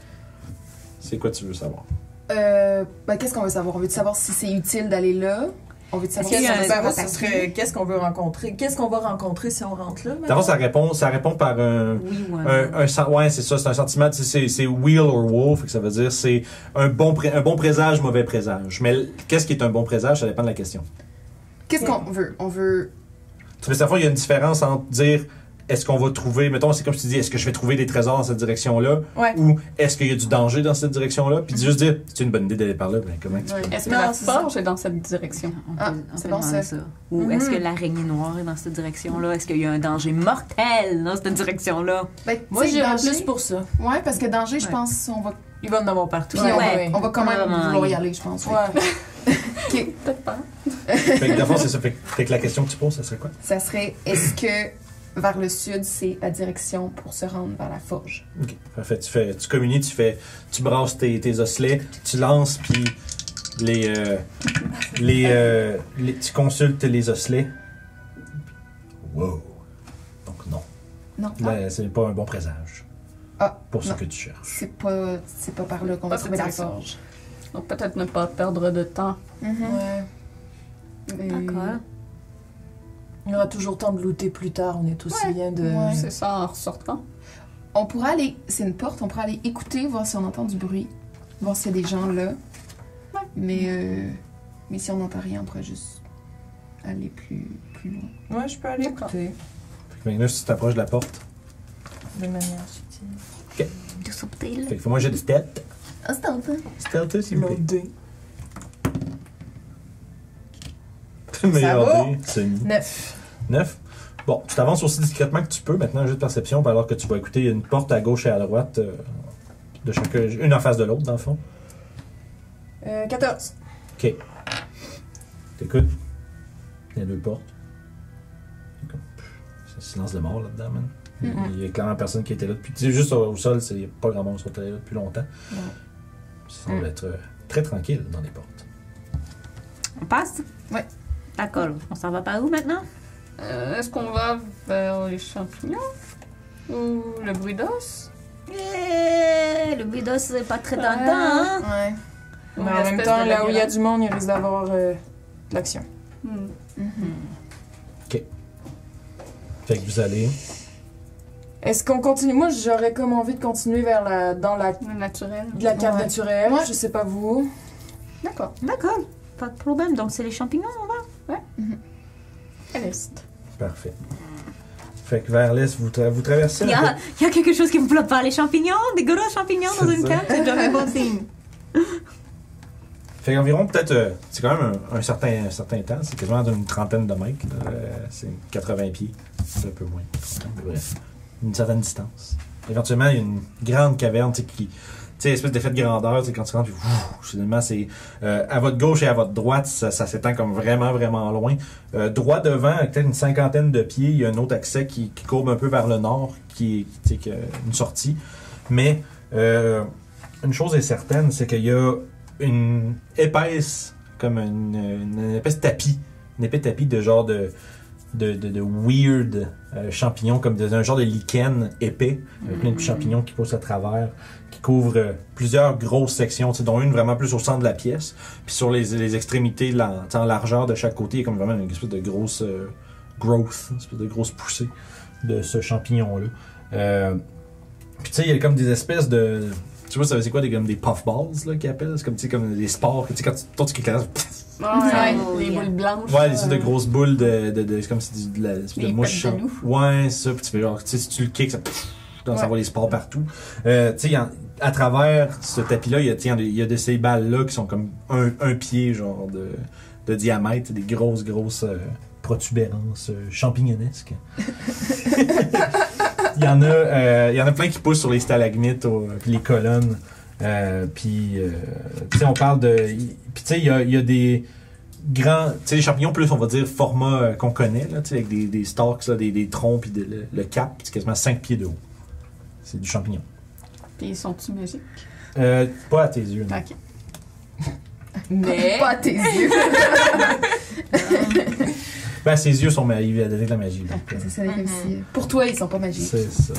C'est quoi tu veux savoir? Ben, qu'est-ce qu'on veut savoir? On veut savoir si c'est utile d'aller là? On veut savoir Est-ce qu'il y a on un- veut savoir ce serait qu'est-ce qu'on veut rencontrer? Qu'est-ce qu'on va rencontrer si on rentre là? D'abord, ça répond par un. Oui ou Ouais, c'est ça, c'est un sentiment, c'est wheel or woe, fait que ça veut dire c'est un bon présage, mauvais présage. Mais qu'est-ce qui est un bon présage, ça dépend de la question. Qu'est-ce qu'on veut? On veut... Tu veux savoir, il y a une différence entre dire est-ce qu'on va trouver, mettons, c'est comme si tu dis est-ce que je vais trouver des trésors dans cette direction-là, Ouais. ou est-ce qu'il y a du danger dans cette direction-là, puis juste dire c'est une bonne idée d'aller par là, ben comment tu peux. Est-ce que Non, la c'est ça. forge est dans cette direction? Ah, on c'est peut bon, demander ça. Ou Mhm. est-ce que l'araignée noire est dans cette direction-là? Est-ce qu'il y a un danger mortel dans cette direction-là? Ben, Moi, tu sais, j'irais danger- plus pour ça. Ouais, parce que danger, je Ouais. pense, on va... Il va en avoir partout. Puis Ouais. on va quand même Vraiment, vouloir y oui. aller, je pense. Ouais. OK. Peut-être pas. Fait que d'abord, c'est ça. Fait que la question que tu poses, ça serait quoi? Ça serait, est-ce que vers le sud, c'est la direction pour se rendre vers la forge? Ok. Parfait. Tu communies, tu brasses tes osselets, tu lances, puis tu consultes les osselets. Wow. Donc non. Non. Là, c'est pas un bon présage. Ah, Pour ce non. que tu cherches. C'est pas par là qu'on va Pas trouver la cette direction. forge. Donc peut-être ne pas perdre de temps. Mhm. Ouais. Et- D'accord. Il y aura toujours temps de looter plus tard. On est aussi bien de. Ouais. C'est ça en ressortant. On pourrait aller... C'est une porte, on pourrait aller écouter, voir si on entend du bruit. Voir s'il y a des gens là. Mais si on n'entend rien, on pourrait juste aller plus loin. Ouais, je peux aller écouter. Fait que maintenant, si tu t'approches de la porte, De manière subtile. Tout subtil. fait que fais-moi j'ai de stealth. Ah, c'est un peu. Stealth, s'il vous plaît. L'autre dé. Le meilleur va. dé, semi. 9. 9. Bon, tu t'avances aussi discrètement que tu peux. Maintenant, un jeu de perception, puis alors que tu vas écouter, il y a une porte à gauche et à droite, de chacun, une en face de l'autre, dans le fond. 14. OK. T'écoutes. Il y a deux portes. C'est comme, c'est un silence de mort là-dedans, man. Il y a clairement personne qui était là depuis. Tu sais, juste au sol, il n'y a pas grand monde qui sont allés là depuis longtemps. Non. Ça semble être très tranquille dans les portes. On passe? Ouais. D'accord. On s'en va par où maintenant? Est-ce qu'on va vers les champignons? Ou le bruit d'os? Le Budos, c'est pas très tentant, hein? Ouais. Ou Mais en même l'espèce temps, de là où il y a labyrinthe? du monde, il risque d'avoir de l'action. Hmm. Fait que vous allez. Est-ce qu'on continue? Moi, j'aurais comme envie de continuer dans la Le naturel. de la carte Ouais. naturelle. Ouais. Je sais pas vous. D'accord. D'accord. Pas de problème. Donc, c'est les champignons, on va? À l'est. Parfait. Fait que vers l'est, vous traversez Il y la a quelque chose qui me flotte pas. Les champignons? Des gros champignons dans C'est une ça. carte? C'est jamais bon signe. Fait qu'environ peut-être, c'est quand même un certain temps, c'est quasiment d'une trentaine de mètres, c'est 80 pieds, c'est un peu moins, 30, mais bref, une certaine distance. Éventuellement, il y a une grande caverne tu sais, sais, espèce d'effet de grandeur, tu sais, quand tu rentres, puis finalement, c'est à votre gauche et à votre droite, ça s'étend comme vraiment, vraiment loin. Droit devant, avec peut-être une 50aine de pieds, il y a un autre accès qui courbe un peu vers le nord, qui est une sortie. Mais une chose est certaine, c'est qu'il y a une épaisse, comme une épaisse tapis, une épais tapis de genre de weird champignons, comme un genre de lichen épais, avec plein de champignons qui poussent à travers, qui couvrent plusieurs grosses sections, dont une vraiment plus au centre de la pièce. Puis sur les extrémités, en largeur de chaque côté, il y a comme vraiment une espèce de grosse growth, une espèce de grosse poussée de ce champignon-là. Puis tu sais, il y a comme des espèces de... Tu vois, c'est quoi, comme des puffballs, là, qu'ils appellent? C'est comme des sports, tu sais, quand tu cliques là, les boules blanches. ouais, des de grosses boules c'est comme si de la de mouche. Ouais, c'est ça. Puis tu fais genre, tu sais, si tu le kicks, ça envoie les spores partout. Tu sais, à travers ce tapis-là, il y a de ces balles-là qui sont comme un pied, genre, de diamètre, des grosses protubérances champignonesques. Il y en a plein qui poussent sur les stalagmites, puis les colonnes. Puis, tu sais, on parle de... Puis, tu sais, il y a des grands... Tu sais, les champignons, plus, on va dire, format qu'on connaît, là, tu sais, avec des stalks, là, des troncs, puis le cap, c'est quasiment 5 pieds de haut. C'est du champignon. Puis, ils sont-tu magiques? Pas à tes yeux, non. Ok. Mais. Pas à tes yeux. Ben, ses yeux sont magiques, il a donné de la magie. Donc, C'est ça, comme si... Pour toi, ils sont pas magiques. c'est ça.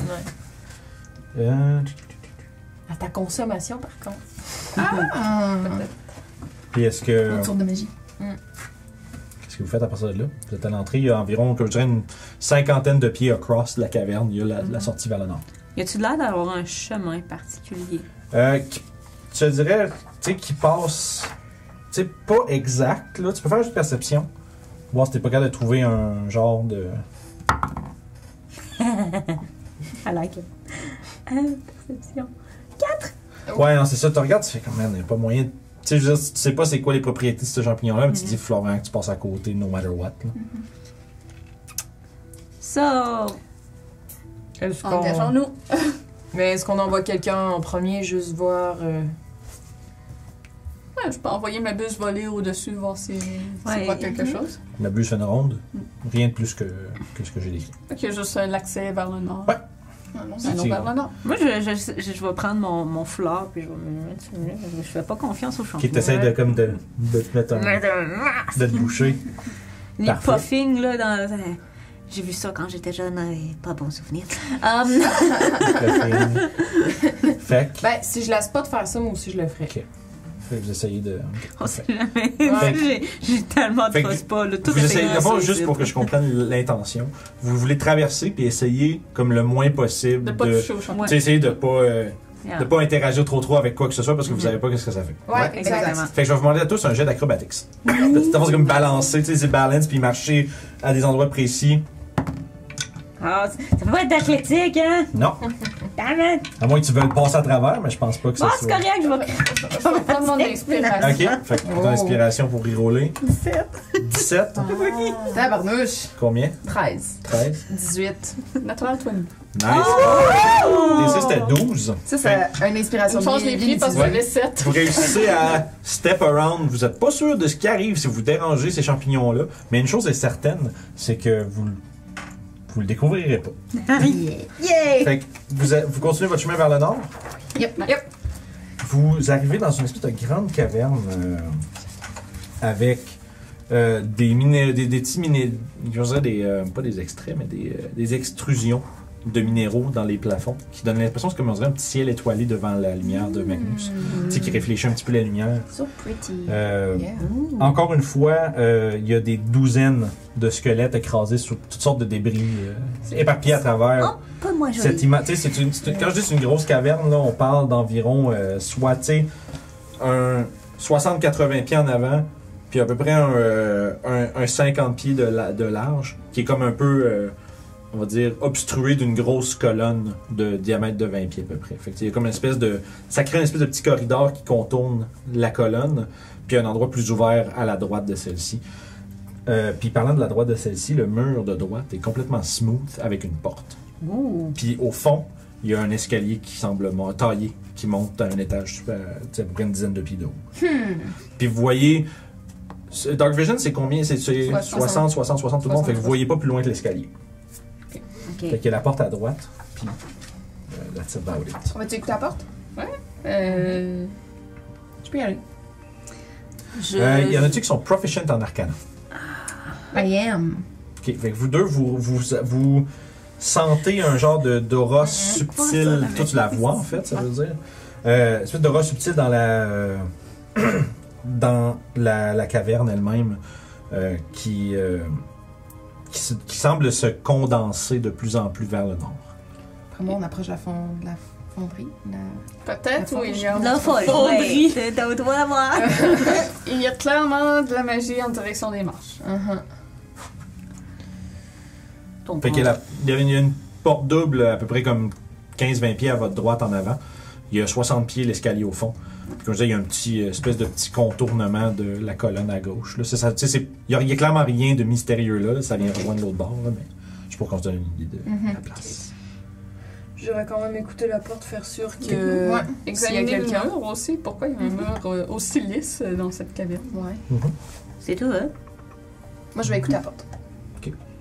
Ouais. À ta consommation, par contre. Puis, est-ce que... Une sorte de magie. Qu'est-ce que vous faites à partir de là? Vous êtes à l'entrée, il y a environ, je dirais, une 50aine de pieds across la caverne. Il y a la sortie vers le nord. Y a-tu l'air d'avoir un chemin particulier? Je te dirais, tu sais, qui passe... Tu sais, pas exact, là. Tu peux faire juste perception. Voir si t'es pas capable de trouver un genre de... I like it. Perception. Ouais, non, c'est ça. Tu regardes, tu fais comme, man, il n'y a pas moyen... Tu sais, je veux dire, tu sais pas c'est quoi les propriétés de ce champignon-là, mais tu te dis, il faut vraiment que tu passes à côté, no matter what, là. So... Est-ce qu'on... Engageons-nous. Mais est-ce qu'on envoie quelqu'un en premier, juste voir... Ouais, je peux envoyer ma buse voler au-dessus, voir si c'est pas quelque chose. La buse fait une ronde. Rien de plus que ce que j'ai décrit. Ok, juste l'accès vers le nord. Ouais. Allons vers le nord. Moi, je vais prendre mon fleur, puis je vais me mettre sur lui. Je fais pas confiance aux champignons. Qui t'essaie de te mettre de te boucher. Les Parfait. puffings, là, dans... J'ai vu ça quand j'étais jeune, pas bon souvenir. Fait que... Ben, si je laisse pas de faire ça, moi aussi, je le ferais. Ok. Fait que vous essayez de... On sait jamais. Ouais. J'ai tellement de Fait que trust pas, là. Tout Vous essayez, est d'abord, juste pour que je comprenne l'intention, vous voulez traverser puis essayer comme le moins possible De pas toucher au champignon. tu sais, essayer de pas Yeah. de pas interagir trop avec quoi que ce soit parce que vous savez pas qu'est-ce que ça fait. Ouais, Exactement. Fait que je vais vous demander à tous un jet d'acrobatics. C'est comme balancer, tu sais, c'est balance puis marcher à des endroits précis. Ah, ça peut pas être athlétique, hein? Non, Damn it! à moins que tu veuilles passer à travers, mais je pense pas que ça Bon, soit. c'est correct, je vais... Je vais prendre mon inspiration. Ok, fait que ton inspiration pour y rouler. 17. Tabarnouche. Combien? 13. 13. 18. Natural 20. Nice. DC c'était 12. Ça, c'est une inspiration On change les prix parce que Ouais. j'avais 7. Vous réussissez à step around. Vous n'êtes pas sûr de ce qui arrive si vous dérangez ces champignons-là. Mais une chose est certaine, c'est que vous le découvrirez pas. Yay! Fait que vous continuez votre chemin vers le nord. Yep. Vous arrivez dans une espèce de grande caverne avec des petits minéraux, je dirais pas des extraits, mais des extrusions de minéraux dans les plafonds qui donnent l'impression que c'est comme on dirait un petit ciel étoilé devant la lumière de Magnus, tu sais, qui réfléchit un petit peu la lumière. So pretty. Yeah. Encore une fois, il y a des douzaines de squelettes écrasés sur toutes sortes de débris éparpillés à travers. Oh, pas moins joli. Cette image, tu sais, quand je dis c'est une grosse caverne, là, on parle d'environ soit, tu sais, un 60-80 pieds en avant, puis à peu près un 50 pieds de large, qui est comme un peu, on va dire, obstrué d'une grosse colonne de diamètre de 20 pieds à peu près. Fait que, il y a comme une espèce de... Ça crée une espèce de petit corridor qui contourne la colonne, puis un endroit plus ouvert à la droite de celle-ci. Puis parlant de la droite de celle-ci, le mur de droite est complètement smooth avec une porte. Puis au fond, il y a un escalier qui semble taillé, qui monte à un étage à peu près une dizaine de pieds de haut. Puis vous voyez, Dark Vision, c'est combien? C'est 60, 60, 60 tout le monde, fait que vous voyez pas plus loin que l'escalier. Ok. Fait qu'il y a la porte à droite, puis that's about it. On va-tu écouter la porte? Tu peux y aller. Il y en a-tu qui sont proficient en arcana? I am. Ok, fait que vous deux, vous sentez un genre d'aura subtil, toi tu la vois en fait, ça veut dire. Une espèce d'aura subtil dans la caverne elle-même qui semble se condenser de plus en plus vers le nord. Après moi, on approche de la fonderie. Peut-être, La oui. Il y a, La fonderie. T'as droit à moi. il y a clairement de la magie en direction des marches. Fait qu'il y a une porte double à peu près comme 15-20 pieds à votre droite en avant. Il y a 60 pieds l'escalier au fond. Puis comme je disais, il y a un petit espèce de petit contournement de la colonne à gauche. Là. Il y a clairement rien de mystérieux là. Ça vient rejoindre l'autre bord, là, mais je pour qu'on se donne une idée de la place. J'aurais quand même écouté la porte, faire sûr que. Ouais. S'il y a Examiner le quelqu'un. mur aussi. Pourquoi il y a un mur aussi lisse dans cette caverne? Ouais. C'est tout, hein? Moi, je vais écouter la porte.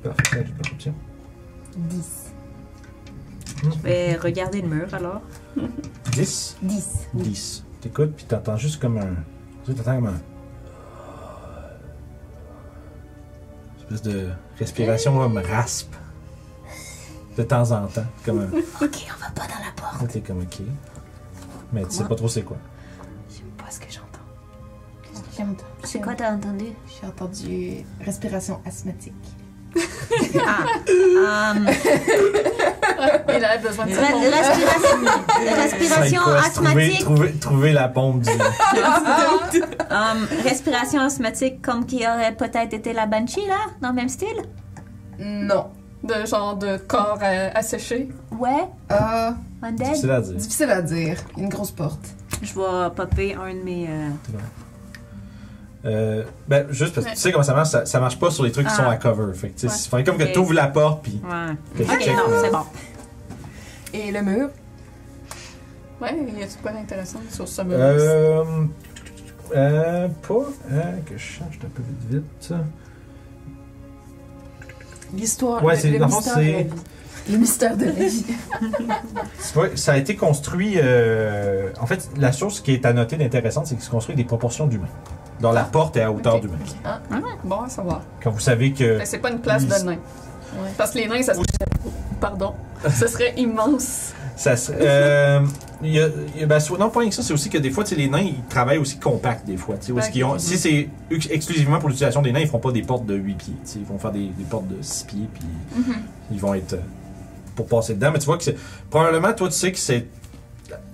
Parfait, j'ai perception. 10. Je vais regarder le mur alors. 10? 10. 10. T'écoutes, puis t'entends juste comme un... Tu sais, t'entends comme un... Une espèce de respiration comme raspe. De temps en temps. Comme un... Ok, on va pas dans la porte. Là, t'es comme OK. Mais tu sais pas trop c'est quoi. Je sais pas ce que j'entends. Qu'est-ce que j'entends? C'est quoi t'as entendu? J'ai entendu respiration asthmatique. Il a besoin de ça. Respiration Sidequest, asthmatique. trouver la pompe du... Respiration asthmatique comme qui aurait peut-être été la Banshee, là, dans le même style? Non. De genre de corps asséché. Ouais, Undead. Difficile à dire. Difficile à dire. Une grosse porte. Je vais popper un de mes. Ben, juste parce que tu sais comment ça marche, ça marche pas sur les trucs qui sont à cover. Fait que, tu sais, faudrait comme que tu ouvres la porte, puis Ouais. que tu Ok, checkes, non, là. c'est bon. Et le mur? Ouais, y a-tu quoi d'intéressant sur ce mur? Que je change un peu vite. L'histoire. Ouais, c'est- le dans le fond, mystère de c'est- la vie. Le mystère de la vie. Ouais, ça a été construit. En fait, la chose qui est à noter d'intéressante, c'est que c'est construit avec des proportions d'humains. Dans la porte est à hauteur Ok. d'humain. Bon à savoir. Quand vous savez que. Mais c'est pas une place de nains. Ouais. Parce que les nains, ça serait... Pardon. Ce serait immense. Ça non, pas rien que ça, c'est aussi que des fois, tu sais, les nains, ils travaillent aussi compact, des fois. Tu sais, où est-ce qu'ils ont, si c'est exclusivement pour l'utilisation des nains, ils feront pas des portes de 8 pieds. Tu sais, ils vont faire des portes de 6 pieds, puis ils vont être pour passer dedans. Mais tu vois que c'est. Probablement, toi, tu sais que c'est.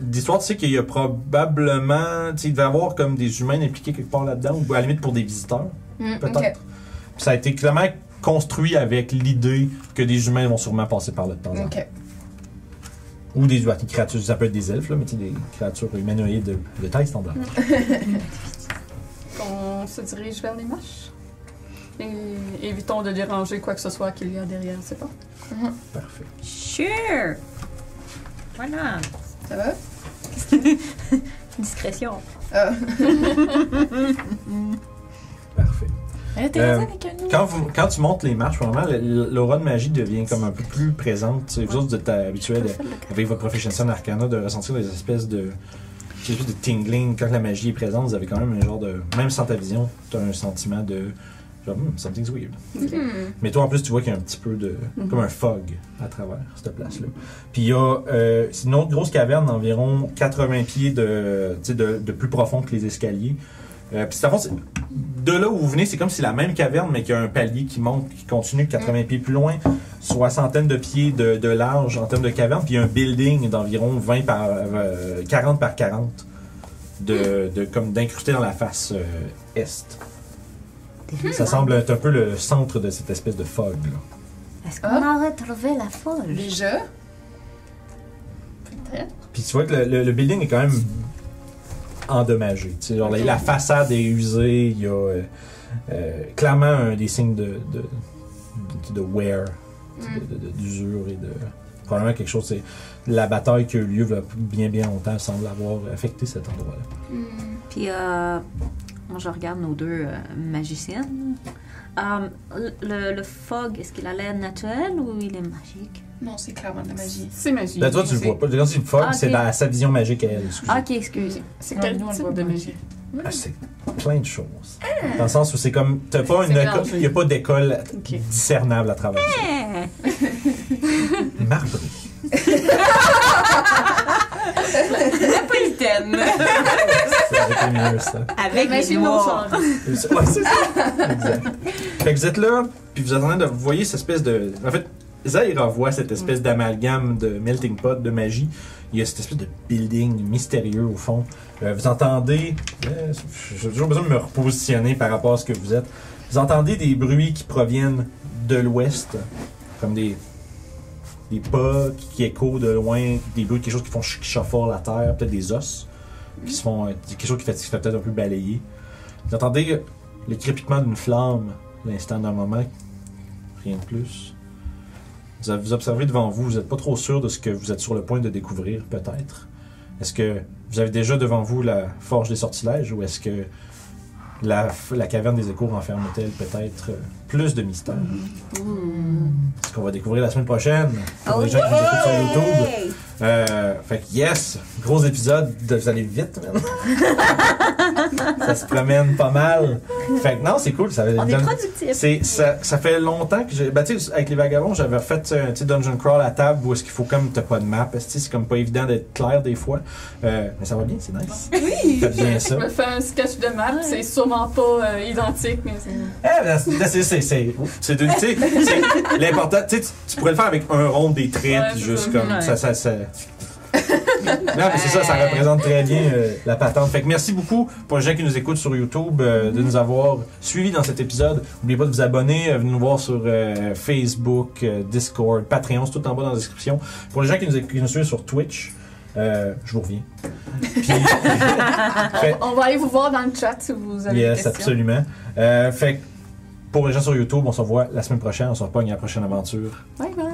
L'histoire, tu sais qu'il y a probablement. Tu sais, il devait y avoir comme des humains impliqués quelque part là-dedans, ou à la limite pour des visiteurs, peut-être. ok. Puis ça a été clairement construit avec l'idée que des humains vont sûrement passer par là de temps en temps. Ok. Ou des créatures, ça peut être des elfes, là, mais tu sais, des créatures humanoïdes de taille standard. On se dirige vers les marches. Et évitons de déranger quoi que ce soit qu'il y a derrière ces portes. Parfait. Sure! Voilà. Ça va? Discrétion. Parfait. Intéressant avec un Quand tu montes les marches, vraiment, l'aura de magie devient comme un peu plus présente. Tu sais, vous autres, vous êtes habitués, avec votre proficiency en arcana, de ressentir des espèces de tingling. Quand la magie est présente, vous avez quand même un genre de... Même sans ta vision, tu as un sentiment de... Genre, something's weird. Mais toi, en plus, tu vois qu'il y a un petit peu de... Comme un fog à travers cette place-là. Puis il y a... c'est une autre grosse caverne d'environ 80 pieds de plus profond que les escaliers. Puis à fond, de là où vous venez, c'est comme si c'est la même caverne, mais qu'il y a un palier qui monte, qui continue de 80 pieds plus loin, soixantaine de pieds de large en termes de caverne, puis il y a un building d'environ 40 par 40 comme d'incrusté dans la face est. Ça semble être un peu le centre de cette espèce de fog, là. Est-ce qu'on aurait trouvé la forge? Déjà? Puis tu vois que le building est quand même endommagé. Tu sais, genre, la façade est usée, il y a clairement des signes de wear, d'usure et de probablement quelque chose, c'est la bataille qui a eu lieu il y a bien longtemps semble avoir affecté cet endroit-là. Puis, moi, je regarde nos deux magiciennes. Le fog, est-ce qu'il a l'air naturel ou il est magique? Non, c'est clairement de la magie. C'est magique. Ben, toi, tu le vois pas. Quand tu le fog, c'est dans sa vision magique à elle. Excusez. Ok, excuse. C'est Non, quel nous, on le type voit de pas. magie? Ah, c'est plein de choses. Dans le sens où c'est comme. T'as pas une C'est école. mélangé. Il n'y a pas d'école Ok. discernable à travers ça. Marbré. Napolitaine. Ça aurait été mieux, ça. Avec les Magie noirs. non change. Ouais, c'est ça. Exact. Fait que vous êtes là, puis vous êtes en train de. Vous voyez cette espèce de. En fait, Zaira voit cette espèce d'amalgame de melting pot, de magie. Il y a cette espèce de building mystérieux au fond. Vous entendez. J'ai toujours besoin de me repositionner par rapport à ce que vous êtes. Vous entendez des bruits qui proviennent de l'ouest, comme des pas qui échos de loin, des bruits, quelque chose qui font qui shuffle la terre, peut-être des os qui se font. Quelque chose qui fait peut-être un peu balayer. Vous entendez le crépitement d'une flamme l'instant d'un moment, rien de plus. Vous observez devant vous, vous n'êtes pas trop sûr de ce que vous êtes sur le point de découvrir, peut-être. Est-ce que vous avez déjà devant vous la forge des sortilèges ou est-ce que la caverne des échos renferme-t-elle peut-être plus de mystères? Ce qu'on va découvrir la semaine prochaine pour les gens qui nous écoutent sur YouTube. Fait que yes, gros épisode, vous allez vite, man. Ça se promène pas mal. Fait que non, c'est cool. Ça On est donne- productifs. ça fait longtemps que j'ai. Ben, tu sais, avec les vagabonds, j'avais fait un dungeon crawl à table où est-ce qu'il faut comme t'as pas de map. C'est comme pas évident d'être clair des fois. Mais ça va bien, c'est nice. Oui! Faites bien ça. Je me fais un sketch de map, c'est sûrement pas identique, mais c'est... C'est tu sais, c'est l'important. Tu sais, tu pourrais le faire avec un rond des traits, Ouais, puis c'est juste ça. comme Ouais. ça. Non, mais c'est ça représente très bien la patente. Fait que merci beaucoup pour les gens qui nous écoutent sur YouTube de nous avoir suivis dans cet épisode. N'oubliez pas de vous abonner, venez nous voir sur Facebook, Discord, Patreon, c'est tout en bas dans la description. Pour les gens qui nous suivent sur Twitch, je vous reviens. Puis, fait- On va aller vous voir dans le chat si vous avez des yes, questions. absolument. Fait que pour les gens sur YouTube, on se revoit la semaine prochaine. On se repogne à la prochaine aventure. Bye bye!